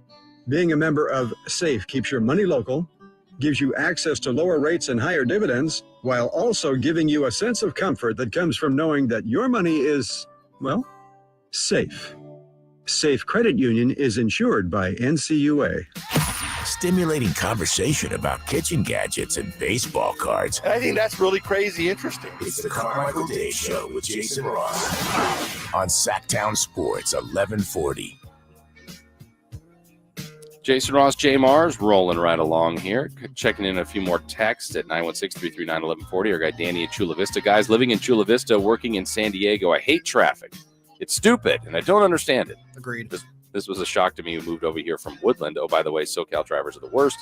Being a member of Safe keeps your money local, gives you access to lower rates and higher dividends, while also giving you a sense of comfort that comes from knowing that your money is, well, safe. Safe Credit Union is insured by NCUA. Stimulating conversation about kitchen gadgets and baseball cards. I think that's really crazy interesting. It's the Carmichael Dave Show with Jason and JayMarZZ on Sactown Sports 1140. Jason Ross, JayMarZZ, rolling right along here. Checking in a few more texts at 916-339-1140. Our guy Danny in Chula Vista. Guys, living in Chula Vista, working in San Diego. I hate traffic. It's stupid, and I don't understand it. Agreed. This was a shock to me who moved over here from Woodland. Oh, by the way, SoCal drivers are the worst.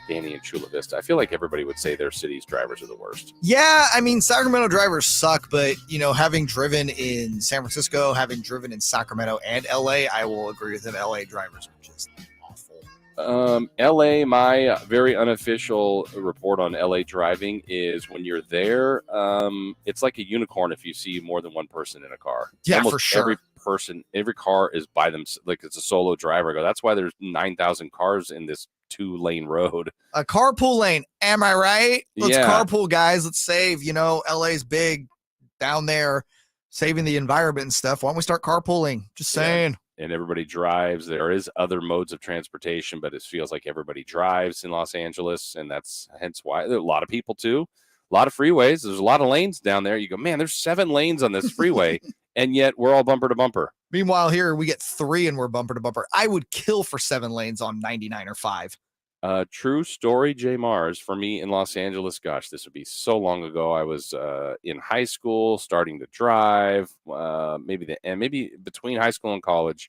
Danny in Chula Vista. I feel like everybody would say their city's drivers are the worst. Yeah, I mean, Sacramento drivers suck, but, having driven in San Francisco, having driven in Sacramento and LA, I will agree with him. LA drivers are just awful. LA, my very unofficial report on LA driving is when you're there, it's like a unicorn if you see more than one person in a car. Yeah, almost for sure. Every car is by them, like it's a solo driver. I go, that's why there's 9,000 cars in this 2-lane road. A carpool lane. Am I right? Let's Yeah. carpool, guys. Let's save. LA's big down there, saving the environment and stuff. Why don't we start carpooling? Just saying. And everybody drives. There is other modes of transportation, but it feels like everybody drives in Los Angeles, and that's hence why there are a lot of people too. A lot of freeways. There's a lot of lanes down there. You go, man, there's 7 lanes on this freeway, and yet we're all bumper to bumper. Meanwhile, here we get 3 and we're bumper to bumper. I would kill for 7 lanes on 99 or 5. True story, JayMarZZ, for me in Los Angeles. Gosh, this would be so long ago. I was in high school, starting to drive, maybe between high school and college,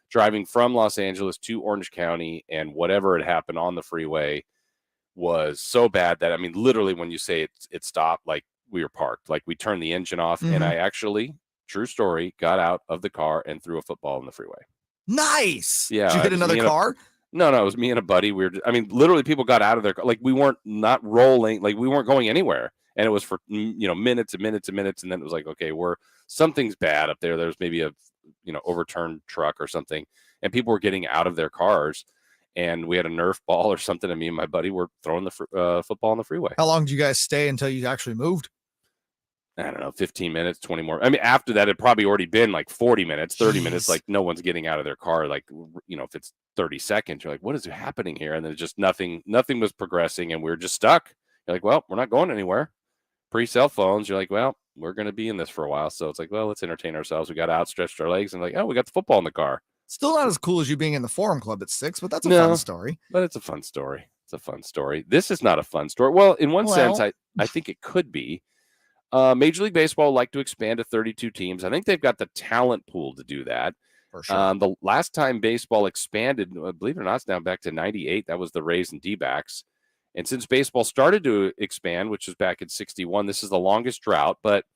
driving from Los Angeles to Orange County, and whatever had happened on the freeway was so bad that, I mean, literally when you say it stopped, like we were parked, like we turned the engine off, and I actually, true story, got out of the car and threw a football in the freeway. Nice. Yeah. Did you hit another car? No, it was me and a buddy. Literally people got out of their car. Like we weren't not rolling, like we weren't going anywhere. And it was for, minutes and minutes and minutes. And then it was like, okay, something's bad up there. There's maybe a, overturned truck or something. And people were getting out of their cars. And we had a Nerf ball or something. And me and my buddy were throwing the football on the freeway. How long did you guys stay until you actually moved? I don't know, 15 minutes, 20 more. I mean, after that, it'd probably already been like 40 minutes, 30 minutes. Like no one's getting out of their car. Like, if it's 30 seconds, you're like, what is happening here? And then just nothing was progressing, and we were just stuck. You're like, well, we're not going anywhere. Pre-cell phones, you're like, well, we're going to be in this for a while. So it's like, well, let's entertain ourselves. We got out, stretched our legs, and like, oh, we got the football in the car. Still not as cool as you being in the Forum Club at 6, but that's a fun story. But it's a fun story. It's a fun story. This is not a fun story. Well, in one sense, I think it could be. Major League Baseball would like to expand to 32 teams. I think they've got the talent pool to do that. For sure. The last time baseball expanded, believe it or not, it's now back to 98. That was the Rays and D-backs. And since baseball started to expand, which was back in 61, this is the longest drought. But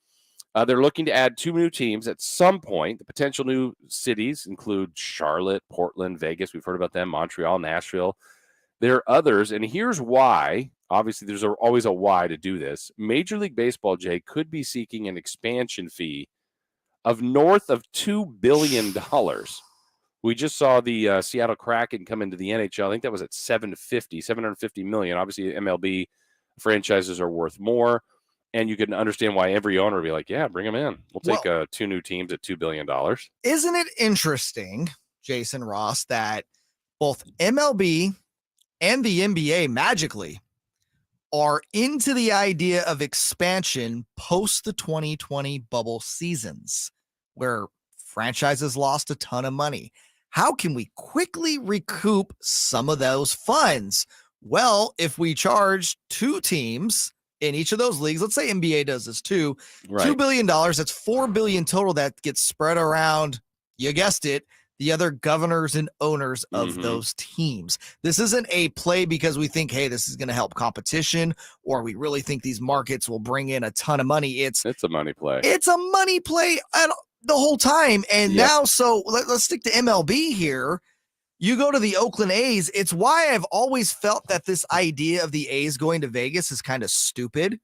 they're looking to add 2 new teams at some point. The potential new cities include Charlotte, Portland, Vegas. We've heard about them, Montreal, Nashville. There are others, and here's why. Obviously, there's always a why to do this. Major League Baseball, Jay, could be seeking an expansion fee of north of $2 billion. We just saw the Seattle Kraken come into the NHL. I think that was at $750 million. Obviously, MLB franchises are worth more, and you can understand why every owner would be like, yeah, bring them in. We'll take 2 new teams at $2 billion. Isn't it interesting, Jason Ross, that both MLB and the NBA magically are into the idea of expansion post the 2020 bubble seasons, where franchises lost a ton of money? How can we quickly recoup some of those funds? Well, if we charge 2 teams in each of those leagues, let's say NBA does this too, Right. $2 billion, that's $4 billion total that gets spread around, you guessed it, the other governors and owners of those teams. This isn't a play because we think, hey, this is going to help competition, or we really think these markets will bring in a ton of money. It's a money play. It's a money play the whole time. And now, so let's stick to MLB here. You go to the Oakland A's. It's why I've always felt that this idea of the A's going to Vegas is kind of stupid,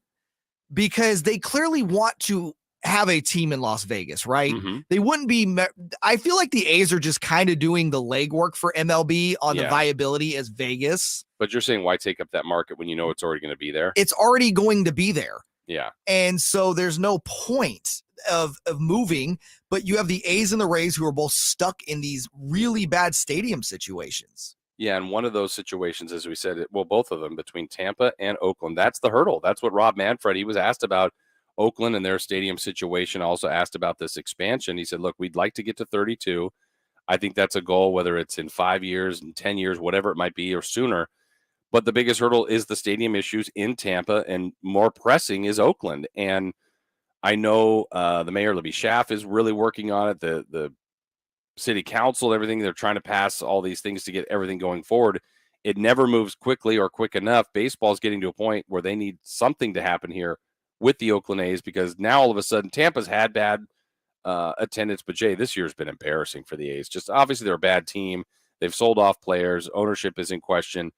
because they clearly want to have a team in Las Vegas, right? They wouldn't be. I feel like the A's are just kind of doing the legwork for MLB on the viability as Vegas. But you're saying why take up that market when you know it's already going to be there? It's already going to be there. Yeah. And so there's no point of moving, but you have the A's and the Rays who are both stuck in these really bad stadium situations. Yeah, and one of those situations, as we said, both of them between Tampa and Oakland, that's the hurdle. That's what Rob Manfred, he was asked about Oakland and their stadium situation, also asked about this expansion. He said, look, we'd like to get to 32. I think that's a goal, whether it's in 5 years and 10 years, whatever it might be, or sooner. But the biggest hurdle is the stadium issues in Tampa, and more pressing is Oakland. And I know the mayor, Libby Schaaf, is really working on it. The city council, everything, they're trying to pass all these things to get everything going forward. It never moves quickly or quick enough. Baseball is getting to a point where they need something to happen here with the Oakland A's, because now all of a sudden Tampa's had bad attendance, but Jay, this year's been embarrassing for the A's. Just obviously they're a bad team. They've sold off players. Ownership is in question,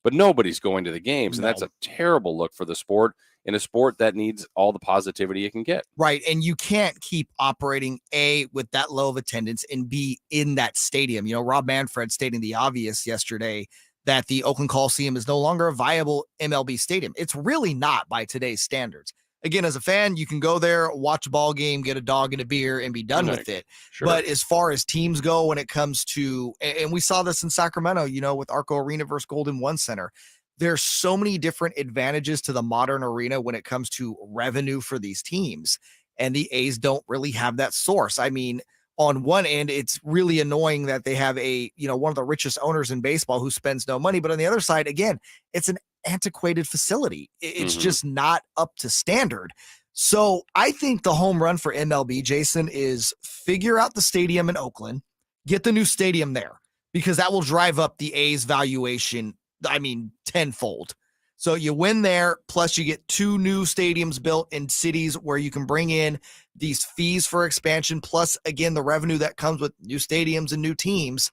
but nobody's going to the games. And that's a terrible look for the sport, in a sport that needs all the positivity it can get. Right. And you can't keep operating A, with that low of attendance, and B, in that stadium. You know, Rob Manfred stating the obvious yesterday that the Oakland Coliseum is no longer a viable MLB stadium. It's really not by today's standards. Again, as a fan, you can go there, watch a ball game, get a dog and a beer, and be done with it. Sure. But as far as teams go, when it comes to, and we saw this in Sacramento, you know, with Arco Arena versus Golden One Center, there's so many different advantages to the modern arena when it comes to revenue for these teams. And the A's don't really have that source. I mean, on one end, it's really annoying that they have one of the richest owners in baseball who spends no money. But on the other side, again, it's an antiquated facility. It's just not up to standard. So I think the home run for MLB, Jason, is figure out the stadium in Oakland, get the new stadium there, because that will drive up the A's valuation, tenfold. So you win there, plus you get 2 new stadiums built in cities where you can bring in these fees for expansion, plus, again, the revenue that comes with new stadiums and new teams.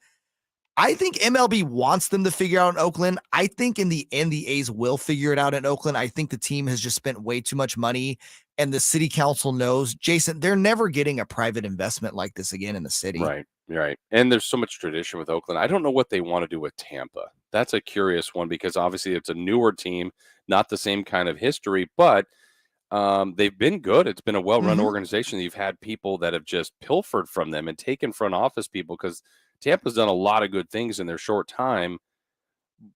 I think MLB wants them to figure out in Oakland. I think in the end, the A's will figure it out in Oakland. I think the team has just spent way too much money, and the city council knows, Jason, they're never getting a private investment like this again in the city. Right. And there's so much tradition with Oakland. I don't know what they want to do with Tampa. That's a curious one, because obviously it's a newer team, not the same kind of history, but they've been good. It's been a well-run organization. You've had people that have just pilfered from them and taken front office people, because Tampa's done a lot of good things in their short time,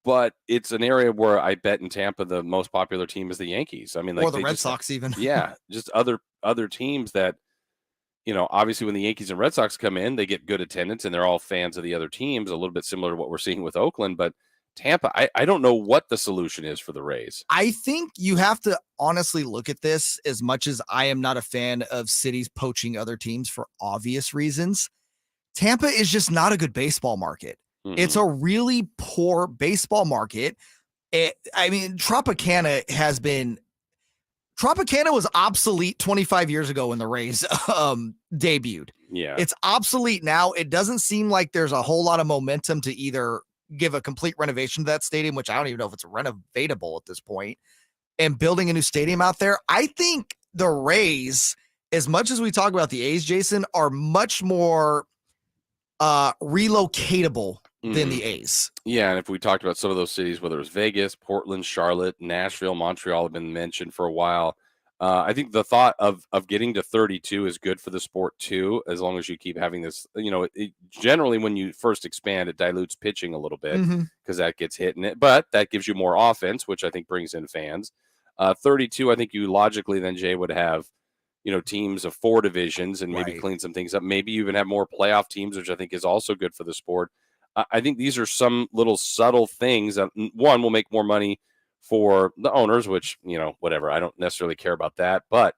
but it's an area where I bet in Tampa the most popular team is the Yankees. I mean, like, or the Red Sox even. Yeah, just other teams that, you know, obviously when the Yankees and Red Sox come in, they get good attendance and they're all fans of the other teams, a little bit similar to what we're seeing with Oakland. But Tampa, I don't know what the solution is for the Rays. I think you have to honestly look at this, as much as I am not a fan of cities poaching other teams for obvious reasons. Tampa is just not a good baseball market. It's a really poor baseball market. Tropicana was obsolete 25 years ago when the Rays debuted. Yeah. It's obsolete now. It doesn't seem like there's a whole lot of momentum to either give a complete renovation to that stadium, which I don't even know if it's renovatable at this point, and building a new stadium out there. I think the Rays, as much as we talk about the A's, Jason, are much more relocatable than the A's. Yeah, and if we talked about some of those cities, whether it was Vegas, Portland, Charlotte, Nashville, Montreal have been mentioned for a while. I think the thought of getting to 32 is good for the sport too, as long as you keep having this. You know, generally when you first expand, it dilutes pitching a little bit because that gets hit in it, but that gives you more offense, which I think brings in fans. 32, I think you logically then, Jay, would have, you know, teams of 4 divisions and maybe clean some things up. Maybe you even have more playoff teams, which I think is also good for the sport. I think these are some little subtle things that, one, will make more money for the owners, which, you know, whatever. I don't necessarily care about that. But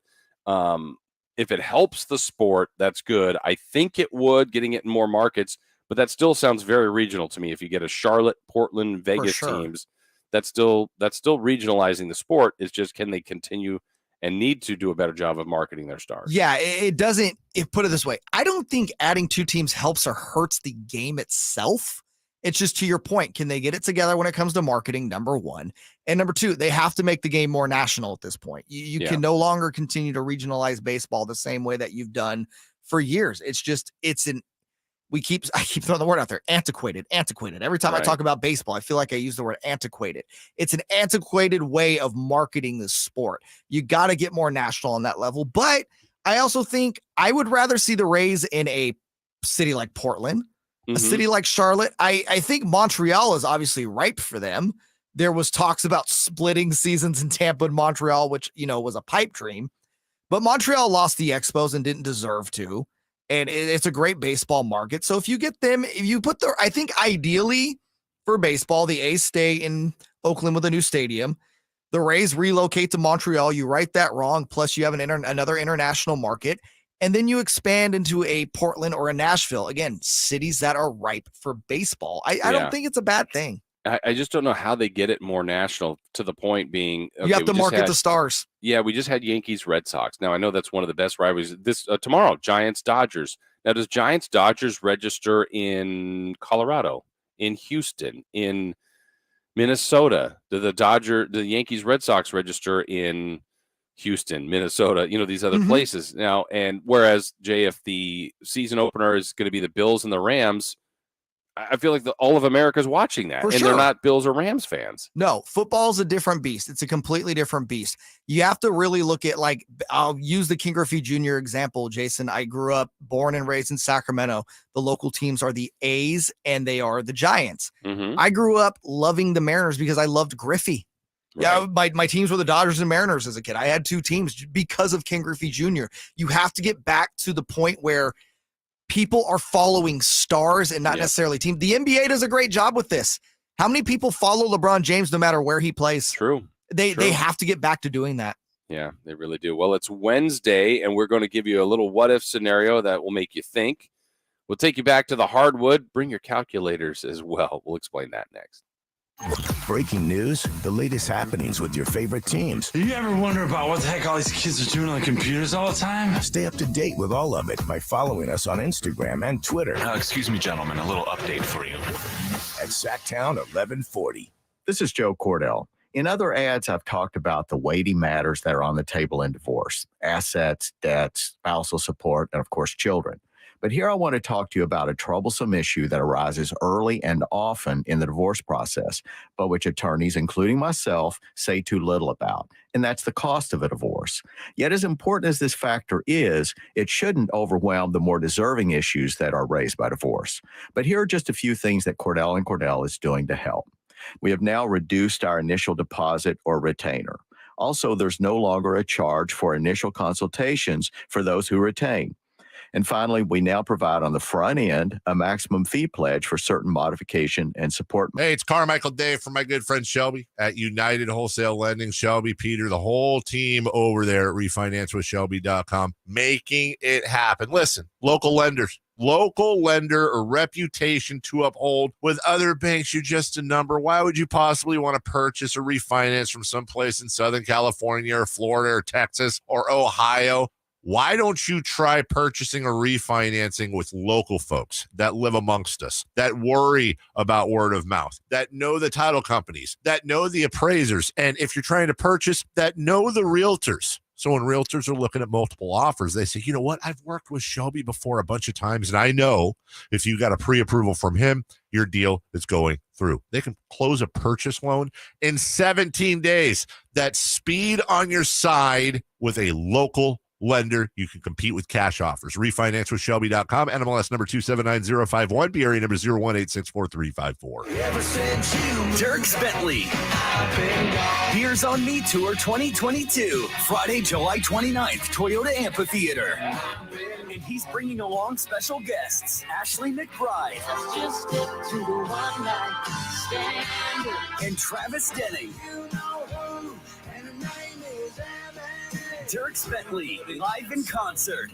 if it helps the sport, that's good. I think it would, getting it in more markets, but that still sounds very regional to me. If you get a Charlotte, Portland, Vegas teams, that's still regionalizing the sport. It's just, can they continue and need to do a better job of marketing their stars? Yeah, it doesn't. Put it this way, I don't think adding 2 teams helps or hurts the game itself. It's just, to your point, can they get it together when it comes to marketing, number one? And number 2, they have to make the game more national at this point. You can no longer continue to regionalize baseball the same way that you've done for years. It's just, I keep throwing the word out there, antiquated. Every time I talk about baseball, I feel like I use the word antiquated. It's an antiquated way of marketing the sport. You got to get more national on that level. But I also think I would rather see the Rays in a city like Portland, a city like Charlotte. I think Montreal is obviously ripe for them. There was talks about splitting seasons in Tampa and Montreal, which, you know, was a pipe dream. But Montreal lost the Expos and didn't deserve to. and it's a great baseball market. So if you get them, if you put I think ideally for baseball, the A's stay in Oakland with a new stadium. The Rays relocate to Montreal. You right that wrong. Plus you have another international market. And then you expand into a Portland or a Nashville. Again, cities that are ripe for baseball. I don't think it's a bad thing. I just don't know how they get it more national, to the point being, okay, you have to market the stars. Yeah, we just had Yankees Red Sox. Now I know that's one of the best rivalries. This tomorrow, Giants Dodgers. Now does Giants Dodgers register in Colorado, in Houston, in Minnesota? Do the Yankees Red Sox register in Houston, Minnesota, these other places now? And whereas, Jay, if the season opener is going to be the Bills and the Rams, I feel like all of America is watching that, and they're not Bills or Rams fans. No, football's a different beast. It's a completely different beast. You have to really look at, like, I'll use the King Griffey Jr. example, Jason. I grew up, born and raised in Sacramento. The local teams are the A's and they are the Giants. I grew up loving the Mariners because I loved Griffey. Right. Yeah, my teams were the Dodgers and Mariners as a kid. I had two teams because of King Griffey Jr. You have to get back to the point where people are following stars and not necessarily team. The NBA does a great job with this. How many people follow LeBron James no matter where he plays? True. They have to get back to doing that. Yeah, they really do. Well, it's Wednesday, and we're going to give you a little what-if scenario that will make you think. We'll take you back to the hardwood. Bring your calculators as well. We'll explain that next. Breaking news, the latest happenings with your favorite teams. You ever wonder about what the heck all these kids are doing on computers all the time? Stay up to date with all of it by following us on Instagram and Twitter. Excuse me, gentlemen, a little update for you. At Sactown 1140. This is Joe Cordell. In other ads, I've talked about the weighty matters that are on the table in divorce: assets, debts, spousal support, and of course, children. But here I want to talk to you about a troublesome issue that arises early and often in the divorce process, but which attorneys, including myself, say too little about, and that's the cost of a divorce. Yet as important as this factor is, it shouldn't overwhelm the more deserving issues that are raised by divorce. But here are just a few things that Cordell & Cordell is doing to help. We have now reduced our initial deposit or retainer. Also, there's no longer a charge for initial consultations for those who retain. And finally, we now provide on the front end a maximum fee pledge for certain modification and support. Hey, it's Carmichael Dave from my good friend Shelby at United Wholesale Lending. Shelby, Peter, the whole team over there at refinancewithshelby.com, making it happen. Listen, local lenders, local lender or reputation to uphold. With other banks, you're just a number. Why would you possibly want to purchase or refinance from someplace in Southern California or Florida or Texas or Ohio? Why don't you try purchasing or refinancing with local folks that live amongst us, that worry about word of mouth, that know the title companies, that know the appraisers, and if you're trying to purchase, that know the realtors? So when realtors are looking at multiple offers, they say, you know what, I've worked with Shelby before a bunch of times, and I know if you got a pre-approval from him, your deal is going through. They can close a purchase loan in 17 days. That's speed on your side with a local lender. You can compete with cash offers. RefinanceWithShelby.com. NMLS number 279051. BRE number 018643544. Dirk Bentley. Beers on Me Tour 2022. Friday, July 29th, Toyota Amphitheater. And he's bringing along special guests, Ashley McBride. Just stick to the one night standard. And Travis Denning. You know who, and the name is Dirk Bentley, live in concert.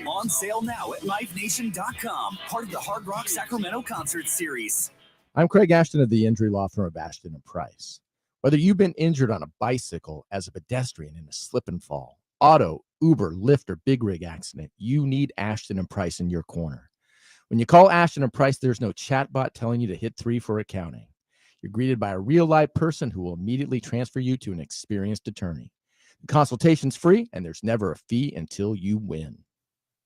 On sale now at livenation.com, part of the Hard Rock Sacramento Concert Series. I'm Craig Ashton of the injury law firm of Ashton & Price. Whether you've been injured on a bicycle, as a pedestrian in a slip and fall, auto, Uber, Lyft, or big rig accident, you need Ashton & Price in your corner. When you call Ashton & Price, there's no chatbot telling you to hit 3 for accounting. You're greeted by a real-life person who will immediately transfer you to an experienced attorney. The consultation's free, and there's never a fee until you win.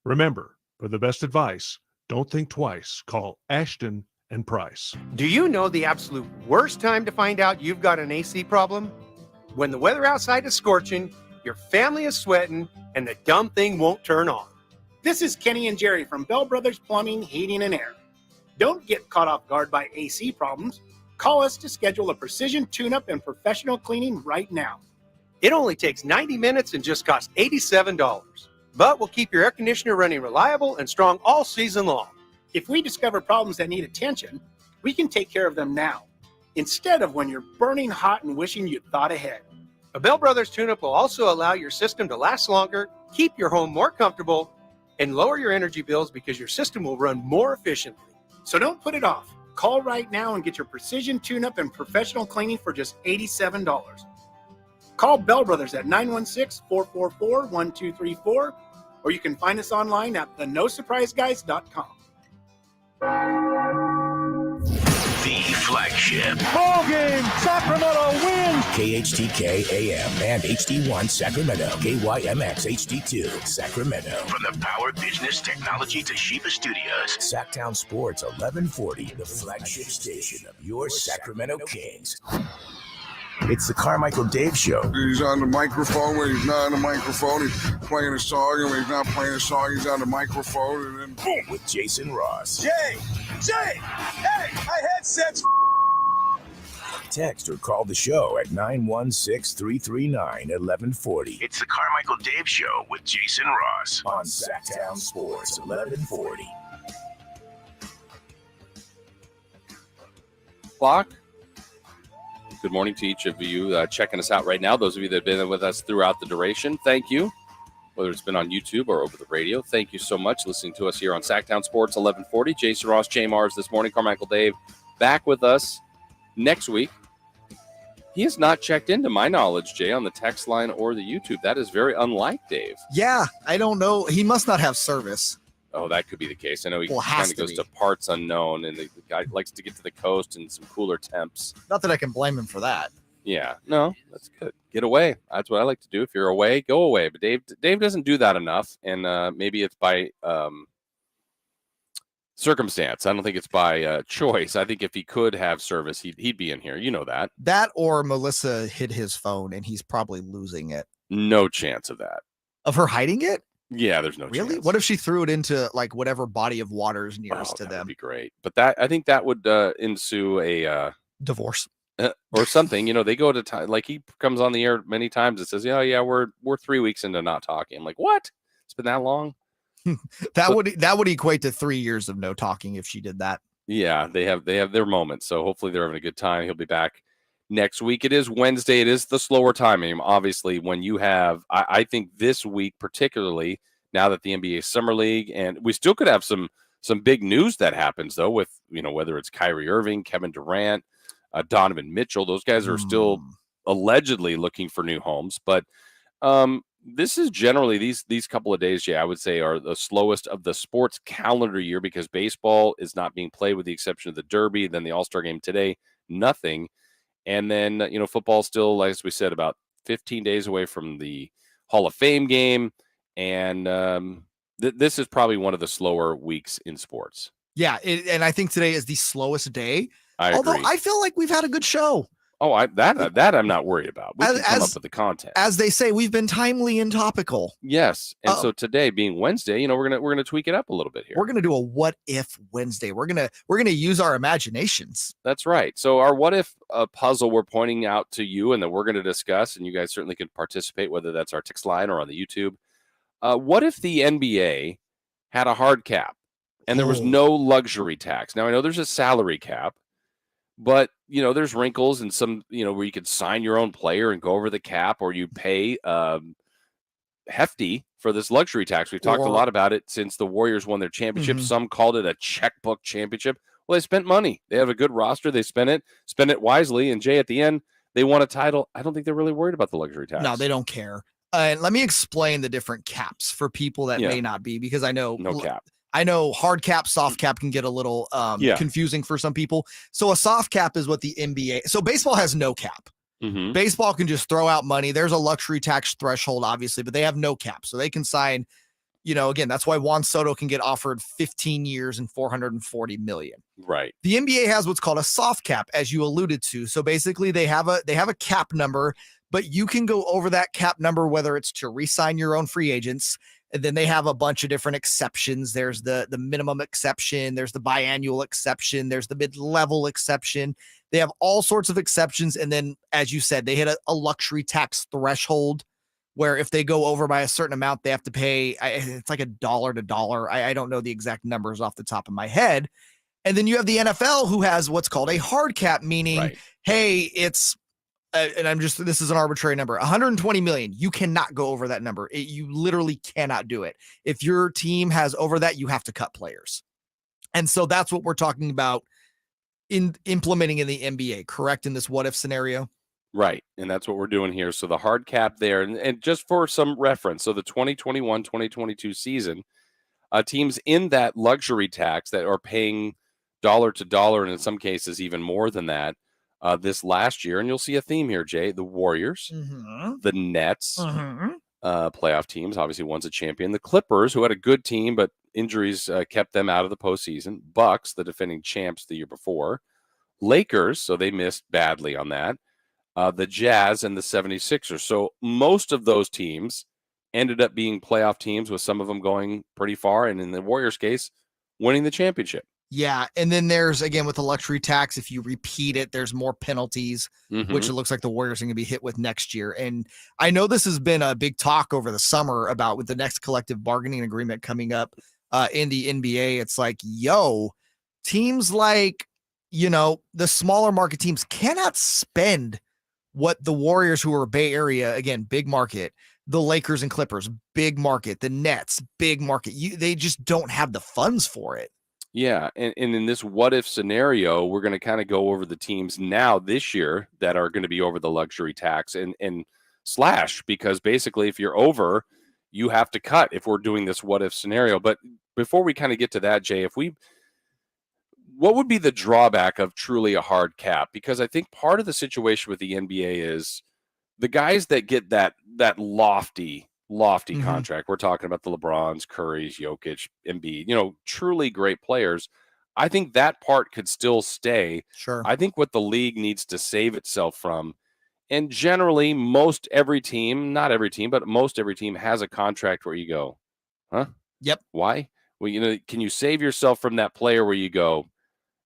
Remember, for the best advice, don't think twice. Call Ashton & Price. Do you know the absolute worst time to find out you've got an AC problem? When the weather outside is scorching, your family is sweating, and the dumb thing won't turn on. This is Kenny and Jerry from Bell Brothers Plumbing, Heating, and Air. Don't get caught off guard by AC problems. Call us to schedule a precision tune-up and professional cleaning right now. It only takes 90 minutes and just costs $87. but will keep your air conditioner running reliable and strong all season long. If we discover problems that need attention, we can take care of them now, instead of when you're burning hot and wishing you'd thought ahead. A Bell Brothers tune-up will also allow your system to last longer, keep your home more comfortable, and lower your energy bills because your system will run more efficiently. So don't put it off. Call right now and get your precision tune-up and professional cleaning for just $87. Call Bell Brothers at 916-444-1234, or you can find us online at thenosurpriseguys.com. The flagship. Ball game. Sacramento wins. KHTK AM and HD1 Sacramento. KYMX HD2 Sacramento. From the Power Business Technology Toshiba Studios. Sactown Sports 1140. The flagship station of your Sacramento Kings. It's the Carmichael Dave Show. He's on the microphone when he's not on the microphone. He's playing a song, and when he's not playing a song, he's on the microphone, and then boom. With Jason Ross. Jay, hey, my headset's Text or call the show at 916-339-1140. It's the Carmichael Dave Show with Jason Ross on Sactown Sports 1140. Clock. Good morning to each of you checking us out right now. Those of you that have been with us throughout the duration, thank you. Whether it's been on YouTube or over the radio, thank you so much listening to us here on Sactown Sports 1140. Jason Ross, JayMarZZ this morning. Carmichael Dave back with us next week. He has not checked into my knowledge, Jay, on the text line or the YouTube. That is very unlike Dave. Yeah, I don't know. He must not have service. Oh, that could be the case. I know he kind of goes to parts unknown, and the guy likes to get to the coast and some cooler temps. Not that I can blame him for that. Yeah, no, that's good. Get away. That's what I like to do. If you're away, go away. But Dave doesn't do that enough, and maybe it's by circumstance. I don't think it's by choice. I think if he could have service, he'd be in here. You know that. That or Melissa hid his phone, and he's probably losing it. No chance of that. Of her hiding it? Yeah, there's no really. chance. What if she threw it into like whatever body of water is nearest to them? That would be great. But I think that would ensue a divorce or something. You know, they go to time like he comes on the air many times. It says, yeah, we're 3 weeks into not talking. I'm like, what? It's been that long. that would equate to 3 years of no talking if she did that. Yeah, they have their moments. So hopefully they're having a good time. He'll be back next week. It is Wednesday. It is the slower timing. Obviously, when you have, I think this week particularly, now that the NBA Summer League, and we still could have some big news that happens though, with whether it's Kyrie Irving, Kevin Durant, Donovan Mitchell. Those guys are still allegedly looking for new homes. But this is generally these couple of days, I would say, are the slowest of the sports calendar year because baseball is not being played with the exception of the Derby, then the All-Star game today, nothing. And then, football still, as we said, about 15 days away from the Hall of Fame game. And this is probably one of the slower weeks in sports. Yeah, and I think today is the slowest day. Although I feel like we've had a good show. Oh, that I'm not worried about. We can come up with the content. As they say, we've been timely and topical. Yes. And so today being Wednesday, we're gonna tweak it up a little bit here. We're gonna do a what if Wednesday. We're gonna use our imaginations. That's right. So our what if puzzle we're pointing out to you and that we're gonna discuss, and you guys certainly can participate, whether that's our text line or on the YouTube. What if the NBA had a hard cap and there was no luxury tax? Now I know there's a salary cap. But, there's wrinkles and some, where you could sign your own player and go over the cap, or you pay hefty for this luxury tax. We've talked a lot about it since the Warriors won their championship. Mm-hmm. Some called it a checkbook championship. Well, they spent money. They have a good roster. They spend it wisely. And Jay, at the end, they won a title. I don't think they're really worried about the luxury tax. No, they don't care. Let me explain the different caps for people that may not be, because I know no cap. I know hard cap, soft cap can get a little confusing for some people. So a soft cap is what the NBA. So baseball has no cap. Mm-hmm. Baseball can just throw out money. There's a luxury tax threshold, obviously, but they have no cap. So they can sign, again, that's why Juan Soto can get offered 15 years and $440 million. Right. The NBA has what's called a soft cap, as you alluded to. So basically they have a cap number, but you can go over that cap number, whether it's to re-sign your own free agents. And then they have a bunch of different exceptions. There's the minimum exception. There's the biannual exception. There's the mid-level exception. They have all sorts of exceptions. And then, as you said, they hit a luxury tax threshold where if they go over by a certain amount, they have to pay. It's like $1 to dollar. I don't know the exact numbers off the top of my head. And then you have the NFL who has what's called a hard cap, meaning, hey, it's, and this is an arbitrary number, 120 million. You cannot go over that number. You literally cannot do it. If your team has over that, you have to cut players. And so that's what we're talking about in implementing in the NBA, correct? In this what if scenario? Right. And that's what we're doing here. So the hard cap there, and just for some reference, so the 2021-2022 season, teams in that luxury tax that are paying dollar to dollar, and in some cases even more than that, this last year, and you'll see a theme here, Jay, the Warriors, the Nets, playoff teams, obviously one's a champion, the Clippers, who had a good team, but injuries kept them out of the postseason, Bucks, the defending champs the year before, Lakers, so they missed badly on that, the Jazz, and the 76ers. So most of those teams ended up being playoff teams, with some of them going pretty far, and in the Warriors case, winning the championship. Yeah, and then there's, again, with the luxury tax, if you repeat it, there's more penalties, which it looks like the Warriors are going to be hit with next year. And I know this has been a big talk over the summer about with the next collective bargaining agreement coming up in the NBA. It's like, teams like, the smaller market teams cannot spend what the Warriors, who are Bay Area, again, big market, the Lakers and Clippers, big market, the Nets, big market. They just don't have the funds for it. Yeah, and in this what-if scenario, we're going to kind of go over the teams now this year that are going to be over the luxury tax and slash, because basically if you're over, you have to cut if we're doing this what-if scenario. But before we kind of get to that, Jay, what would be the drawback of truly a hard cap? Because I think part of the situation with the NBA is the guys that get that lofty contract. We're talking about the LeBrons, Currys, Jokic, Embiid, truly great players. I think that part could still stay. Sure. I think what the league needs to save itself from, and generally most every team, not every team, but most every team has a contract where you go, huh? Yep. Why? Well, can you save yourself from that player where you go,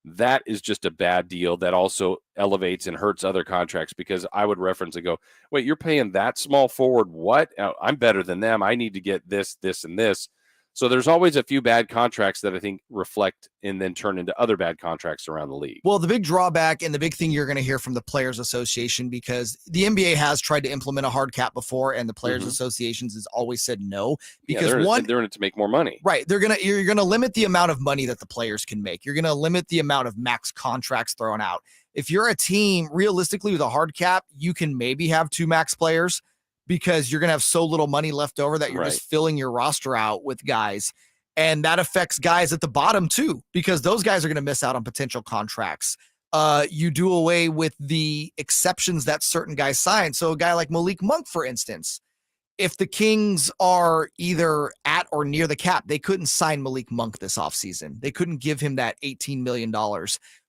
that is just a bad deal that also elevates and hurts other contracts? Because I would reference and go, wait, you're paying that small forward what? I'm better than them. I need to get this, this, and this. So there's always a few bad contracts that I think reflect and then turn into other bad contracts around the league. Well, the big drawback and the big thing you're going to hear from the Players Association, because the NBA has tried to implement a hard cap before, and the Players Associations has always said no, because they're in it to make more money. Right. You're going to limit the amount of money that the players can make. You're going to limit the amount of max contracts thrown out. If you're a team, realistically, with a hard cap, you can maybe have 2 max players, because you're going to have so little money left over that you're just filling your roster out with guys. And that affects guys at the bottom too, because those guys are going to miss out on potential contracts. You do away with the exceptions that certain guys sign. So a guy like Malik Monk, for instance, if the Kings are either at or near the cap, they couldn't sign Malik Monk this offseason. They couldn't give him that $18 million,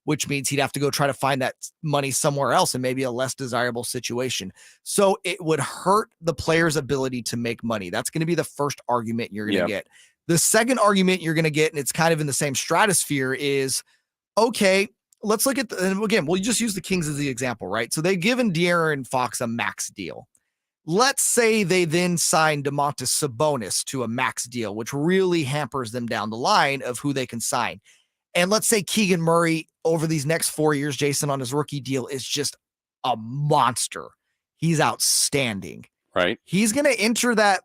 which means he'd have to go try to find that money somewhere else in maybe a less desirable situation. So it would hurt the player's ability to make money. That's going to be the first argument you're going to get. The second argument you're going to get, and it's kind of in the same stratosphere, is, okay, let's look at, and again, we'll just use the Kings as the example, right? So they've given De'Aaron Fox a max deal. Let's say they then sign Domantas Sabonis to a max deal, which really hampers them down the line of who they can sign. And let's say Keegan Murray over these next 4 years, Jason, on his rookie deal, is just a monster. He's outstanding. Right. He's going to enter that,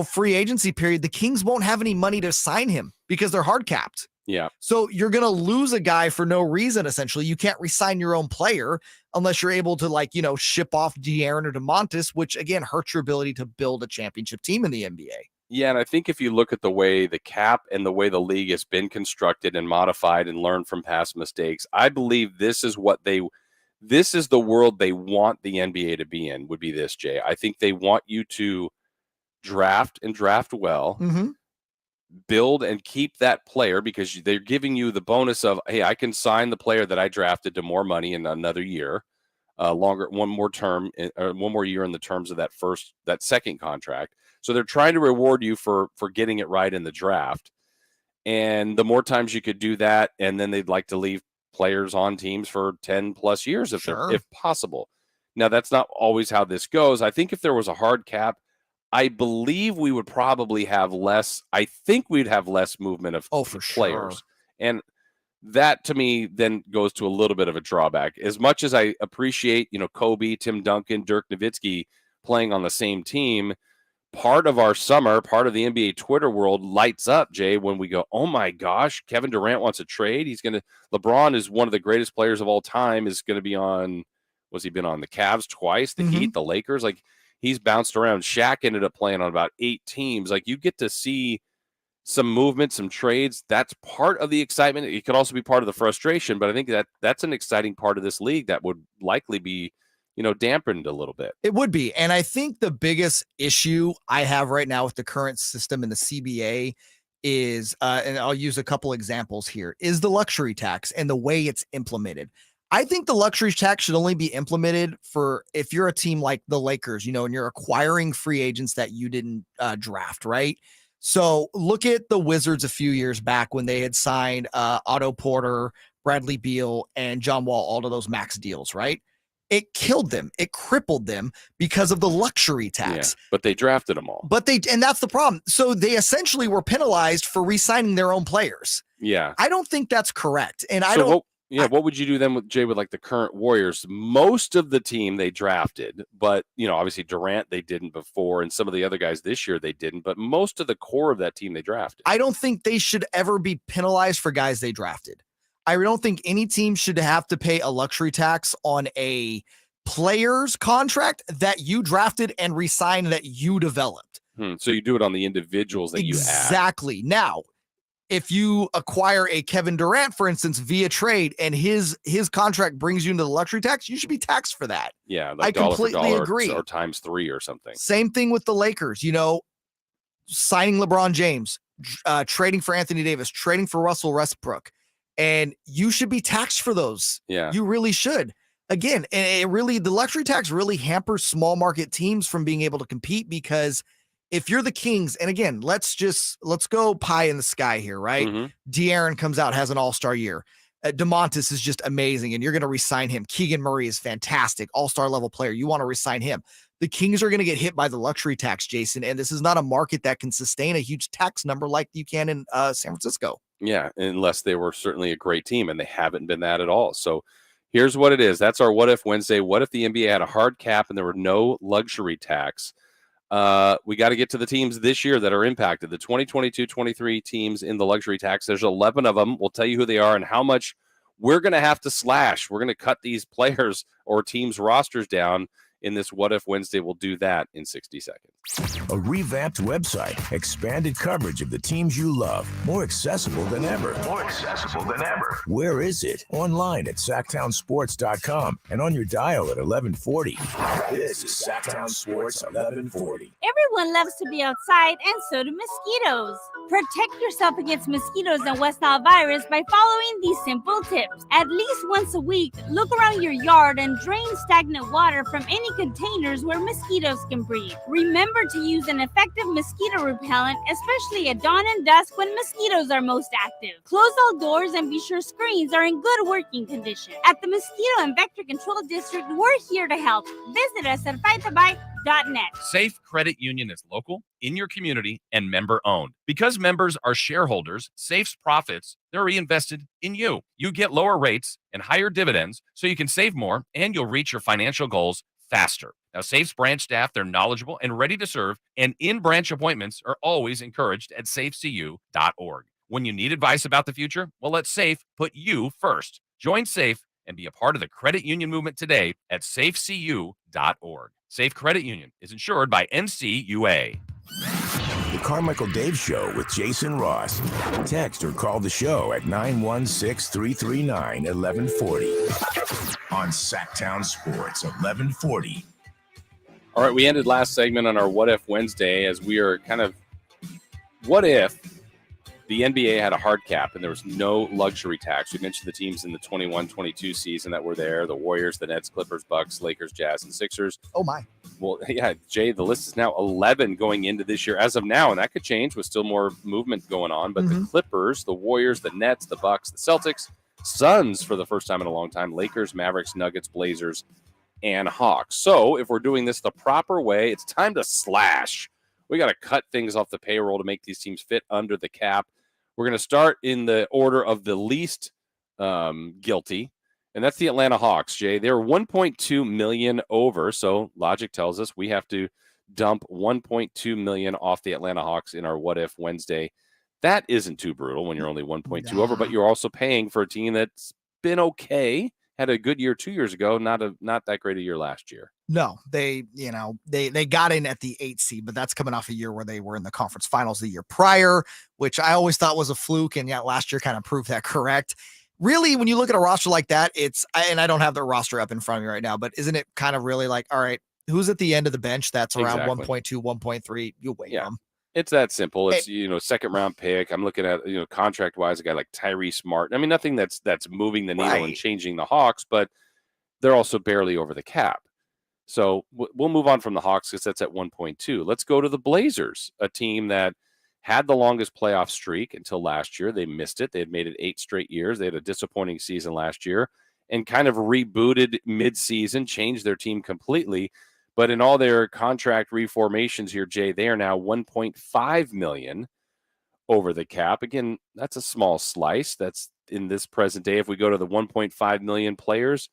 free agency period. The Kings won't have any money to sign him because they're hard capped. Yeah. So you're going to lose a guy for no reason, essentially. You can't re-sign your own player unless you're able to, ship off De'Aaron or DeMontis, which, again, hurts your ability to build a championship team in the NBA. Yeah, and I think if you look at the way the cap and the way the league has been constructed and modified and learned from past mistakes, I believe this is the world they want the NBA to be in, would be this, Jay. I think they want you to draft well, build and keep that player, because they're giving you the bonus of, hey, I can sign the player that I drafted to more money in another year, one more year in the terms of that second contract. So they're trying to reward you for getting it right in the draft. And the more times you could do that, and then they'd like to leave players on teams for 10 plus years if possible. Now, that's not always how this goes. I think if there was a hard cap, I believe we would probably have less. I think we'd have less movement of for players. sure. And that to me then goes to a little bit of a drawback. As much as I appreciate, Kobe, Tim Duncan, Dirk Nowitzki playing on the same team, part of our summer, part of the NBA Twitter world lights up, Jay, when we go, oh my gosh, Kevin Durant wants a trade. LeBron is one of the greatest players of all time, is going to be on, he been on the Cavs twice, the Heat, the Lakers? Like, he's bounced around. Shaq ended up playing on about 8 teams. Like, you get to see some movement, some trades. That's part of the excitement. It could also be part of the frustration, but I think that's an exciting part of this league that would likely be, dampened a little bit. It would be. And I think the biggest issue I have right now with the current system in the CBA is, and I'll use a couple examples here, is the luxury tax and the way it's implemented. I think the luxury tax should only be implemented for if you're a team like the Lakers, and you're acquiring free agents that you didn't draft, right? So look at the Wizards a few years back when they had signed Otto Porter, Bradley Beal, and John Wall, all of those max deals, right? It killed them. It crippled them because of the luxury tax. Yeah, but they drafted them all. And that's the problem. So they essentially were penalized for re-signing their own players. Yeah. I don't think that's correct. And what would you do then with the current Warriors? Most of the team they drafted, but obviously Durant they didn't before, and some of the other guys this year they didn't, but most of the core of that team they drafted. I don't think they should ever be penalized for guys they drafted. I don't think any team should have to pay a luxury tax on a player's contract that you drafted and re-signed that you developed. So you do it on the individuals that you add. Exactly. Now, if you acquire a Kevin Durant, for instance, via trade, and his contract brings you into the luxury tax, you should be taxed for that. Yeah, I like completely agree. Or times 3 or something. Same thing with the Lakers. Signing LeBron James, trading for Anthony Davis, trading for Russell Westbrook, and you should be taxed for those. Yeah, you really should. Again, and the luxury tax really hampers small market teams from being able to compete, because if you're the Kings, and again, let's go pie in the sky here, right? De'Aaron comes out, has an all-star year. DeMontis is just amazing, and you're going to re-sign him. Keegan Murray is fantastic, all-star level player. You want to re-sign him. The Kings are going to get hit by the luxury tax, Jason, and this is not a market that can sustain a huge tax number like you can in San Francisco. Yeah, unless they were certainly a great team, and they haven't been that at all. So here's what it is. That's our What If Wednesday. What if the NBA had a hard cap and there were no luxury tax? We got to get to the teams this year that are impacted. The 2022-23 teams in the luxury tax. There's 11 of them. We'll tell you who they are and how much we're going to have to slash. We're going to cut these players or teams' rosters down in this What If Wednesday. We'll do that in 60 seconds. A revamped website, expanded coverage of the teams you love, more accessible than ever. Where is it? Online at SactownSports.com and on your dial at 1140. This is Sactown Sports 1140. Everyone loves to be outside, and so do mosquitoes. Protect yourself against mosquitoes and West Nile virus by following these simple tips. At least once a week, look around your yard and drain stagnant water from any containers where mosquitoes can breed. Remember to use an effective mosquito repellent, especially at dawn and dusk when mosquitoes are most active. Close all doors and be sure screens are in good working condition. At the Mosquito and Vector Control District, we're here to help. Visit us at fightthebite.net. Safe Credit Union is local, in your community, and member-owned. Because members are shareholders, Safe's profits, they're reinvested in you. You get lower rates and higher dividends so you can save more, and you'll reach your financial goals faster. Now, Safe's branch staff, they're knowledgeable and ready to serve, and in-branch appointments are always encouraged at safecu.org. When you need advice about the future, well, let Safe put you first. Join Safe and be a part of the credit union movement today at safecu.org. Safe Credit Union is insured by NCUA. The Carmichael Dave Show with Jason Ross. Text or call the show at 916-339-1140 on Sactown Sports 1140. All right, we ended last segment on our What If Wednesday as we are kind of, what if the NBA had a hard cap and there was no luxury tax? We mentioned the teams in the 21-22 season that were there, the Warriors, the Nets, Clippers, Bucks, Lakers, Jazz, and Sixers. Oh, my. Well, yeah, Jay, the list is now 11 going into this year as of now, and that could change with still more movement going on. But the Clippers, the Warriors, the Nets, the Bucks, the Celtics, Suns for the first time in a long time, Lakers, Mavericks, Nuggets, Blazers, and Hawks. So if we're doing this the proper way, it's time to slash We got to cut things off the payroll to make these teams fit under the cap. We're going to start in the order of the least guilty, and that's the Atlanta Hawks, Jay. They're 1.2 million over, so logic tells us we have to dump 1.2 million off the Atlanta Hawks in our What If Wednesday. That isn't too brutal when you're only 1.2 over, but you're also paying for a team that's been okay, had a good year 2 years ago, not that great a year last year. No, they got in at the 8th seed, but that's coming off a year where they were in the conference finals the year prior, which I always thought was a fluke. And yet last year kind of proved that correct. Really, when you look at a roster like that, and I don't have their roster up in front of me right now, but isn't it kind of really like, all right, who's at the end of the bench that's around 1.2, 1.3? You wait them. It's that simple. It's, second round pick. I'm looking at, contract wise, a guy like Tyrese Martin. I mean, nothing that's moving the needle and changing the Hawks, but they're also barely over the cap. So we'll move on from the Hawks because that's at 1.2. Let's go to the Blazers, a team that had the longest playoff streak until last year. They missed it. They had made it 8 straight years. They had a disappointing season last year and kind of rebooted mid-season, changed their team completely. But in all their contract reformations here, Jay, they are now 1.5 million over the cap. Again, that's a small slice. That's in this present day. If we go to the 1.5 million players,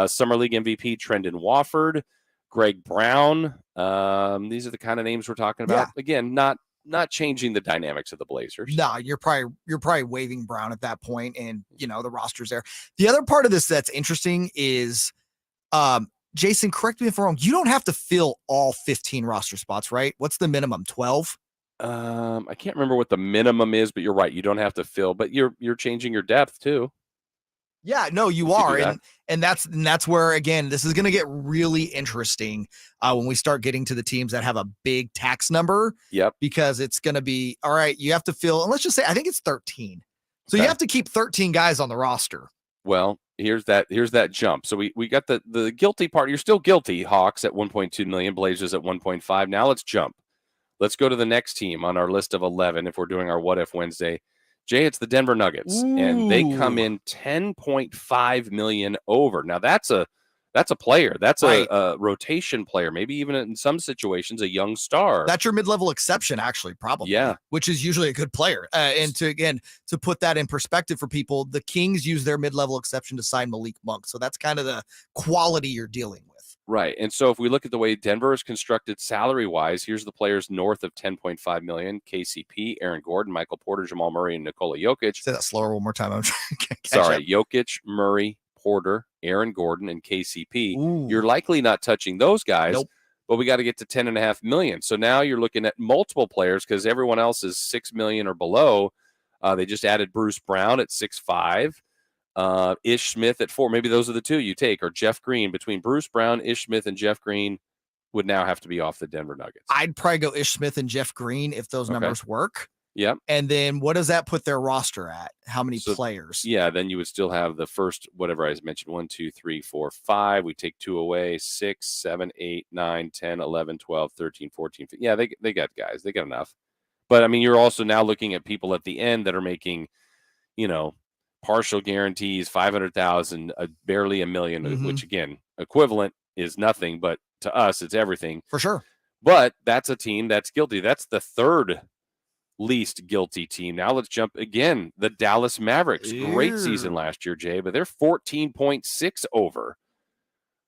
Summer League MVP Trendon Wofford, Greg Brown. These are the kind of names we're talking about. Yeah. Again, not changing the dynamics of the Blazers. No, you're probably waving Brown at that point, and the roster's there. The other part of this that's interesting is Jason, correct me if I'm wrong. You don't have to fill all 15 roster spots, right? What's the minimum? 12? I can't remember what the minimum is, but you're right. You don't have to fill, but you're changing your depth too. Yeah, no, you are. And that's where, again, this is going to get really interesting when we start getting to the teams that have a big tax number. Yep. Because it's going to be, all right, you have to fill, and let's just say, I think it's 13. So you have to keep 13 guys on the roster. Well, here's that jump. So we got the guilty part. You're still guilty, Hawks at 1.2 million, Blazers at 1.5. Now let's jump. Let's go to the next team on our list of 11 if we're doing our What If Wednesday. Jay, it's the Denver Nuggets, and they come in 10.5 million over. Now that's a player. That's a rotation player, maybe even in some situations a young star. That's your mid-level exception, actually, probably. Yeah, which is usually a good player. And to put that in perspective for people, the Kings use their mid-level exception to sign Malik Monk. So that's kind of the quality you're dealing with. Right. And so if we look at the way Denver is constructed salary-wise, here's the players north of 10.5 million: KCP, Aaron Gordon, Michael Porter, Jamal Murray, and Nikola Jokic. Say that slower one more time. I'm trying to catch Sorry, up. Jokic, Murray, Porter, Aaron Gordon, and KCP. Ooh. You're likely not touching those guys, but we got to get to 10.5 million. So now you're looking at multiple players because everyone else is 6 million or below. They just added Bruce Brown at 6'5". Ish Smith at 4. Maybe those are the two you take, or Jeff Green. Between Bruce Brown, Ish Smith, and Jeff Green would now have to be off the Denver Nuggets. I'd probably go Ish Smith and Jeff Green if those numbers work. Yep. And then what does that put their roster at? How many players? Yeah, then you would still have the first, whatever I mentioned, 1, 2, 3, 4, 5. We take 2 away, 6, 7, 8, 9, 10, 11, 12, 13, 14. 15. Yeah, they got guys. They got enough. But, I mean, you're also now looking at people at the end that are making, partial guarantees, 500,000, barely $1 million, which again, equivalent is nothing, but to us, it's everything. For sure. But that's a team that's guilty. That's the third least guilty team. Now let's jump again. The Dallas Mavericks, great season last year, Jay, but they're 14.6 over.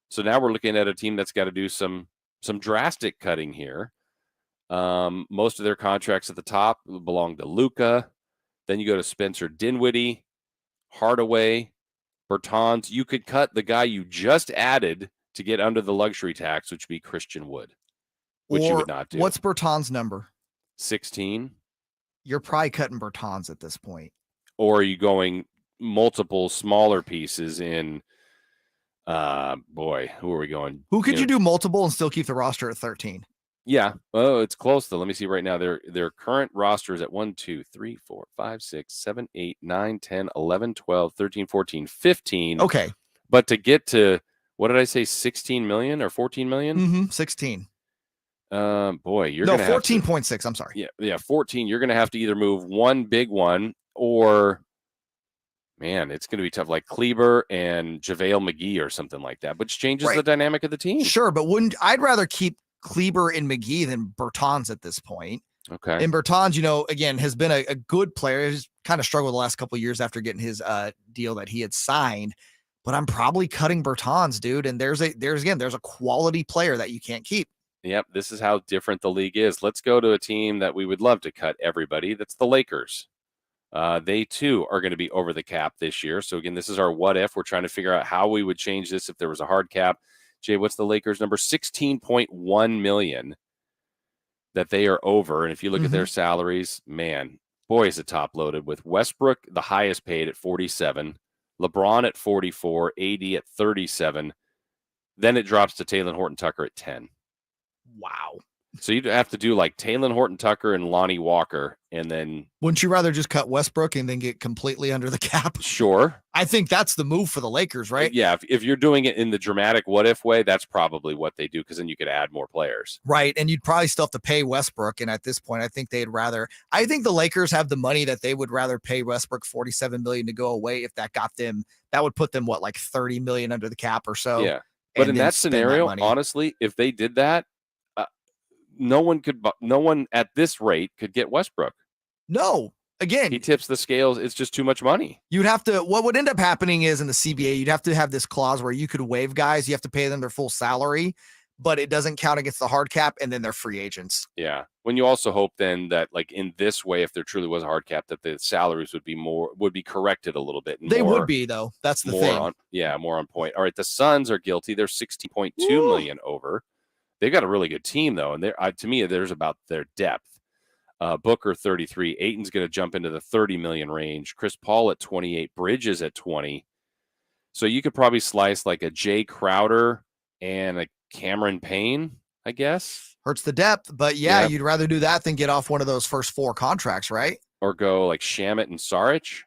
So now we're looking at a team that's got to do some drastic cutting here. Most of their contracts at the top belong to Luka. Then you go to Spencer Dinwiddie, Hardaway, Bertans. You could cut the guy you just added to get under the luxury tax, which would be Christian Wood, which you would not do. What's Bertans' number? 16. You're probably cutting Bertans at this point. Or are you going multiple smaller pieces in, who are we going? Who could you do multiple and still keep the roster at 13? Yeah. Oh, it's close though. Let me see right now. Their current roster is at 1, 2, 3, 4, 5, 6, 7, 8, 9, 10, 11, 12, 13, 14, 15. Okay. But to get to, what did I say, 16 million or 14 million? 16. You're no, 14.6. I'm sorry. Yeah, 14. You're going to have to either move one big one or, man, it's going to be tough, like Kleber and JaVale McGee or something like that, which changes the dynamic of the team. Sure, but I'd rather keep Kleber and McGee than Bertans at this point. Okay. And Bertans, again, has been a good player. He's kind of struggled the last couple of years after getting his deal that he had signed. But I'm probably cutting Bertans, dude. And there's a quality player that you can't keep. Yep, this is how different the league is. Let's go to a team that we would love to cut everybody. That's the Lakers. They, too, are going to be over the cap this year. So, again, this is our what if. We're trying to figure out how we would change this if there was a hard cap. Jay, what's the Lakers' number? $16.1 million that they are over. And if you look at their salaries, man, boy, is it top-loaded with Westbrook, the highest paid at 47, LeBron at 44, AD at 37. Then it drops to Talen Horton-Tucker at 10. Wow. So you'd have to do like Talen Horton-Tucker and Lonnie Walker, and then... Wouldn't you rather just cut Westbrook and then get completely under the cap? Sure. I think that's the move for the Lakers, right? Yeah, if you're doing it in the dramatic what-if way, that's probably what they do, because then you could add more players. Right, and you'd probably still have to pay Westbrook, and at this point, I think the Lakers have the money that they would rather pay Westbrook $47 million to go away if that got them, that would put them, like $30 million under the cap or so. Yeah, but in that scenario, honestly, if they did that, no one at this rate could get Westbrook. No, again, he tips the scales. It's just too much money. You'd have to, what would end up happening is in the CBA, you'd have to have this clause where you could waive guys. You have to pay them their full salary, but it doesn't count against the hard cap. And then they're free agents. Yeah. When you also hope then that like in this way, if there truly was a hard cap, that the salaries would be corrected a little bit. They would be though. That's the thing. More on point. All right. The Suns are guilty. They're $60.2 million over. They've got a really good team, though, and to me, there's about their depth. Booker, 33. Ayton's going to jump into the 30 million range. Chris Paul at 28. Bridges at 20. So you could probably slice like a Jay Crowder and a Cameron Payne, I guess. Hurts the depth, but yeah, you'd rather do that than get off one of those first 4 contracts, right? Or go like Shamet and Saric.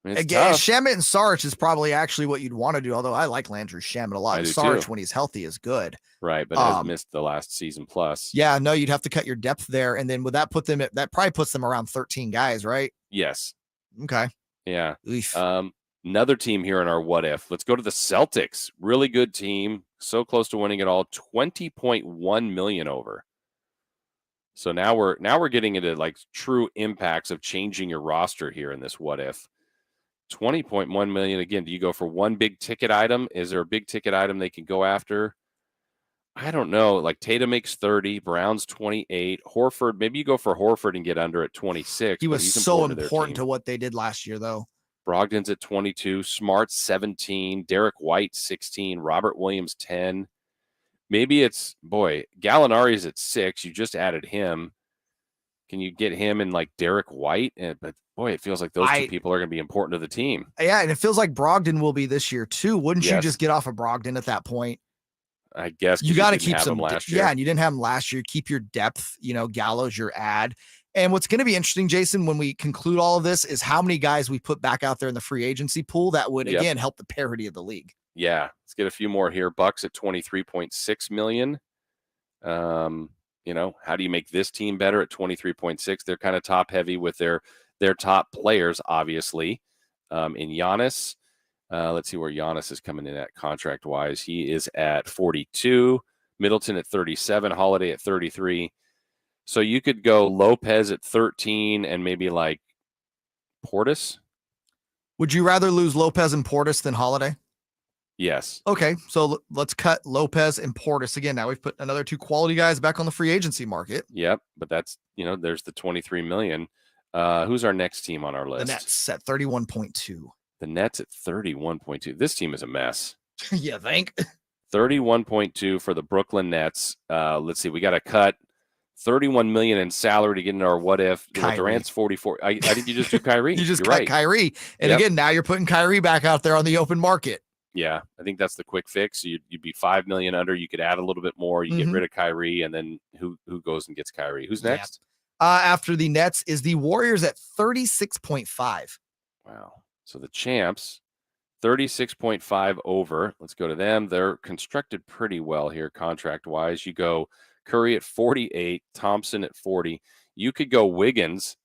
Again, Shamet and Saric is probably actually what you'd want to do, although I like Landry Shamet a lot. Saric, when he's healthy, is good. Right, but has missed the last season plus. Yeah, no, you'd have to cut your depth there, and then would that put them that probably puts them around 13 guys, right? Yes. Okay. Yeah. Another team here in our what if. Let's go to the Celtics. Really good team, so close to winning it all. $20.1 million over. So now we're getting into like true impacts of changing your roster here in this what if. $20.1 million. Again, do you go for one big ticket item? Is there a big ticket item they can go after? I don't know. Like Tatum makes 30, Brown's 28, Horford. Maybe you go for Horford and get under at 26. He was so important to what they did last year, though. Brogdon's at 22, Smart 17, Derek White 16, Robert Williams 10. Maybe it's Gallinari's at 6. You just added him. Can you get him and like Derek White? But boy, it feels like those two people are going to be important to the team. Yeah, and it feels like Brogdon will be this year too. Wouldn't you just get off of Brogdon at that point? I guess you got to keep some last year. Yeah, and you didn't have him last year. Keep your depth. Gallo's your ad. And what's going to be interesting, Jason, when we conclude all of this, is how many guys we put back out there in the free agency pool that would again help the parity of the league. Yeah, let's get a few more here. Bucks at $23.6 million. How do you make this team better at 23.6? They're kind of top heavy with their top players, obviously. In Giannis, let's see where Giannis is coming in at contract wise. He is at 42, Middleton at 37, Holiday at 33. So you could go Lopez at 13 and maybe like Portis. Would you rather lose Lopez and Portis than Holiday? Yes. Okay, so let's cut Lopez and Portis again. Now we've put another 2 quality guys back on the free agency market. Yep, but that's there's the 23 million. Who's our next team on our list? The Nets at 31.2. The Nets at 31.2. This team is a mess. You think? 31.2 for the Brooklyn Nets. Let's see. We got to cut $31 million in salary to get into our what if. Durant's 44. I think you just do Kyrie. You just cut Kyrie, and again, now you're putting Kyrie back out there on the open market. Yeah, I think that's the quick fix. You'd be $5 million under. You could add a little bit more. You get rid of Kyrie, and then who goes and gets Kyrie? Who's next? After the Nets is the Warriors at 36.5. Wow. So the champs, 36.5 over. Let's go to them. They're constructed pretty well here contract-wise. You go Curry at 48, Thompson at 40. You could go Wiggins,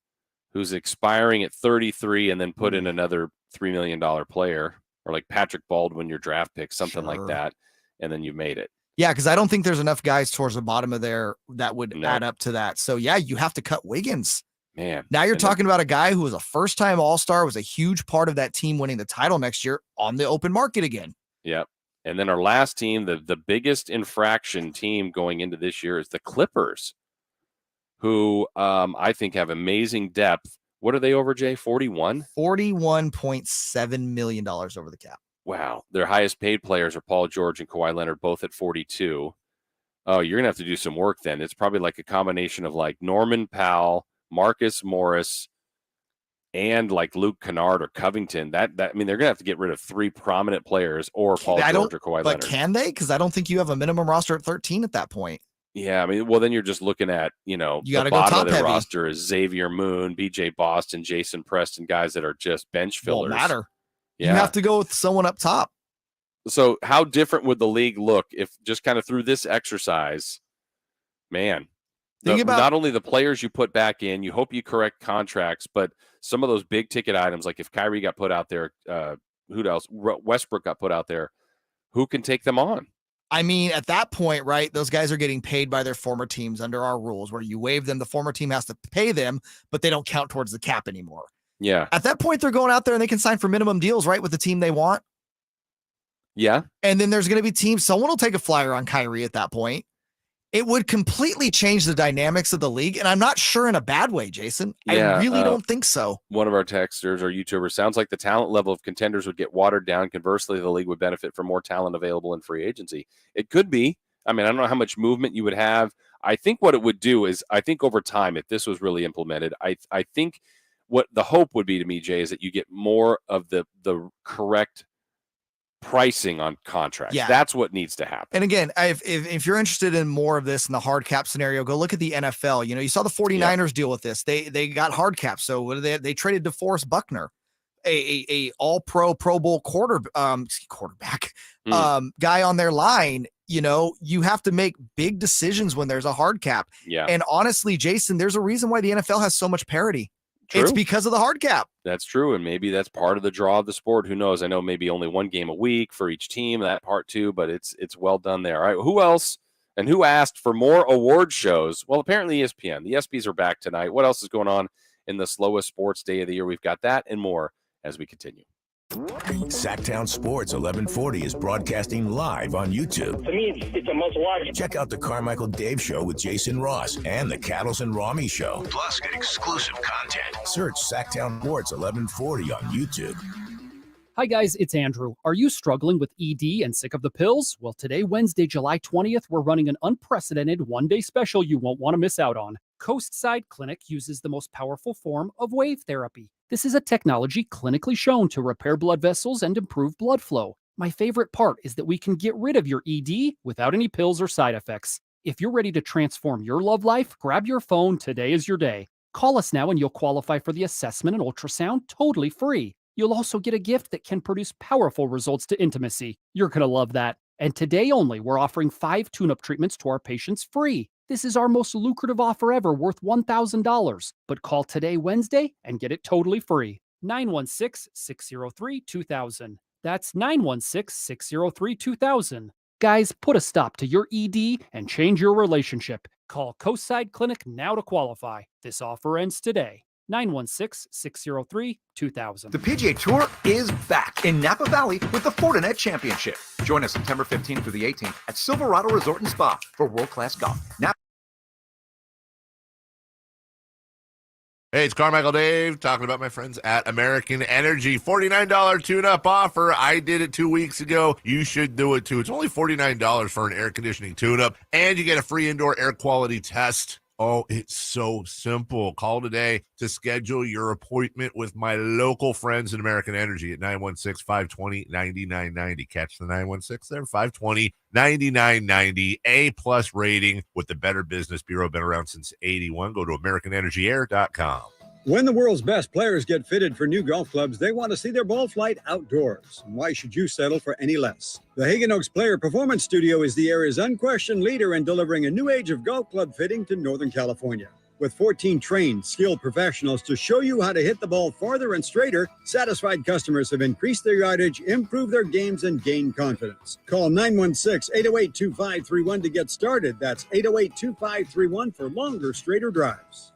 who's expiring at 33, and then put in another $3 million player. Or like Patrick Baldwin, your draft pick, something like that, and then you made it. Yeah, because I don't think there's enough guys towards the bottom of there that would add up to that. So, yeah, you have to cut Wiggins. Man. Now you're talking about a guy who was a first-time All-Star, was a huge part of that team winning the title next year on the open market again. Yep. And then our last team, the biggest infraction team going into this year is the Clippers, who I think have amazing depth. What are they over, Jay? 41? $41.7 million over the cap. Wow. Their highest paid players are Paul George and Kawhi Leonard, both at 42. Oh, you're going to have to do some work then. It's probably like a combination of like Norman Powell, Marcus Morris, and like Luke Kennard or Covington. I mean, they're going to have to get rid of 3 prominent players or Paul George or Kawhi Leonard. But can they? Because I don't think you have a minimum roster at 13 at that point. Yeah, I mean, well, then you're just looking at, you the gotta go bottom top of their heavy. roster is Xavier Moon, BJ Boston, Jason Preston, guys that are just bench fillers. Won't matter. Yeah. You have to go with someone up top. So how different would the league look if just kind of through this exercise, man, Think about not only the players you put back in, you hope you correct contracts, but some of those big ticket items, like if Kyrie got put out there, who else? Westbrook got put out there, who can take them on? I mean, at that point, right, those guys are getting paid by their former teams under our rules where you waive them. The former team has to pay them, but they don't count towards the cap anymore. Yeah. At that point, they're going out there and they can sign for minimum deals, right, with the team they want. Yeah. And then there's going to be teams. Someone will take a flyer on Kyrie at that point. It would completely change the dynamics of the league. And I'm not sure in a bad way, Jason. Yeah, I really don't think so. One of our texters or YouTubers sounds like the talent level of contenders would get watered down. Conversely, the league would benefit from more talent available in free agency. It could be. I mean, I don't know how much movement you would have. I think what it would do is, I think over time, if this was really implemented, I think what the hope would be to me, Jay, is that you get more of the correct pricing on contracts. Yeah. That's what needs to happen. And again, if you're interested in more of this in the hard cap scenario, go look at the NFL. You saw the 49ers deal with this. They got hard cap. So what they traded DeForest Buckner, a all pro Bowl quarterback guy on their line. You have to make big decisions when there's a hard cap. Yeah. And honestly, Jason, there's a reason why the NFL has so much parity. True. It's because of the hard cap. That's true. And maybe that's part of the draw of the sport. Who knows? I know maybe only one game a week for each team, that part too, but it's well done there. All right. Who else and who asked for more award shows? Well, apparently ESPN. The ESPYs are back tonight. What else is going on in the slowest sports day of the year? We've got that and more as we continue. Sactown Sports 1140 is broadcasting live on YouTube. To me, it's a must-watch. Check out the Carmichael Dave Show with Jason Ross and the Cattles and Rami Show. Plus, get exclusive content. Search Sactown Sports 1140 on YouTube. Hi guys, it's Andrew. Are you struggling with ED and sick of the pills? Well, today, Wednesday, July 20th, we're running an unprecedented one-day special you won't want to miss out on. Coastside Clinic uses the most powerful form of wave therapy. This is a technology clinically shown to repair blood vessels and improve blood flow. My favorite part is that we can get rid of your ED without any pills or side effects. If you're ready to transform your love life, grab your phone. Today is your day. Call us now and you'll qualify for the assessment and ultrasound totally free. You'll also get a gift that can produce powerful results to intimacy. You're going to love that. And today only, we're offering 5 tune-up treatments to our patients free. This is our most lucrative offer ever, worth $1,000. But call today, Wednesday, and get it totally free. 916-603-2000. That's 916-603-2000. Guys, put a stop to your ED and change your relationship. Call Coastside Clinic now to qualify. This offer ends today. 916-603-2000. The PGA Tour is back in Napa Valley with the Fortinet Championship. Join us September 15th through the 18th at Silverado Resort and Spa for world-class golf. Hey, it's Carmichael Dave talking about my friends at American Energy. $49 tune-up offer. I did it 2 weeks ago. You should do it too. It's only $49 for an air conditioning tune-up, and you get a free indoor air quality test. Oh, it's so simple. Call today to schedule your appointment with my local friends at American Energy at 916-520-9990. Catch the 916 there, 520-9990. A-plus rating with the Better Business Bureau. Been around since 81. Go to AmericanEnergyAir.com. When the world's best players get fitted for new golf clubs, they want to see their ball flight outdoors. Why should you settle for any less? The Hagen Oaks Player Performance Studio is the area's unquestioned leader in delivering a new age of golf club fitting to Northern California. With 14 trained, skilled professionals to show you how to hit the ball farther and straighter, satisfied customers have increased their yardage, improved their games, and gained confidence. Call 916-808-2531 to get started. That's 808-2531 for longer, straighter drives.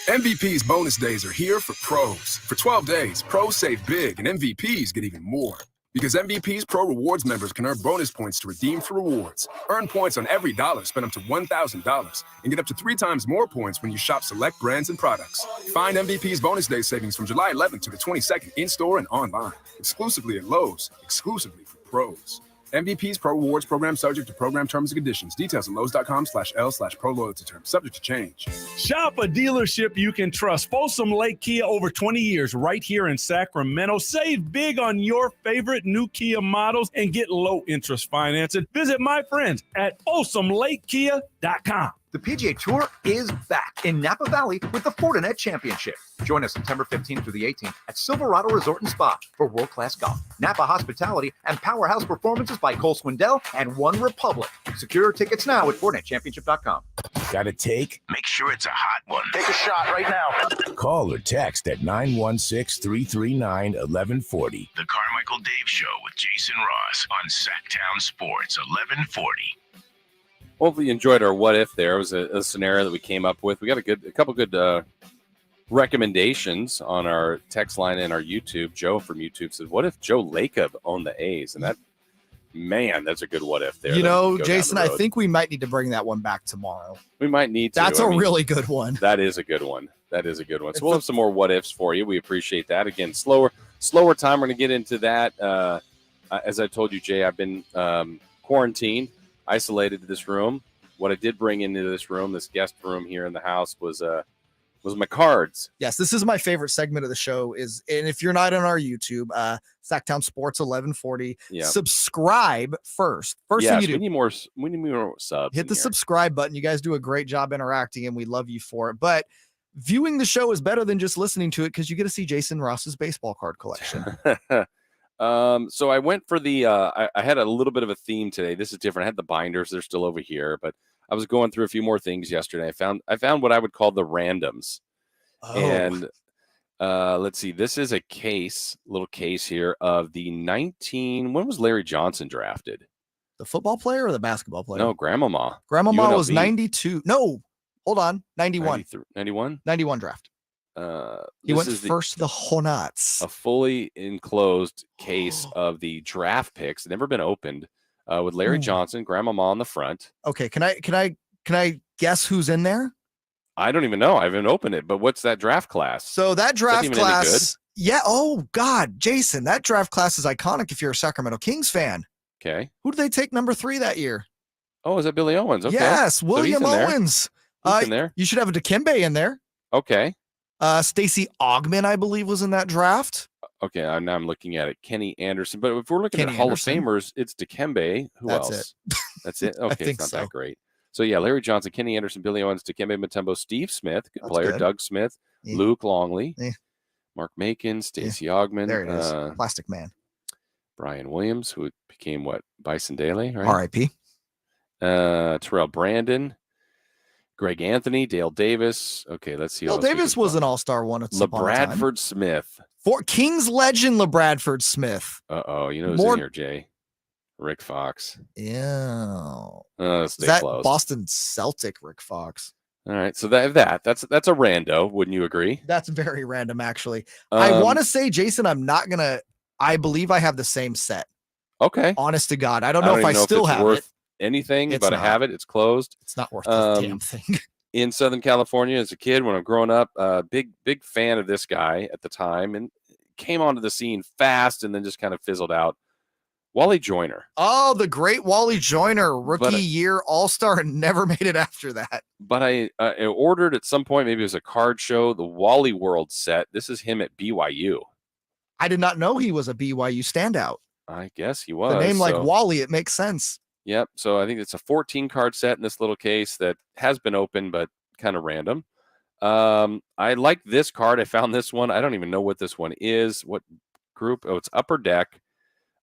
MVP's bonus days are here for pros. For 12 days, pros save big and MVPs get even more. Because MVP's Pro Rewards members can earn bonus points to redeem for rewards. Earn points on every dollar spent up to $1,000 and get up to 3 times more points when you shop select brands and products. Find MVP's bonus day savings from July 11th to the 22nd in-store and online. Exclusively at Lowe's. Exclusively for pros. MVP's Pro Rewards program subject to program terms and conditions. Details at Lowe's.com/L/Pro Loyalty terms. Subject to change. Shop a dealership you can trust. Folsom Lake Kia, over 20 years right here in Sacramento. Save big on your favorite new Kia models and get low interest financing. Visit my friends at FolsomLakeKia.com. The PGA Tour is back in Napa Valley with the Fortinet Championship. Join us September 15th through the 18th at Silverado Resort and Spa for world-class golf, Napa hospitality, and powerhouse performances by Cole Swindell and One Republic. Secure your tickets now at FortinetChampionship.com. Got a take? Make sure it's a hot one. Take a shot right now. Call or text at 916-339-1140. The Carmichael Dave Show with Jason Ross on Sactown Sports 1140. Hopefully you enjoyed our what if there. It was a scenario that we came up with. We got a couple good recommendations on our text line and our YouTube. Joe from YouTube said, what if Joe Lacob owned the A's? And that's a good what if there. You know, Jason, I think we might need to bring that one back tomorrow. We might need to. That's a really good one. That is a good one. So we'll have some more what ifs for you. We appreciate that. Again, slower time. We're going to get into that. As I told you, Jay, I've been quarantined, isolated to this room. What I did bring into this room, this guest room here in the house, was my cards. Yes, this is my favorite segment of the show. And if you're not on our YouTube, Sactown Sports 1140, subscribe first. First thing you do. We need more subs. Hit the subscribe button. You guys do a great job interacting, and we love you for it. But viewing the show is better than just listening to it because you get to see Jason Ross's baseball card collection. So I went for the I had a little bit of a theme today. This is different. I had the binders, they're still over here, but I was going through a few more things yesterday. I found what I would call the randoms. And let's see, this is a little case here of the when was Larry Johnson drafted? The football player or the basketball player? No, Grandmama. Grandmama was 92. No, hold on, 91. 91 draft. He went first to the Hornets. A fully enclosed case of the draft picks, never been opened, with Larry Johnson, Grandmama on the front. Okay, can I guess who's in there? I don't even know. I haven't opened it, but what's that draft class? So that draft class, oh God, Jason, that draft class is iconic if you're a Sacramento Kings fan. Okay. Who did they take number 3 that year? Oh, is that Billy Owens? Okay. Yes, William Owens. He's in there. You should have a Dikembe in there. Okay. Stacey Augmon, I believe, was in that draft. Okay, now I'm looking at it. Kenny Anderson. But if we're looking at Hall of Famers, it's Dikembe. Who else? That's it. Okay, it's not that great. So, yeah, Larry Johnson, Kenny Anderson, Billy Owens, Dikembe Mutombo, Steve Smith, good player, good. Doug Smith, Luke Longley, Mark Macon, Stacey Augmon. There it is. Plastic Man. Brian Williams, who became Bison Daly, right? R.I.P. Terrell Brandon, Greg Anthony, Dale Davis. Okay, let's see. Dale Davis was an all-star one. LeBradford Smith. For Kings legend LeBradford Smith. Uh-oh, you know who's in here, Jay? Rick Fox. Yeah. Stay that close. Boston Celtic Rick Fox. All right, so that's a rando. Wouldn't you agree? That's very random, actually. I want to say, Jason, I believe I have the same set. Okay. Honest to God, I don't know if I still have it. Anything, but I have it. It's closed. It's not worth the damn thing. In Southern California, as a kid, when I'm growing up, big fan of this guy at the time, and came onto the scene fast, and then just kind of fizzled out. Wally Joyner. Oh, the great Wally Joyner, rookie year All-Star, and never made it after that. But I ordered at some point, maybe it was a card show, the Wally World set. This is him at BYU. I did not know he was a BYU standout. I guess he was. The name like Wally, it makes sense. Yep. So I think it's a 14 card set in this little case that has been open, but kind of random. I like this card. I found this one. I don't even know what this one is. What group? Oh, it's Upper Deck.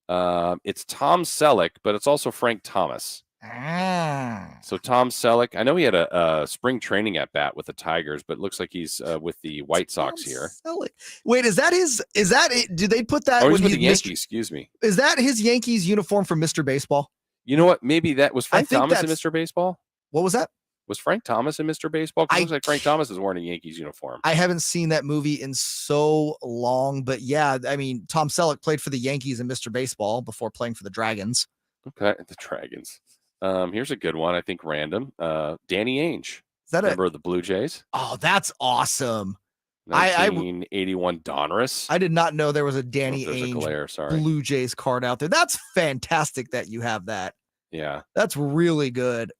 It's Tom Selleck, but it's also Frank Thomas. So Tom Selleck, I know he had a spring training at bat with the Tigers, but it looks like he's with the White Sox here. Selleck. Wait, is that it? Did they put that? Oh, he's when with the he- Yankees. Excuse me. Is that his Yankees uniform from Mr. Baseball? You know what? Maybe that was Frank think Thomas in that's- Mr. Baseball. What was that? Was Frank Thomas in Mr. Baseball? 'Cause it looks like Frank Thomas is wearing a Yankees uniform. I haven't seen that movie in so long, but yeah, I mean, Tom Selleck played for the Yankees in Mr. Baseball before playing for the Dragons. Okay, the Dragons. Here's a good one. I think random. Danny Ainge. Is that Member of the Blue Jays? Oh, that's awesome. 1981 Donruss. I did not know there was a Danny There's a Ainge glare, sorry. Blue Jays card out there. That's fantastic that you have that. Yeah. That's really good.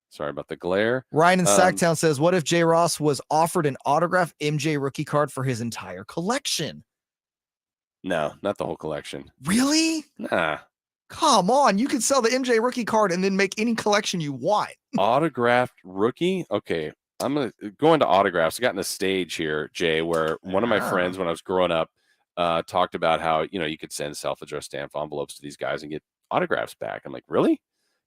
Sorry about the glare. Ryan in Sactown says, what if Jay Ross was offered an autographed MJ rookie card for his entire collection? No, not the whole collection. Really? Nah. Come on. You could sell the MJ rookie card and then make any collection you want. Autographed rookie? Okay. I'm going to go into autographs. I got in a stage here, Jay, where one of my friends when I was growing up talked about how, you could send self-addressed stamp envelopes to these guys and get autographs back. I'm like, really?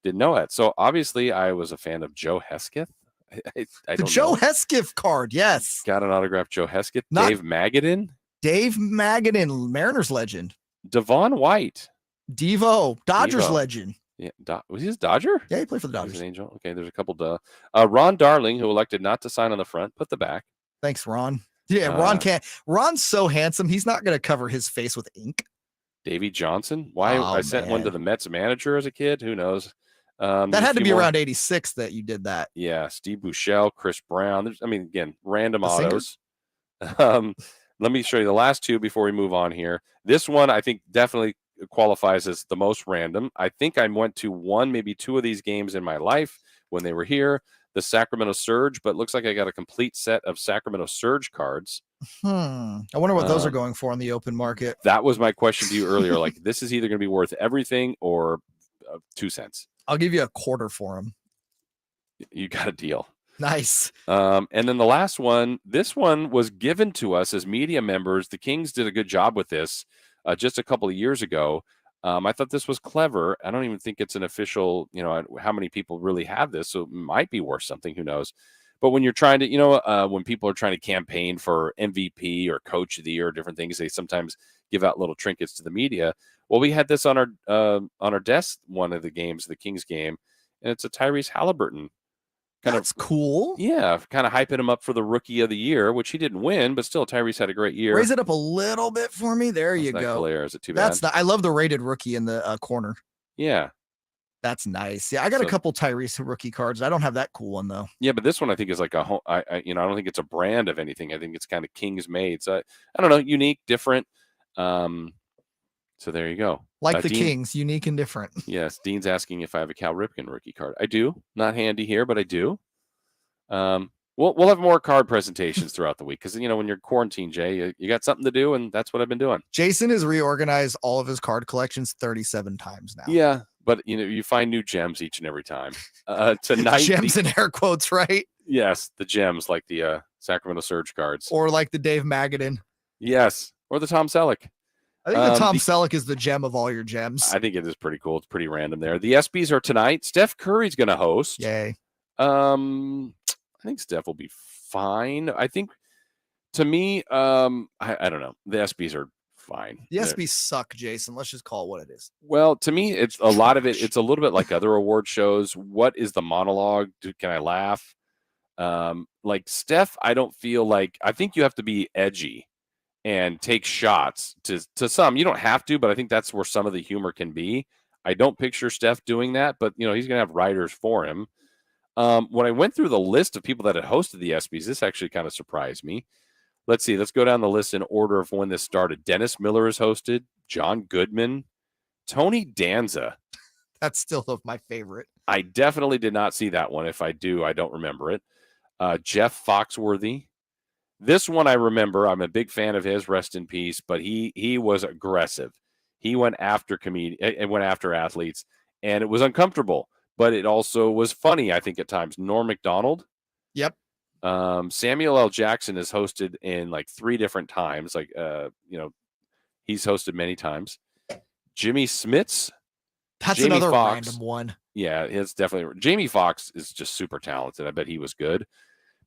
Didn't know that. So obviously I was a fan of Joe Hesketh. I The don't Joe know. Hesketh card. Yes. Got an autographed Joe Hesketh. Not- Dave Magadan. Dave Magadan, Mariners legend. Devon White. Devo, Dodgers Devo. legend. Yeah, was he a Dodger? Yeah, he played for the He's Dodgers. an Angel. Okay, there's a couple. Ron Darling, who elected not to sign on the front, put the back. Thanks, Ron. Yeah, Ron Uh, can't. Ron's so handsome. He's not going to cover his face with ink. Davey Johnson. Why? Oh, I sent one to man. the Mets manager as a kid. Who knows? That There's a had to few be more. around 86 that you did that. Yeah, Steve Buechele, Chris Brown. Again, random The singer? autos. Let me show you the last two before we move on here. This one, I think, definitely qualifies as the most random. I think I went to one, maybe two of these games in my life when they were here. The Sacramento Surge, but it looks like I got a complete set of Sacramento Surge cards. I wonder what those are going for on the open market. That was my question to you earlier. Like, this is either going to be worth everything or 2 cents. I'll give you a quarter for them. You got a deal. Nice. And then the last one, this one was given to us as media members. The Kings did a good job with this just a couple of years ago. I thought this was clever. I don't even think it's an official, how many people really have this. So it might be worth something. Who knows? But when you're trying to, when people are trying to campaign for MVP or Coach of the Year or different things, they sometimes give out little trinkets to the media. Well, we had this on our desk one of the games, the Kings game, and it's a Tyrese Halliburton. That's cool. Yeah, kind of hyping him up for the Rookie of the Year, which he didn't win, but still Tyrese had a great year. Raise it up a little bit for me. There you That's go. not glare. Is it too bad? I love the rated rookie in the corner. Yeah. That's nice. Yeah, I got a couple Tyrese rookie cards. I don't have that cool one though. Yeah, but this one I think is like I don't think it's a brand of anything. I think it's kind of Kings made. So I don't know, unique, different. So there you go. Like the Dean, Kings, unique and different. Yes, Dean's asking if I have a Cal Ripken rookie card. I do. Not handy here, but I do. We'll have more card presentations throughout the week because when you're quarantined, Jay, you got something to do, and that's what I've been doing. Jason has reorganized all of his card collections 37 times now. Yeah, but you find new gems each and every time. Tonight, Gems in air quotes, right? Yes, the gems like the Sacramento Surge cards, Or like the Dave Magadan. yes, or the Tom Selleck. I think the Tom Selleck is the gem of all your gems. I think it is pretty cool. It's pretty random there. The ESPYs are tonight. Steph Curry's going to host. Yay. I think Steph will be fine. I think, to me, I don't know. The ESPYs are fine. The ESPYs suck, Jason. Let's just call it what it is. Well, to me, it's a lot of it. It's a little bit like other award shows. What is the monologue? Can I laugh? Like Steph, I don't feel like. I think you have to be edgy and take shots to some. You don't have to, but I think that's where some of the humor can be. I don't picture Steph doing that, but he's going to have writers for him. When I went through the list of people that had hosted the ESPYs, this actually kind of surprised me. Let's see. Let's go down the list in order of when this started. Dennis Miller is hosted. John Goodman. Tony Danza. That's still my favorite. I definitely did not see that one. If I do, I don't remember it. Jeff Foxworthy. This one I remember. I'm a big fan of his. Rest in peace. But he was aggressive. He went after athletes, and it was uncomfortable. But it also was funny, I think, at times. Norm Macdonald. Yep. Samuel L. Jackson is hosted in like 3 different times. Like, he's hosted many times. Jimmy Smits. That's Jamie another Foxx. random one. Yeah, it's definitely. Jamie Foxx is just super talented. I bet he was good.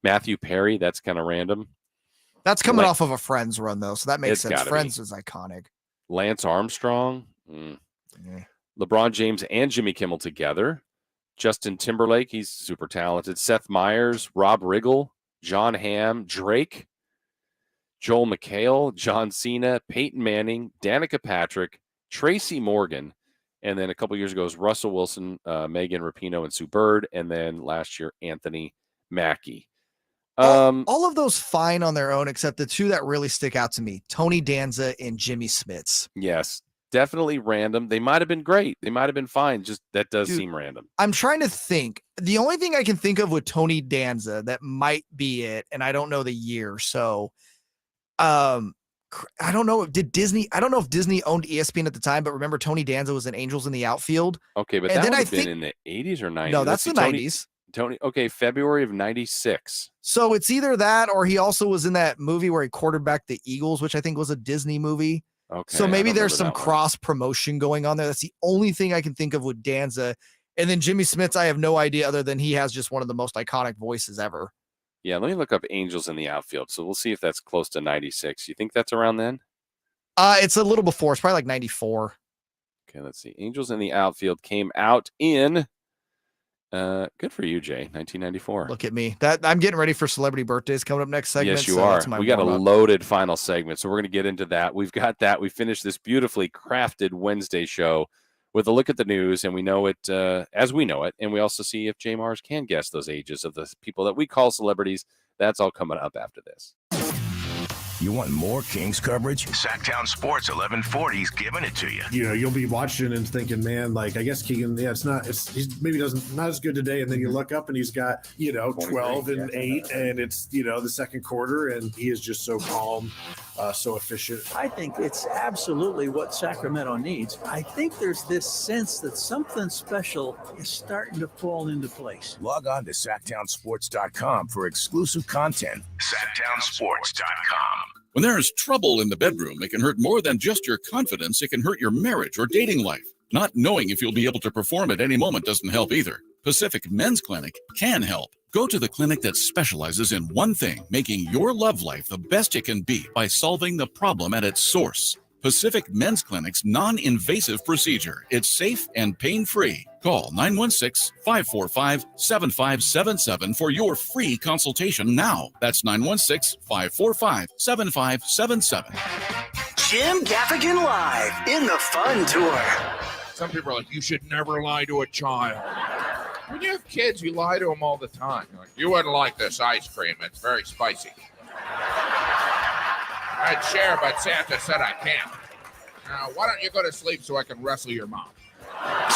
Matthew Perry, that's kind of random. That's coming off of a Friends run, though, so that makes sense. Friends is iconic. Lance Armstrong. LeBron James and Jimmy Kimmel together. Justin Timberlake, he's super talented. Seth Meyers, Rob Riggle, John Hamm, Drake, Joel McHale, John Cena, Peyton Manning, Danica Patrick, Tracy Morgan, and then a couple years ago was Russell Wilson, Megan Rapinoe, and Sue Bird, and then last year Anthony Mackie. All of those fine on their own, except the two that really stick out to me: Tony Danza and Jimmy Smits. Yes, definitely random. They might have been great. They might have been fine. Just that does seem random. I'm trying to think. The only thing I can think of with Tony Danza that might be it, and I don't know the year, so I don't know. I don't know if Disney owned ESPN at the time, but remember Tony Danza was in Angels in the Outfield. Okay, but and that then would I have think, been in the 80s or 90s. No, that's the 90s. Tony, okay, February of 96. So it's either that or he also was in that movie where he quarterbacked the Eagles, which I think was a Disney movie. Okay. So maybe there's some cross promotion going on there. That's the only thing I can think of with Danza. And then Jimmy Smits, I have no idea other than he has just one of the most iconic voices ever. Yeah, let me look up Angels in the Outfield. So we'll see if that's close to 96. You think that's around then? It's a little before. It's probably like 94. Okay, let's see. Angels in the Outfield came out in good for you, Jay. 1994. Look at me. That I'm getting ready for celebrity birthdays coming up next segment. Yes, you so are. that's my We got a warm-up. loaded final segment, so we're going to get into that. We've got that. We finished this beautifully crafted Wednesday show with a look at the news, and we know it as we know it, and we also see if JayMarZZ can guess those ages of the people that we call celebrities. That's all coming up after this. You want more Kings coverage? Sactown Sports 1140 is giving it to you. You know, you'll be watching and thinking, man, like, I guess Keegan, he's maybe not as good today. And then you look up and he's got, 12 and 8, and it's, the second quarter, and he is just so calm, so efficient. I think it's absolutely what Sacramento needs. I think there's this sense that something special is starting to fall into place. Log on to SactownSports.com for exclusive content. SactownSports.com. When there is trouble in the bedroom, it can hurt more than just your confidence. It can hurt your marriage or dating life. Not knowing if you'll be able to perform at any moment doesn't help either. Pacific Men's Clinic can help. Go to the clinic that specializes in one thing, making your love life the best it can be by solving the problem at its source. Pacific Men's Clinic's non-invasive procedure. It's safe and pain-free. Call 916-545-7577 for your free consultation now. That's 916-545-7577. Jim Gaffigan Live in the Fun Tour. Some people are like, you should never lie to a child. When you have kids, you lie to them all the time. You're like, you wouldn't like this ice cream. It's very spicy. I'd share, but Santa said I can't. Now, why don't you go to sleep so I can wrestle your mom?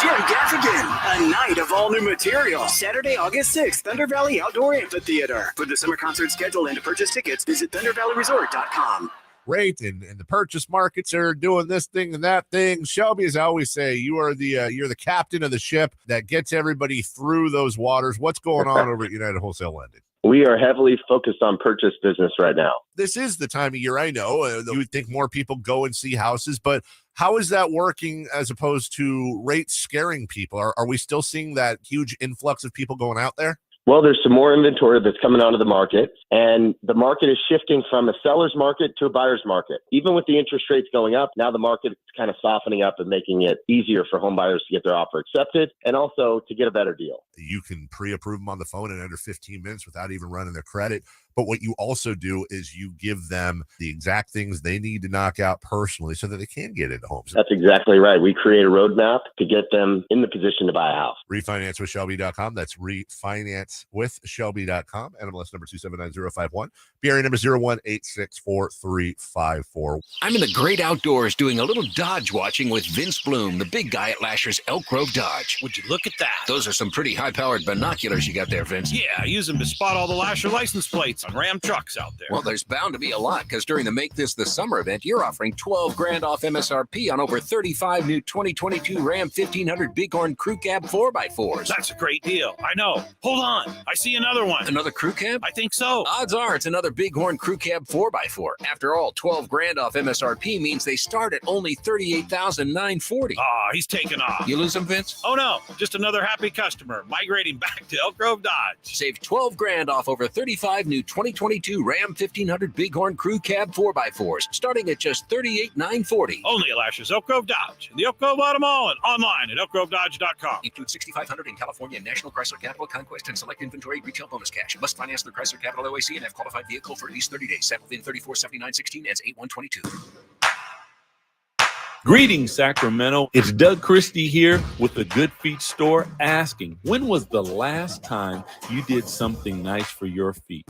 Jim Gaffigan, a night of all new material. Saturday, August 6th, Thunder Valley Outdoor Amphitheater. For the summer concert schedule and to purchase tickets, visit ThunderValleyResort.com. Great, and the purchase markets are doing this thing and that thing. Shelby, as I always say, you're the captain of the ship that gets everybody through those waters. What's going on over at United Wholesale Lending? We are heavily focused on purchase business right now. This is the time of year, I know. You would think more people go and see houses, but how is that working as opposed to rates scaring people? Are we still seeing that huge influx of people going out there? Well, there's some more inventory that's coming onto the market, and the market is shifting from a seller's market to a buyer's market. Even with the interest rates going up, now the market is kind of softening up and making it easier for home buyers to get their offer accepted and also to get a better deal. You can pre-approve them on the phone in under 15 minutes without even running their credit. But what you also do is you give them the exact things they need to knock out personally so that they can get into homes. That's exactly right. We create a roadmap to get them in the position to buy a house. RefinanceWithShelby.com. That's RefinanceWithShelby.com. NMLS number 279-051. BRA number 01864354. I'm in the great outdoors doing a little Dodge watching with Vince Bloom, the big guy at Lasher's Elk Grove Dodge. Would you look at that? Those are some pretty high-powered binoculars you got there, Vince. Yeah, I use them to spot all the Lasher license plates. lots on Ram trucks out there. Well, there's bound to be a lot because during the Make This the Summer event, you're offering $12,000 off MSRP on over 35 new 2022 Ram 1500 Bighorn Crew Cab 4x4s. That's a great deal. I know. Hold on. I see another one. Another crew cab? I think so. Odds are it's another Bighorn Crew Cab 4x4. After all, $12,000 off MSRP means they start at only $38,940. Ah, he's taking off. You lose him, Vince? Oh, no. Just another happy customer migrating back to Elk Grove Dodge. Save $12,000 off over 35 new 2022 Ram 1500 Bighorn Crew Cab 4x4s, starting at just $38,940. Only at Lashes Elk Grove Dodge, in the Elk Grove Auto Mall, and online at elkgrovedodge.com. Include $6,500 in California National Chrysler Capital Conquest and select inventory retail bonus cash. Must finance the Chrysler Capital OAC and have qualified vehicle for at least 30 days. Set within 347916 ends 8122. Greetings, Sacramento. It's Doug Christie here with the Good Feet store asking, when was the last time you did something nice for your feet?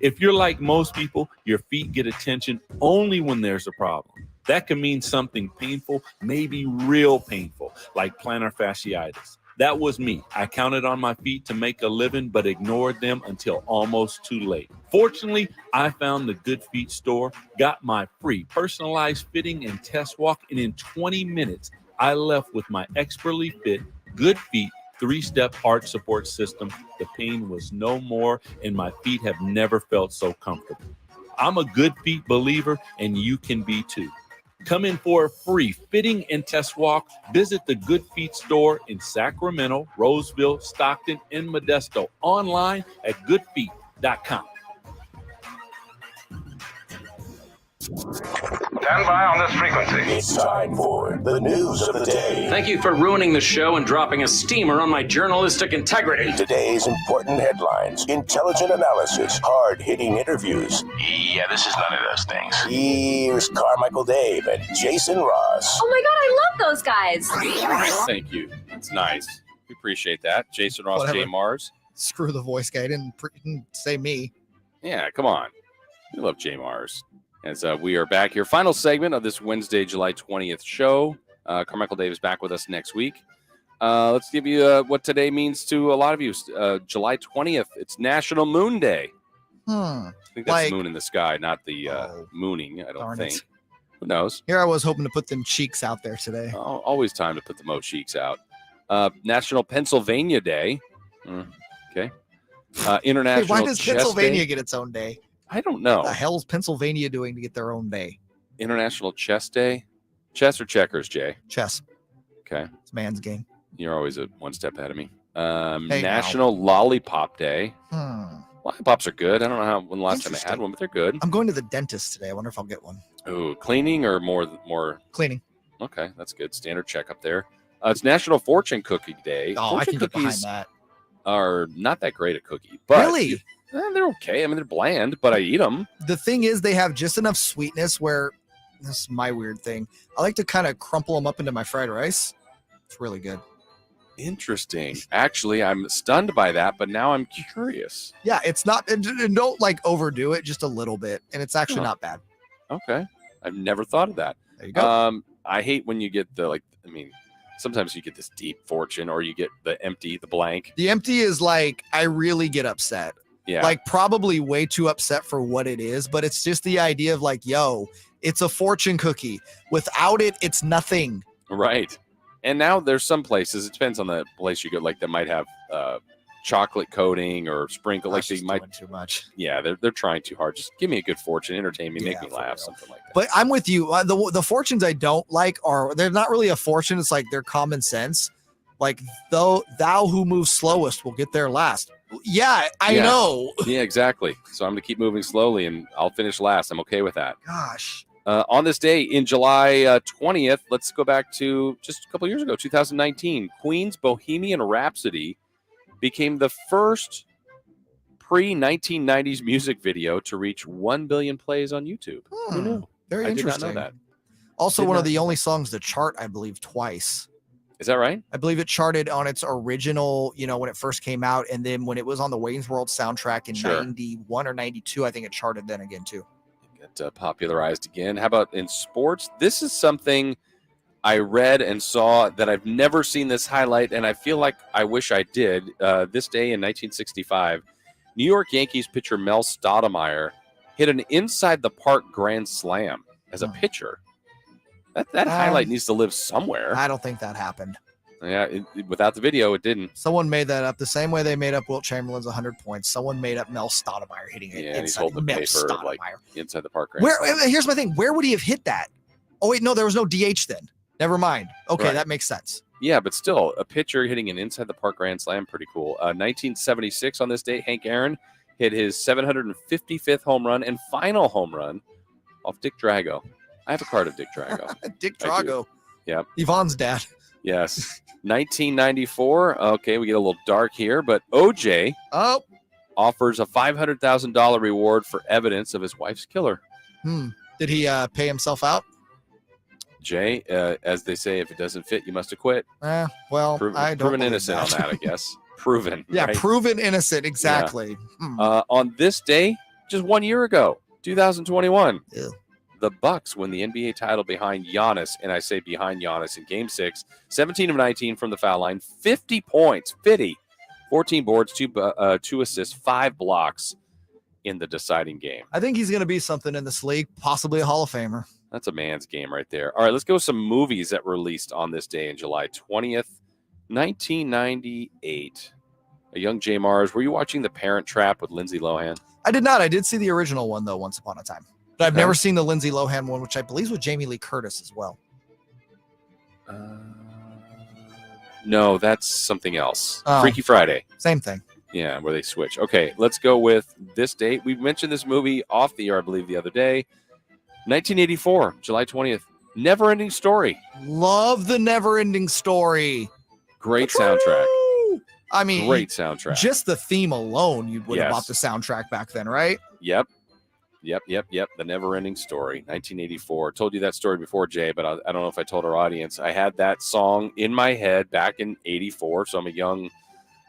If you're like most people, your feet get attention only when there's a problem. That can mean something painful, maybe real painful, like plantar fasciitis. That was me. I counted on my feet to make a living, but ignored them until almost too late. Fortunately, I found the Good Feet store, got my free personalized fitting and test walk, and in 20 minutes, I left with my expertly fit Good Feet 3-step arch support system. The pain was no more, and my feet have never felt so comfortable. I'm a Good Feet believer, and you can be too. Come in for a free fitting and test walk. Visit the Good Feet store in Sacramento, Roseville, Stockton, and Modesto. Online at goodfeet.com. Stand by on this frequency. It's time for the news of the day. Thank you for ruining the show and dropping a steamer on my journalistic integrity. Today's important headlines, intelligent analysis, hard-hitting interviews. Yeah, this is none of those things. Here's Carmichael Dave and Jason Ross. Oh my God, I love those guys. Thank you. It's nice. We appreciate that. Jason Ross, Whatever. JayMarZZ. Screw the voice guy. Didn't say me. Yeah, come on. We love JayMarZZ. As we are back here, final segment of this Wednesday, July 20th show. Carmichael Dave is back with us next week. Let's give you what today means to a lot of you. July 20th, it's National Moon Day. I think that's the moon in the sky, not the mooning, I don't think. Who knows? Here I was hoping to put them cheeks out there today. Always time to put the Mo cheeks out. National Pennsylvania Day. Okay. International Why does Chess Pennsylvania Day. get its own day? I don't know. What the hell's Pennsylvania doing to get their own day? International Chess Day. Chess or checkers, Jay? Chess. Okay. It's a man's game. You're always one step ahead of me. Hey, National Lollipop Day. Hmm. Lollipops are good. I don't know when the last time I had one, but they're good. I'm going to the dentist today. I wonder if I'll get one. Ooh, cleaning or more Cleaning. Okay, that's good. Standard checkup there. It's National Fortune Cookie Day. Oh, I Fortune can get behind cookies that. are not that great at cookie, but Really? they're okay. I mean, they're bland, but I eat them. The thing is, they have just enough sweetness where this is my weird thing. I like to kind of crumple them up into my fried rice. It's really good. Interesting. Actually, I'm stunned by that, but now I'm curious. Yeah, it's not. And don't like overdo it, just a little bit, and it's actually not bad. Okay, I've never thought of that. There you go. I hate when you get sometimes you get this deep fortune, or you get the blank. The empty is like, I really get upset. Yeah. Like probably way too upset for what it is, but it's just the idea of like, yo, it's a fortune cookie. Without it, it's nothing. Right. And now there's some places, it depends on the place you go, like that might have chocolate coating or sprinkle. That's like they might too much. Yeah, they're trying too hard. Just give me a good fortune, entertain me, make me laugh, something like that. But I'm with you. The fortunes I don't like they're not really a fortune. It's like they're common sense. Like thou who moves slowest will get there last. Yeah, I know. Yeah, exactly. So I'm gonna keep moving slowly, and I'll finish last. I'm okay with that. Gosh. On this day in July 20th, let's go back to just a couple years ago, 2019. Queen's Bohemian Rhapsody became the first pre-1990s music video to reach 1 billion plays on YouTube. Who knew? Very I interesting. did not know that. Also, one of the only songs to chart, I believe, twice. Is that right? I believe it charted on its original, when it first came out, and then when it was on the Wayne's World soundtrack in 91 or 92, I think it charted then again too. Get popularized again. How about in sports? This is something I read and saw that I've never seen this highlight, and I feel like I wish I did. This day in 1965, New York Yankees pitcher Mel Stoudemire hit an inside-the-park grand slam as a pitcher. That highlight needs to live somewhere. I don't think that happened. Yeah, without the video, it didn't. Someone made that up the same way they made up Wilt Chamberlain's 100 points. Someone made up Mel Stoudemire hitting it. Yeah, and he's holding the paper like inside the park. Here's my thing. Where would he have hit that? Oh, wait, no, there was no DH then. Never mind. Okay, Right. that makes sense. Yeah, but still, a pitcher hitting an inside-the-park grand slam, pretty cool. 1976 on this date, Hank Aaron hit his 755th home run and final home run off Dick Drago. I have a card of Dick Drago. Dick Drago. Yep. Yvonne's dad. Yes. 1994. Okay, we get a little dark here, but OJ offers a $500,000 reward for evidence of his wife's killer. Did he pay himself out? Jay, as they say, if it doesn't fit, you must acquit. Well, I don't proven believe innocent that. on that, I guess. Proven. Yeah, right? proven innocent. Exactly. On this day, just 1 year ago, 2021, Ew. the Bucks win the NBA title behind Giannis, and I say behind Giannis in Game 6, 17 of 19 from the foul line, 50 points, 14 boards, 2 assists, 5 blocks in the deciding game. I think he's going to be something in this league, possibly a Hall of Famer. That's a man's game right there. All right, let's go with some movies that were released on this day in July 20th, 1998. A young JayMarZZ, were you watching The Parent Trap with Lindsay Lohan? I did not. I did see the original one, though, once upon a time. But I've never seen the Lindsay Lohan one, which I believe is with Jamie Lee Curtis as well. No, that's something else. Oh. Freaky Friday. Same thing. Yeah, where they switch. Okay, let's go with this date. We mentioned this movie off the air, I believe, the other day. 1984, July 20th. Never Ending Story. Love the Never Ending Story. Great soundtrack. I mean, great soundtrack. Just the theme alone, you would have Yes. bought the soundtrack back then, right? Yep. The Never Ending Story, 1984. Told you that story before, Jay, but I don't know if I told our audience. I had that song in my head back in 84. So I'm a young,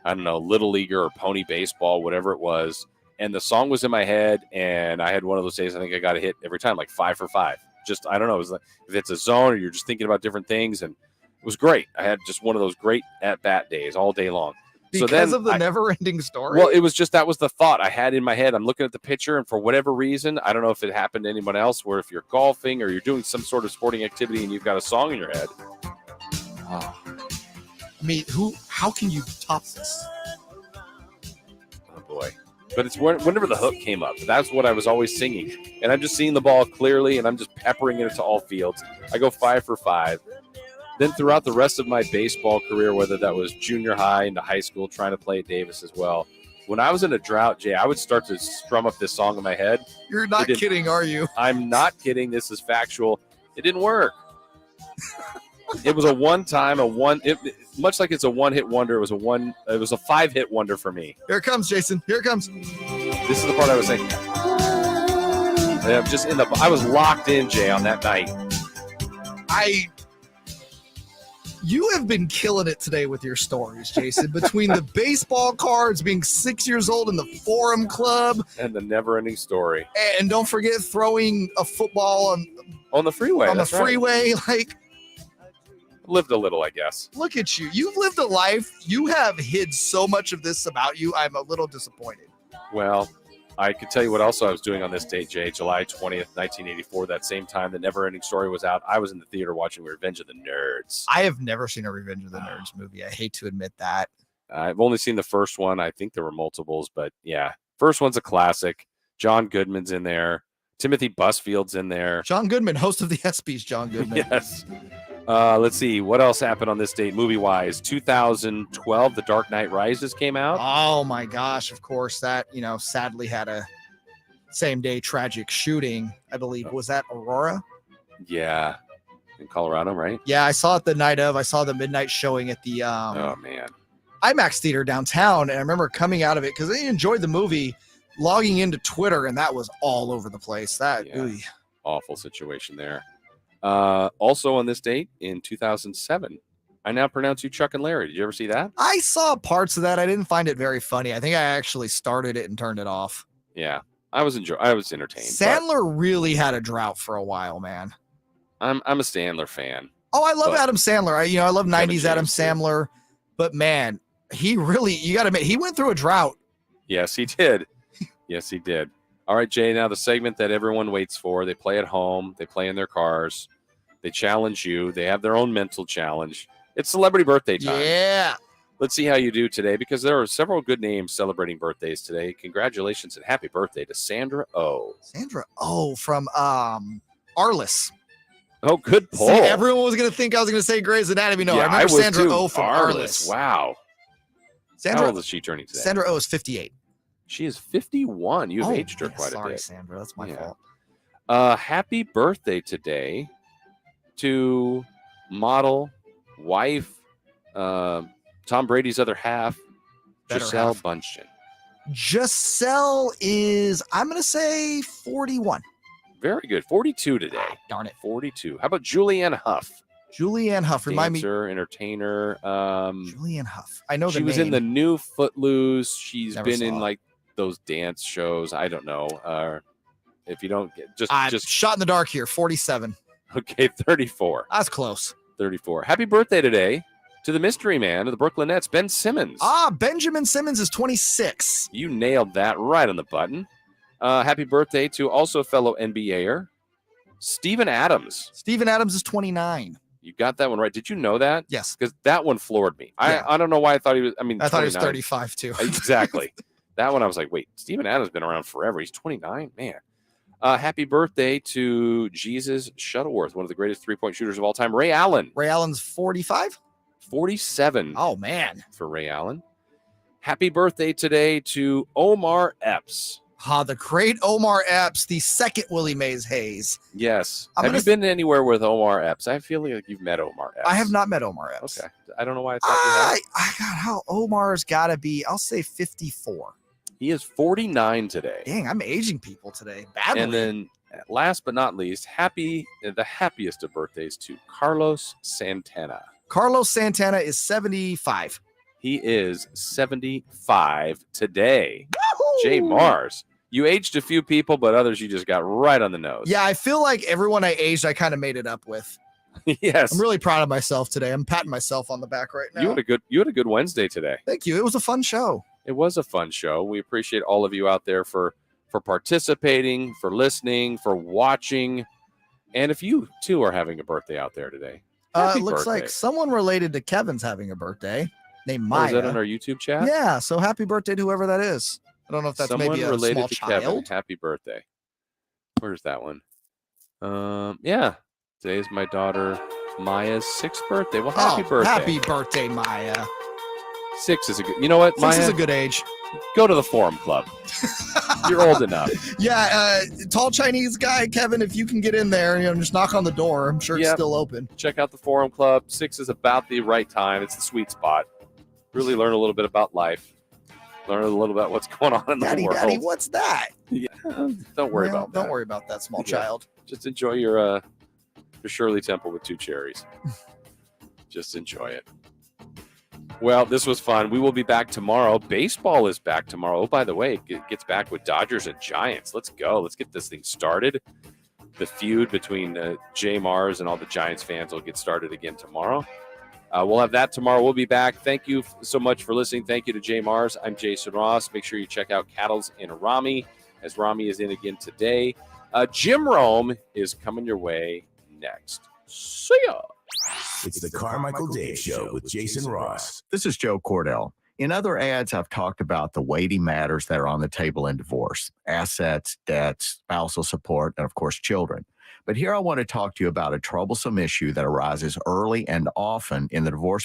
I don't know, little leaguer or pony baseball, whatever it was. And the song was in my head, and I had one of those days I think I got a hit every time, like 5 for 5. Just, I don't know, it was like if it's a zone or you're just thinking about different things, and it was great. I had just one of those great at-bat days all day long. Because of the Never-Ending Story? Well, it was just, that was the thought I had in my head. I'm looking at the picture, and for whatever reason, I don't know if it happened to anyone else, where if you're golfing or you're doing some sort of sporting activity and you've got a song in your head. I mean, how can you top this? Oh, boy. But it's whenever the hook came up, that's what I was always singing. And I'm just seeing the ball clearly, and I'm just peppering it to all fields. I go 5 for 5. Then throughout the rest of my baseball career, whether that was junior high into high school, trying to play at Davis as well, when I was in a drought, Jay, I would start to strum up this song in my head. You're not kidding, are you? I'm not kidding. This is factual. It didn't work. It was a one-time, much like it's a one-hit wonder. It was a 5-hit wonder for me. Here it comes, Jason. Here it comes. This is the part I was saying. I was locked in, Jay, on that night. You have been killing it today with your stories, Jason. Between the baseball cards, being 6 years old in the Forum Club, and the Never-Ending Story, and don't forget throwing a football on the freeway. On the freeway, like. Lived a little, I guess. Look at you. You've lived a life. You have hid so much of this about you. I'm a little disappointed. Well, I could tell you what else I was doing on this date, Jay. July 20th, 1984. That same time the Never Ending Story was out, I was in the theater watching Revenge of the Nerds. I have never seen a Revenge of the Nerds movie. I hate to admit that. I've only seen the first one. I think there were multiples, but yeah. First one's a classic. John Goodman's in there. Timothy Busfield's in there. John Goodman, host of the ESPYs, John Goodman. Yes. Let's see. What else happened on this date movie-wise? 2012, The Dark Knight Rises came out. Oh, my gosh. Of course, that, sadly had a same-day tragic shooting, I believe. Was that Aurora? Yeah. In Colorado, right? Yeah, I saw it the night of. I saw the midnight showing at the oh, man. IMAX Theater downtown, and I remember coming out of it because I enjoyed the movie, logging into Twitter, and that was all over the place. Awful situation there. Also on this date in 2007, I Now Pronounce You Chuck and Larry. Did you ever see that? I saw parts of that. I didn't find it very funny. I think I actually started it and turned it off. Yeah, I was entertained. Sandler really had a drought for a while, man. I'm a Sandler fan. Oh, I love Adam Sandler. I love 90s Adam Sandler, but man, he really, you got to admit, he went through a drought Yes, he did. Yes, he did. All right, Jay, now the segment that everyone waits for. They play at home. They play in their cars. They challenge you. They have their own mental challenge. It's celebrity birthday time. Yeah. Let's see how you do today, because there are several good names celebrating birthdays today. Congratulations and happy birthday to Sandra O. Sandra O from Arliss. Oh, good poll. See, everyone was going to think I was going to say Grey's Anatomy. No, I remember Sandra O from Arliss. Wow. How old is she turning today? Sandra O is 58. She is 51. You've aged her quite a bit. Sorry, Sandra. That's my fault. Happy birthday today to model, wife, Tom Brady's other half, Gisele Bündchen. Gisele is, I'm going to say 41. Very good. 42 today. Darn it. 42. How about Julianne Hough? Julianne Hough. Remind me. Dancer, entertainer. Julianne Hough. I know the name. She was in the new Footloose. She's Never been saw in it. like those dance shows. I don't know. If you don't get just shot in the dark here. 47. Okay, 34. That's close. 34. Happy birthday today to the mystery man of the Brooklyn Nets, Ben Simmons. Benjamin Simmons is 26. You nailed that right on the button. Happy birthday to also fellow NBAer, Steven Adams. Steven Adams is 29. You got that one right. Did you know that? Yes. Because that one floored me. Yeah. I don't know why I thought he was. I mean, I thought he was 29. 35 too. Exactly. That one I was like, wait, Steven Adams has been around forever. He's 29? Man. Happy birthday to Jesus Shuttleworth, one of the greatest three-point shooters of all time, Ray Allen. Ray Allen's 45? 47. Oh, man. For Ray Allen. Happy birthday today to Omar Epps. The great Omar Epps, the second Willie Mays Hayes. Yes. Have you been anywhere with Omar Epps? I feel like you've met Omar Epps. I have not met Omar Epps. Okay. I don't know why I thought you had. God, how Omar's got to be, I'll say 54. He is 49 today. Dang, I'm aging people today. Badly. And then last but not least, the happiest of birthdays to Carlos Santana. Carlos Santana is 75. He is 75 today. JayMarZZ. You aged a few people, but others you just got right on the nose. Yeah, I feel like everyone I aged, I kind of made it up with. Yes. I'm really proud of myself today. I'm patting myself on the back right now. You had a good Wednesday today. Thank you. It was a fun show. It was a fun show. We appreciate all of you out there for participating, for listening, for watching. And if you too are having a birthday out there today, It looks like someone related to Kevin's having a birthday named Maya. Is that on our YouTube chat? Yeah. So happy birthday to whoever that is. I don't know if that's Someone maybe a related small to child. Kevin. Happy birthday. Where's that one? Yeah. Today is my daughter Maya's 6th birthday. Well, happy birthday. Happy birthday, Maya. 6 is a good. You know what, Maya? 6 is a good age. Go to the Forum Club. You're old enough. Yeah, tall Chinese guy, Kevin, if you can get in there, just knock on the door. I'm sure it's still open. Check out the Forum Club. 6 is about the right time. It's the sweet spot. Really learn a little bit about life. Learn a little about what's going on in the world. Daddy, what's that? Yeah, don't worry about that. Don't worry about that, small child. Just enjoy your Shirley Temple with 2 cherries. Just enjoy it. Well, this was fun. We will be back tomorrow. Baseball is back tomorrow. Oh, by the way, it gets back with Dodgers and Giants. Let's go. Let's get this thing started. The feud between JayMarZZ and all the Giants fans will get started again tomorrow. We'll have that tomorrow. We'll be back. Thank you so much for listening. Thank you to JayMarZZ. I'm Jason Ross. Make sure you check out Cattles and Rami, as Rami is in again today. Jim Rome is coming your way next. See ya. It's the Carmichael Dave Show with Jason Ross. This is Joe Cordell. In other ads, I've talked about the weighty matters that are on the table in divorce: assets, debts, spousal support, and of course, children. But here I want to talk to you about a troublesome issue that arises early and often in the divorce